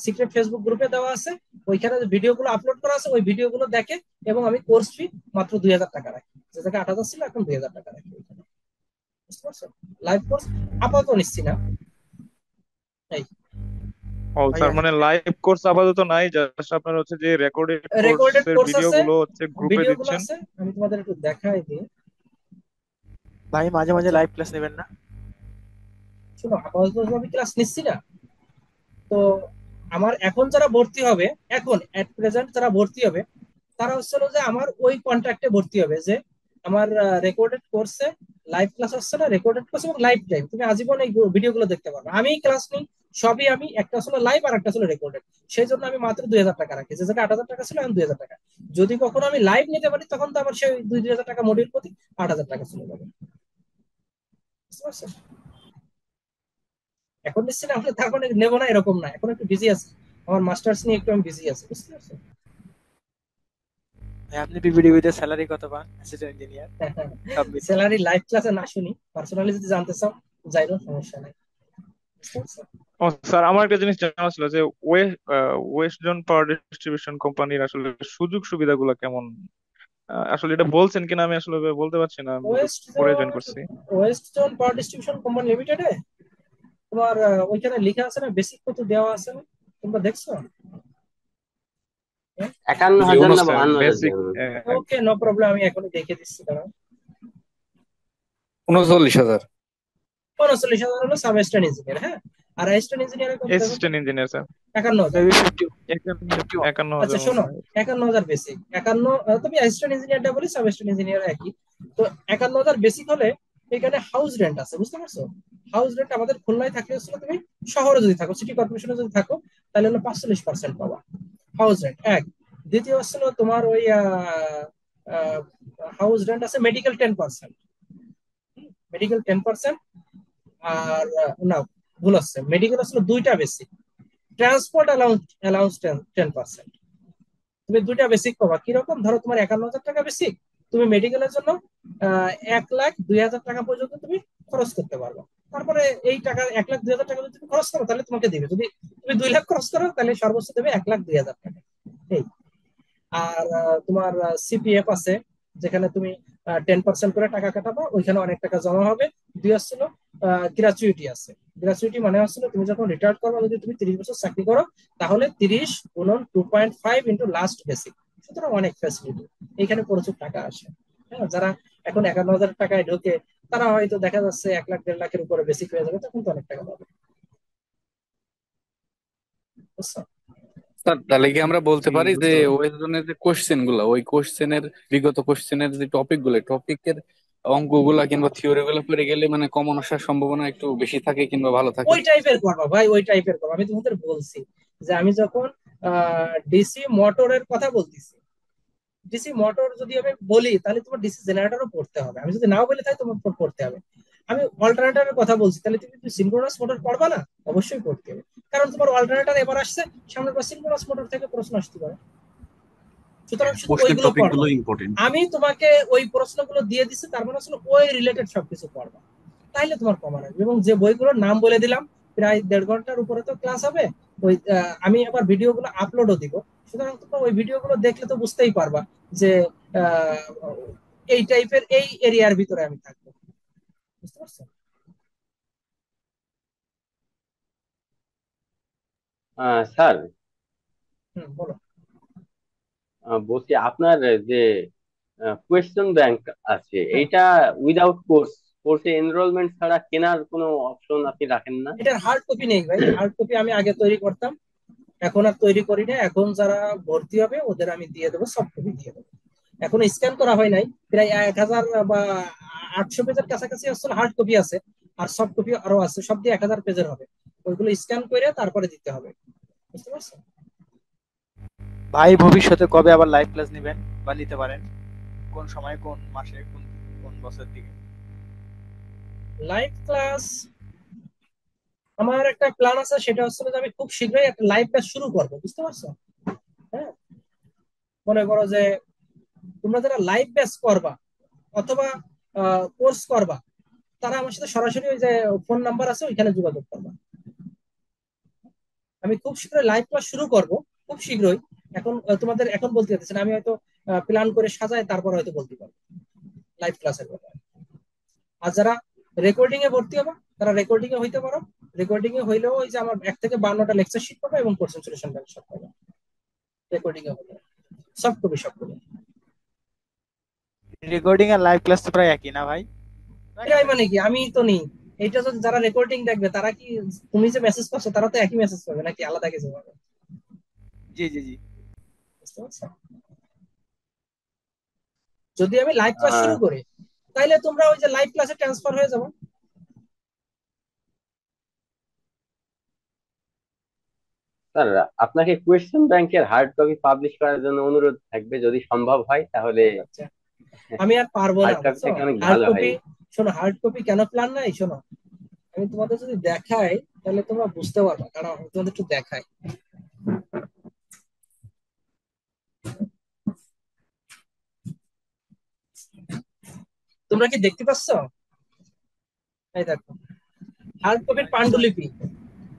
সিক্রেট ফেসবুক গ্রুপে দেওয়া আছে, ওইখানে ভিডিওগুলো আপলোড করা আছে, ওই ভিডিওগুলো দেখে এবং আমি কোর্স ফি মাত্র 2,000 টাকা রাখি, যে জায়গায় 8,000 ছিল এখন 2,000 টাকা রাখি ওইখানে। বুঝতে পারছো? লাইভ কোর্স আপাতত নিচ্ছি না। এই ও স্যার, ভাইয়া মানে লাইভ কোর্স আপাতত নাই, জাস্ট আপনার হচ্ছে যে রেকর্ডেড রেকর্ডেড কোর্সের কোর্স আছে, ভিডিওগুলো হচ্ছে গ্রুপে ভিডিওগুলো দিচ্ছেন। আছে, আমি তোমাদের একটু দেখাই দিই। ভাই মাঝে মাঝে আচ্ছা লাইভ ক্লাস নেবেন না? শোনো, আপাতত আমি ক্লাস নিচ্ছি না। তো আমার এখন যারা ভর্তি হবে, এখন এট প্রেজেন্ট যারা ভর্তি হবে, তারা হচ্ছে হলো যে আমার ওই কন্ট্রাক্টে ভর্তি হবে, যে আমার রেকর্ডেড কোর্সে লাইভ ক্লাস হচ্ছে না, রেকর্ডেড কোর্স এবং লাইভ টাইম তুমি আজীবন এই ভিডিওগুলো দেখতে পারবে। আমি ক্লাস নিই সবই, আমি একটা ছিল লাইভ আর একটা ছিল রেকর্ডেড, সেই জন্য আমি মাত্র 2,000 টাকা রাখি, যে জায়গায় 8,000 টাকা ছিল এখন 2,000 টাকা। যদি কখনো আমি লাইভ নিতে পারি তখন তো আবার সেই 2,000 টাকা মডিউল প্রতি 8,000 টাকা চলে যাবে। বুঝতে পারছো? এখন নিচ্ছি না, তার মানে নেবো না এরকম না, এখন একটু বিজি আছি, আমার মাস্টার্স নিয়ে একটু আমি বিজি আছি। বুঝতে পারছো? ভাই আপনি পিপিডিবিতে স্যালারি কত পান অ্যাসিস্ট্যান্ট ইঞ্জিনিয়ার? স্যালারি লাইভ ক্লাসে না শুনি, পার্সোনালি যদি জানতে চাও যাইরো, সমস্যা নাই। বুঝতে পারছো? ও স্যার, আমার একটা জিনিস জানা ছিল যে ওয়েস্ট জোন পাওয়ার ডিস্ট্রিবিউশন কোম্পানির আসলে সুযোগ সুবিধাগুলো কেমন? আসলে এটা বলছেন কিনা আমি আসলে বলতে পারছি না, আমি একটু ওয়েস্ট পরে জোন জয়েন করছি। West zone power distribution company লিমিটেডে তোমার ওইখানে লেখা আছে না, বেসিক কত দেওয়া আছে না, তোমরা দেখছো? 51,000 না স্যার 52,000 বেসিক দেওয়া? ওকে, নো প্রবলেম, আমি এখনই দেখে দিচ্ছি, দাঁড়াও। 39,000। 39,000 হলো সাব অ্যাসিস্ট্যান্ট ইঞ্জিনিয়ার, হ্যাঁ। আর অ্যাসিস্ট্যান্ট ইঞ্জিনিয়ারের কত দেখো তো? Assistant engineer sir 51,000। মেবি 50 51। 51,000 আচ্ছা মনে শোনো, হয়। 51,000 বেসিক, 51 তুমি অ্যাসিস্ট্যান্ট ইঞ্জিনিয়ারটা বলি, সাব অ্যাসিস্ট্যান্ট ইঞ্জিনিয়ার একই। তো 51,000 বেসিক হলে এখানে হাউস রেন্ট আছে, বুঝতে পারছো? হাউস রেন্ট আমাদের খুলনায় থাকলে হচ্ছে তুমি শহরে যদি থাকো, সিটি কর্পোরেশনে যদি থাকো, তাহলে হলো 45% পাবা হাউস রেন্ট, এক। দ্বিতীয় হচ্ছে তোমার ওই হাউস রেন্ট আছে মেডিকেল 10%, মেডিকেল 10%। আর না, ভুল হচ্ছে, মেডিকেল আসলে দুইটা বেসিক, ট্রান্সপোর্ট অ্যালাউন্স 10%। তুমি দুইটা বেসিক পাবা। কিরকম? ধরো তোমার 51,000 টাকা বেসিক, তুমি মেডিকেলের জন্য 1,02,000 টাকা পর্যন্ত তুমি খরচ করতে পারবে। তারপরে এই টাকা 1,02,000 টাকা যদি তুমি খরচ করো তাহলে তোমাকে দিবে, যদি তুমি 2 লাখ খরচ করো তাহলে সর্বোচ্চ দেবে 1,02,000 টাকা, এই। আর তোমার সিপিএফ আছে, যেখানে তুমি 10% করে টাকা কাটাবো, ওইখানে অনেক টাকা জমা হবে। দুই আসছিল গ্রাচুইটি আছে। গ্রাচুইটি মানে হচ্ছিল তুমি যখন রিটায়ার করো, যদি তুমি 30 বছর চাকরি করো তাহলে 30 গুণন 2.5 ইন্টু লাস্ট বেসিক, সুতরাং অনেক ফ্যাসিলিটি, এখানে প্রচুর টাকা আসে। হ্যাঁ, যারা এখন 51,000 টাকায় ঢোকে তারা হয়তো দেখা যাচ্ছে 1 লাখ 1.5 লাখের উপরে বেসিক হয়ে যাবে, তখন তো অনেক টাকা পাবে। বুঝছো? স্যার তাহলে কি আমরা বলতে জি পারি যে বুঝতে পারলাম। ওয়েস্ট জোনের যে কোশ্চেন গুলা, ওই কোশ্চেনের বিগত কোশ্চেনের যে টপিকের অঙ্কগুলা কিংবা থিওরি গুলো করে গেলে মানে কমন আসার সম্ভাবনা একটু বেশি থাকে কিংবা ভালো থাকে? ওই টাইপের করবা ভাই, ওই টাইপের করবা। আমি তোমাদের বলছি যে আমি যখন ডিসি মোটরের কথা বলতেছি, ডিসি মোটর যদি আমি বলি তাহলে তোমার ডিসি জেনারেটরও পড়তে হবে, আমি যদি নাও বলি তাহলে তোমার পড়তে হবে। আমি অল্টারনেটরের কথা বলছি, তাহলে তুমি সিনক্রোনাস মোটর পড়বা না? অবশ্যই পড়তে হবে, কারণ তোমার অল্টারনেটর এবার আসছে, সামনের বার সিনক্রোনাস মোটর থেকে প্রশ্ন আসতে পারে, সুতরাং শুধু পোস্টের ওইগুলো টপিক পড়বা। গুলো ইম্পর্টেন্ট। আমি তোমাকে ওই প্রশ্নগুলো দিয়ে দিচ্ছি, তার মানে আসলে ওই রিলেটেড সবকিছু পড়বা, তাইলে তোমার কমন আসবে। এবং যে বইগুলোর নাম বলে দিলাম প্রায় 1.5 ঘন্টার উপরে তো ক্লাস হবে। ওই আমি আবার ভিডিওগুলো আপলোডও দিব, সুতরাং তোমরা ওই ভিডিওগুলো দেখলে তো বুঝতেই পারবা যে আহ, এই টাইপের এই এরিয়ার ভিতরে আমি থাকবো। বুঝতে পারছো? স্যার, বলো। বলছি আপনার যে কোয়েশ্চেন ব্যাংক আছে, এইটা উইদাউট কোর্সে এনরোলমেন্ট ছাড়া কেনার কোনো অপশন আপনি রাখেন না? এটার হার্ড কপি নেই ভাই, হার্ড কপি আমি আগে তৈরি করতাম, এখন আর তৈরি করি না। এখন যারা ভর্তি হবে ওদের আমি দিয়ে দেবো, সফট কপি দিয়ে দেবো। এখন স্ক্যান করা হয় নাই, প্রায় 1,000 বা 800 পেজের কাছাকাছি আসলে হার্ড কপি আছে, আর সফট কপি আরো আছে, সব দিয়ে 1,000 পেজের হবে। ওইগুলো স্ক্যান করে তারপরে দিতে হবে। বুঝতে পারছো? ভাই ভবিষ্যতে কবে আবার লাইভ ক্লাস নেবেন বা নিতে পারেন? কোন সময়, কোন মাসে, কোন কোন বছর দিকে? লাইভ ক্লাস আমার একটা প্ল্যান আছে, সেটা হচ্ছে যে আমি খুব শীঘ্রই একটা লাইভ ক্লাস শুরু করবো। বুঝতে পারছো? হ্যাঁ, মনে করো যে তোমরা যারা লাইভ ব্যাচ করবা অথবা কোর্স করবা, তারা আমার সাথে সরাসরি ওই যে ফোন নাম্বার আছে ওইখানে যোগাযোগ করবা। আমি খুব শীঘ্রই লাইভ ক্লাস শুরু করব, খুব শীঘ্রই। এখন তোমাদের এখন বলতে পারতেছি না, আমি হয়তো প্ল্যান করে সাজাই তারপর হয়তো বলতে পারবো লাইভ ক্লাসের কথা। আর যারা রেকর্ডিং এ ভর্তি হবে তারা রেকর্ডিং এ হইতে পারো। রেকর্ডিং এ হইলেও ওই যে আমার 1 থেকে 52টা লেকচার শিট পাবে এবং কোর্স সলিউশন ব্যাংক সব পাবে রেকর্ডিং এ হলে। সব কবি সব কবি রেকর্ডিং আর লাইভ ক্লাস তো প্রায় একই না ভাই? এটাই মানে কি, আমি তো নেই। এটা যদি যারা রেকর্ডিং দেখবে তারা কি, তুমি যে মেসেজ করছো তারা তো একই মেসেজ পাবে নাকি আলাদা কিছু পাবে? জি জি জি। বুঝতে পারছো? যদি আমি লাইভ ক্লাস আহ, শুরু করি তাইলে তোমরা ওই যে লাইভ ক্লাসে ট্রান্সফার হয়ে যাবো। স্যার, আপনাকে কোয়েশ্চেন ব্যাংকের হার্ড কপি পাবলিশ করার জন্য অনুরোধ থাকবে, যদি সম্ভব হয় তাহলে। আচ্ছা, আমি আর পারবো না হার্ড কপি বুঝছো। থেকে অনেক হার্ড ভালো হয়। কপি, শোনো, হার্ড কপি কেন প্ল্যান নাই শোনো, আমি তোমাদের যদি দেখাই তাহলে তোমরা বুঝতে পারবে, কারণ আমি তোমাদের একটু দেখাই। তোমরা কি দেখতে পাচ্ছ? এই দেখো, হার্ড কপির পাণ্ডুলিপি।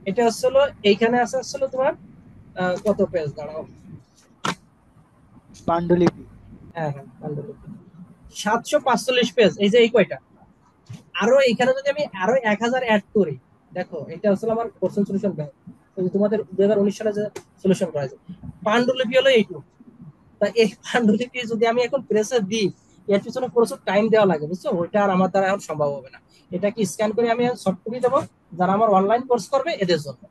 এটা হচ্ছিল, এইখানে আছে হচ্ছিল তোমার কত পেজ, দাঁড়াও। পাণ্ডুলিপি। হ্যাঁ হ্যাঁ, পাণ্ডুলিপি 745 পেজ, এই যে এই কয়টা। আরো এখানে যদি আমি আরো 1,000 অ্যাড করি, দেখো এটা হচ্ছে আমার কোশ্চেন সলিউশন ব্যাংক, তোমাদের 2019 সালে যে সলিউশন করা হয়েছে। পাণ্ডুলিপি হলো এইটুকু। তা এই পাণ্ডুলিপি যদি আমি এখন প্রেসে দিই, এর পিছনে প্রচুর টাইম দেওয়া লাগে, বুঝছো? ওইটা আর আমার দ্বারা এখন সম্ভব হবে না। এটা কি স্ক্যান করে আমি সফট কপি দেবো যারা আমার অনলাইন কোর্স করবে এদের জন্য।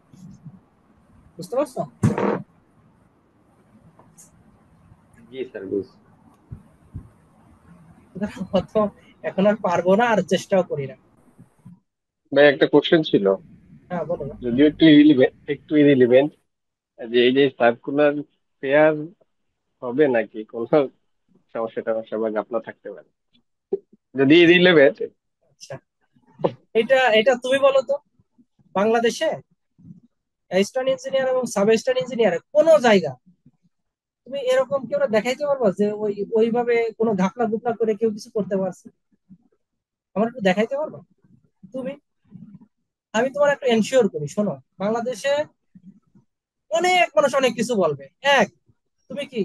বুঝতে পারছো? জি স্যার, বুঝছি। তো এখন আর পারবো না, আর চেষ্টাও করি না। ভাই একটা কোশ্চেন ছিল, হ্যাঁ বলো না। যদিও একটু ইরিলিভেন্ট, যে এই যে সার্কুলার ফেয়ার হবে নাকি কোনো সমস্যা টমস্যা বা ঘাপলা থাকতে পারে, যদি ইরিলেভেন্ট। আচ্ছা, এটা এটা তুমি বলো তো, বাংলাদেশে অ্যাসিস্ট্যান্ট ইঞ্জিনিয়ার এবং সাব অ্যাসিস্ট্যান্ট ইঞ্জিনিয়ার কোন জায়গা তুমি এরকম কেউ দেখাইতে পারবা যে ওইভাবে কোনো ঘাপলা গুপলা করে কেউ কিছু করতে পারছে? আমার একটু দেখাইতে পারবা তুমি? আমি তোমার একটু এনশিওর করি, শোনো, বাংলাদেশে অনেক মানুষ অনেক কিছু বলবে। এক, তুমি কি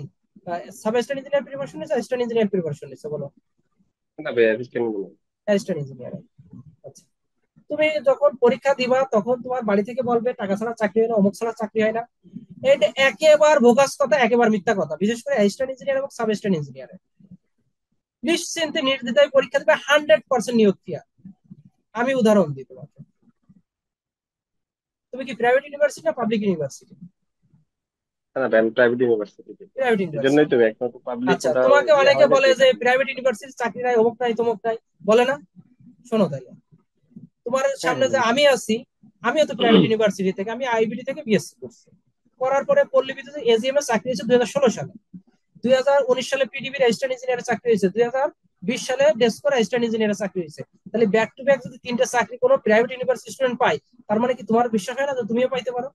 সাব অ্যাসিস্ট্যান্ট ইঞ্জিনিয়ার প্রিপারেশন নিছো, অ্যাসিস্ট্যান্ট ইঞ্জিনিয়ার প্রিপারেশন নিছো? বলো। না ভাই, অ্যাসিস্ট্যান্ট গুলো। Assistant engineer. আচ্ছা, তুমি যখন পরীক্ষা দিবা তখন তোমার বাড়ি থেকে বলবে টাকা ছাড়া চাকরি হয় না, অমুক ছাড়া চাকরি হয় না। এটা একেবারে ভোগাস কথা, একেবারে মিথ্যা কথা, বিশেষ করে অ্যাসিস্ট্যান্ট ইঞ্জিনিয়ার এবং সাব অ্যাসিস্ট্যান্ট ইঞ্জিনিয়ার নিশ্চিন্তে নির্দ্বিধায় পরীক্ষা দেবে, 100% নিয়োগ ক্লিয়ার। আমি উদাহরণ দিই তোমাকে। তুমি কি প্রাইভেট ইউনিভার্সিটি না পাবলিক ইউনিভার্সিটি? না ভাই, আমি প্রাইভেট ইউনিভার্সিটি থেকে। প্রাইভেট এই জন্যই ইউনিভার্সিটি। তো একমাত্র পাবলিক আচ্ছা, কোথাও তোমাকে ইয়ে অনেকে হয় না, বলে সেই যে কারণে। প্রাইভেট ইউনিভার্সিটির চাকরি নাই, অমুক নাই তমুক নাই, বলে না? শোনো তাইলে, তোমার হ্যাঁ সামনে হ্যাঁ, যে বুঝছি। আমি আছি, আমিও তো প্রাইভেট ইউনিভার্সিটি থেকে, আমি আইবিডি থেকে বিএসসি করছি। করার পরে পল্লীবিদ্যুৎ এজিএম এর চাকরি হয়েছে 2016 সালে। 2019 সালে পিডিবির অ্যাসিস্ট্যান্ট ইঞ্জিনিয়ারের চাকরি হয়েছে। 2020 সালে ডেস্কোর অ্যাসিস্ট্যান্ট ইঞ্জিনিয়ারের চাকরি হয়েছে। তাহলে ব্যাক টু ব্যাক যদি 3টে চাকরি কোনো প্রাইভেট ইউনিভার্সিটি স্টুডেন্ট পায়, তার মানে কি তোমার বিশ্বাস হয় না যে তুমিও পাইতে পারো?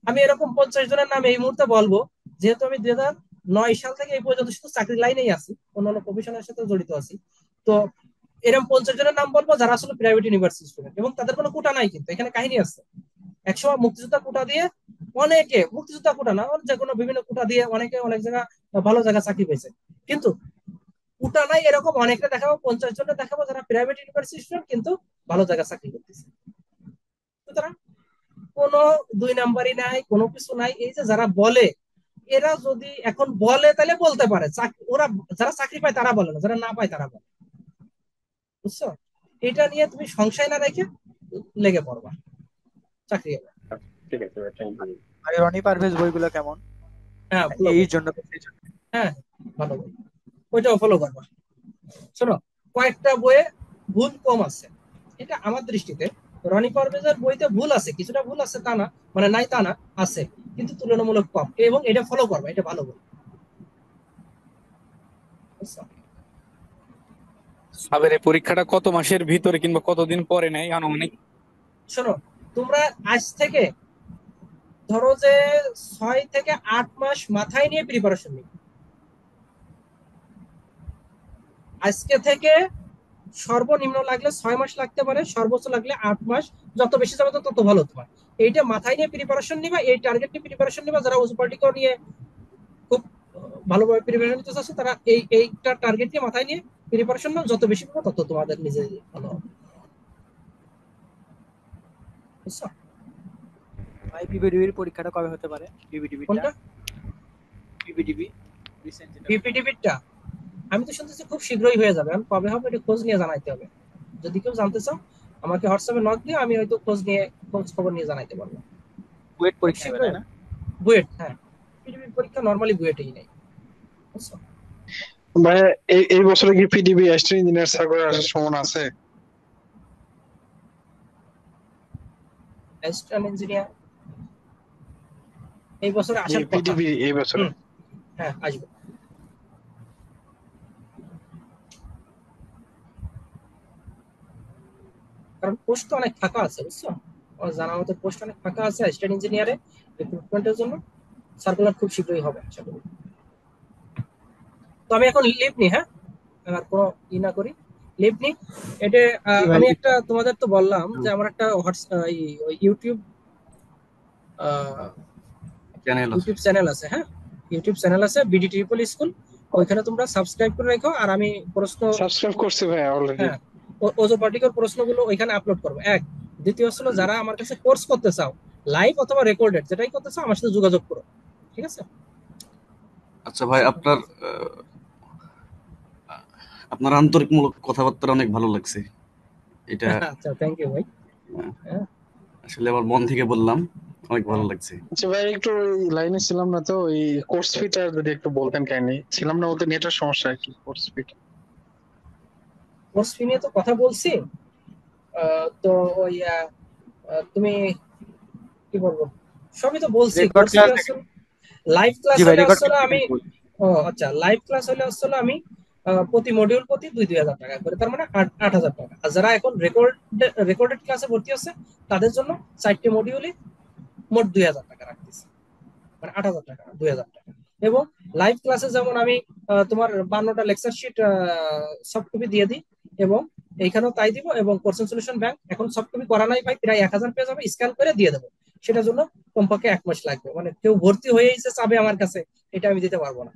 আমি এরকম 50 জনের নাম এই মুহূর্তে বলবো, যেহেতু আমি 2009 সাল থেকে এই পর্যন্ত শুধু চাকরি লাইনেই আছি, অন্যান্য প্রফেশনের সাথে জড়িত আছি। তো এরকম 50 জনের নাম বলবো যারা আসলে প্রাইভেট ইউনিভার্সিটি স্টুডেন্ট, এবং তাদের কোনো কোটা নাই, কিন্তু এখানে কাহিনী আছে। একসময় মুক্তিযোদ্ধা কোটা দিয়ে অনেকে, মুক্তিযোদ্ধা কোটা না, যে কোনো বিভিন্ন কোটা দিয়ে অনেকে অনেক জায়গা ভালো জায়গা চাকরি পেয়েছে। কিন্তু কোটা নাই এরকম অনেকটা দেখাবো, 50 জনটা দেখাবো যারা প্রাইভেট ইউনিভার্সিটি স্টুডেন্ট কিন্তু ভালো জায়গা চাকরি করতেছে। সুতরাং কোনো দুই নাম্বারই নাই, কোনো কিছু নাই। এই যে যারা বলে, এরা যদি এখন বলে তাহলে বলতে পারে, ওরা যারা চাকরি পায় তারা বলে না, যারা না পায় তারা বলে। বুঝছো? এটা নিয়ে তুমি সংশয় না রেখে লেগে পড়বা, চাকরি হবে। ঠিক আছে ভাই, থ্যাংক ইউ। আর রনি পারভেজ বইগুলো কেমন? হ্যাঁ follow এই করবা। জন্য হ্যাঁ ভালো বই, ওইটাও ফলো করবা। শোনো, কয়েকটা বইয়ে ভুল কম আছে, এটা আমার দৃষ্টিতে। রনি পারভেজের বইতে ভুল আছে, কিছুটা ভুল আছে তা না, মানে নাই তা না, আছে, কিন্তু তুলনামূলক কম, এবং এটা ফলো করবা, এটা ভালো বই। বুঝছো? সাবের এই পরীক্ষাটা কত মাসের ভিতরে কিংবা কতদিন পরে নেয় আনুমানিক? শোনো, তোমরা আজ থেকে ধরো যে 6 থেকে 8 মাস মাথায় নিয়ে প্রিপারেশন নিবে। আজকে থেকে সর্বনিম্ন লাগলে 6 মাস লাগতে পারে, সর্বোচ্চ লাগলে 8 মাস, যত বেশি যাবে তত ভালো তোমার। এইটা মাথায় নিয়ে প্রিপারেশন নিবা, এই টার্গেট নিয়ে প্রিপারেশন নিবা। যারা ওজু পার্টিকেল নিয়ে খুব ভালোভাবে প্রিপারেশন নিতে চাচ্ছ, তারা এইটা টার্গেট নিয়ে মাথায় নিয়ে প্রিপারেশন নাও, যত বেশি পাবো তত তোমাদের নিজে ভালো হবে। বুঝছো? ভাই পিপিডিবির পরীক্ষাটা কবে হতে পারে? পিপিডিবিটা, কোনটা? পিপিডিবি রিসেন্ট যেটা। পিপিটিভিটা আমি তো শুনতেছি খুব শীঘ্রই হয়ে যাবে। আমি কবে হবে এটা খোঁজ নিয়ে জানাইতে হবে। যদি কেউ জানতে চাও আমাকে হোয়াটসঅ্যাপে নক দিয়ে, আমি হয়তো খোঁজ খবর নিয়ে জানাইতে পারবো। বুয়েট পরীক্ষা হবে, তাই না? বুয়েট, হ্যাঁ, পিডিবি পরীক্ষা নরমালি বুয়েটেই নেই। বুঝছো? ভাই এই বছরে কি পিডিবি অ্যাসিস্ট্যান্ট ইঞ্জিনিয়ার সার্কুলার আসার সম্ভাবনা আছে? অ্যাসিস্ট্যান্ট ইঞ্জিনিয়ার এই বছরে আসার কথা। পিডিবি এই বছরে? হ্যাঁ আসবে। কারণ পোস্ট অনেক ফাঁকা আছে, বুঝছো? আমার জানা মতো পোস্ট অনেক ফাঁকা আছে অ্যাসিস্ট্যান্ট ইঞ্জিনিয়ারে রিক্রুটমেন্টের জন্য। সার্কুলার খুব শীঘ্রই হবে আশা করি। তো আমি এখন লিভ নি, হ্যাঁ, আর কোনো না করি, লিভ নি। এটা আমি একটা তোমাদের তো বললাম যে আমার একটা ইউটিউব চ্যানেল আছে, হ্যাঁ, ইউটিউব চ্যানেল আছে বিডি ট্রিপল স্কুল। ওইখানে তোমরা সাবস্ক্রাইব করে রাখো। আর আমি প্রশ্ন সাবস্ক্রাইব করছি ভাই অলরেডি। হ্যাঁ, ওজো পার্টিকেল প্রশ্নগুলো ওইখানে আপলোড করবো। এক, দ্বিতীয় হলো যারা আমার কাছে কোর্স করতে চাও, লাইভ অথবা রেকর্ডেড যেটাই করতে চাও, আমার সাথে যোগাযোগ করো, ঠিক আছে? আচ্ছা ভাই, আপনার আন্তরিকমূলক কথাবার্তা অনেক ভালো লাগছে। এটা আচ্ছা, থ্যাংক ইউ ভাই। আসলে আমার মন থেকে বললাম, অনেক ভালো লাগছে। আচ্ছা ভাই, একটু লাইনে ছিলাম না তো, এই কোর্স ফিটা যদি একটু বলতেন। কাইন্ডলি ছিলাম না, ওদের নেটের সমস্যা আর কি। কোর্স ফি নিয়ে তো কথা বলছি। তো ওই তুমি কি বলবো, সবই তো বলছি। লাইভ ক্লাস হলে আসলে আমি আচ্ছা, লাইভ ক্লাস হলে আসলে আমি প্রতি মডিউল প্রতি 2,000 টাকা করে, তার মানে 8,000 টাকা। আর যারা এখন রেকর্ডেড ক্লাসে ভর্তি হচ্ছে তাদের জন্য 4টে মডিউলে মোট 2,000 টাকা রাখতেছি, মানে 8,000 টাকা, 2,000 টাকা। এবং লাইভ ক্লাসে যেমন আমি তোমার 52টা লেকচার শিট সফট কপি দিয়ে দিই, এবং এইখানেও তাই দিব। এবং কোশ্চেন সলিউশন ব্যাংক এখন সফট কপি করা নাই ভাই, প্রায় 1000 পেজ হবে, স্ক্যান করে দিয়ে দেবো। সেটার জন্য কমপক্ষে 1 মাস লাগবে। মানে কেউ ভর্তি হয়ে এসে চাবে আমার কাছে, এটা আমি দিতে পারবো না।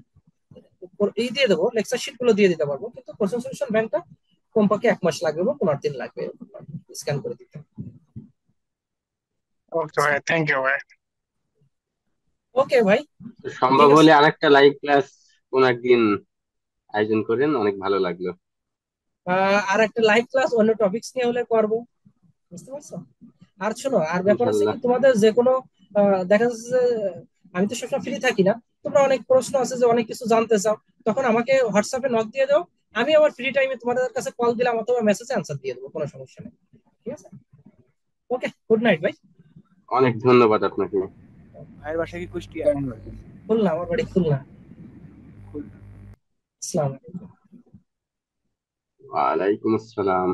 এই দিয়ে দেবো, লেকচার শিট গুলো দিয়ে দিতে পারবো, কিন্তু কোশ্চেন সলিউশন ব্যাংকটা কমপক্ষে 1 মাস লাগবে বা 15 দিন লাগবে স্ক্যান করে দিতে। ওকে ভাই, থ্যাংক ইউ ভাই। ওকে ভাই, সম্ভব হলে আরেকটা লাইভ ক্লাস কোন একদিন আয়োজন করেন, অনেক ভালো লাগলো। আর একটা লাইভ ক্লাস অন্য টপিকস নিয়ে হলে করবো, বুঝতে পারছো? আর শোনো, আর ব্যাপার আছে কি, তোমাদের যে কোনো দেখা যাচ্ছে যে আমি তো সবসময় ফ্রি থাকি না, তোমরা অনেক প্রশ্ন আছে যে অনেক কিছু জানতে চাও, তখন আমাকে হোয়াটসঅ্যাপে নক দিয়ে দাও। আমি আমার ফ্রি টাইমে তোমাদের কাছে কল দিলাম অথবা মেসেজে অ্যান্সার দিয়ে দেবো, কোনো সমস্যা নেই, ঠিক আছে? ওকে, গুড নাইট ভাই। অনেক ধন্যবাদ আপনাকে। ভাইয়ের বাসা কি কুষ্টিয়া? খুলনা, আমার বাড়ি খুলনা। আসসালামু আলাইকুম। ওয়ালাইকুম আসসালাম।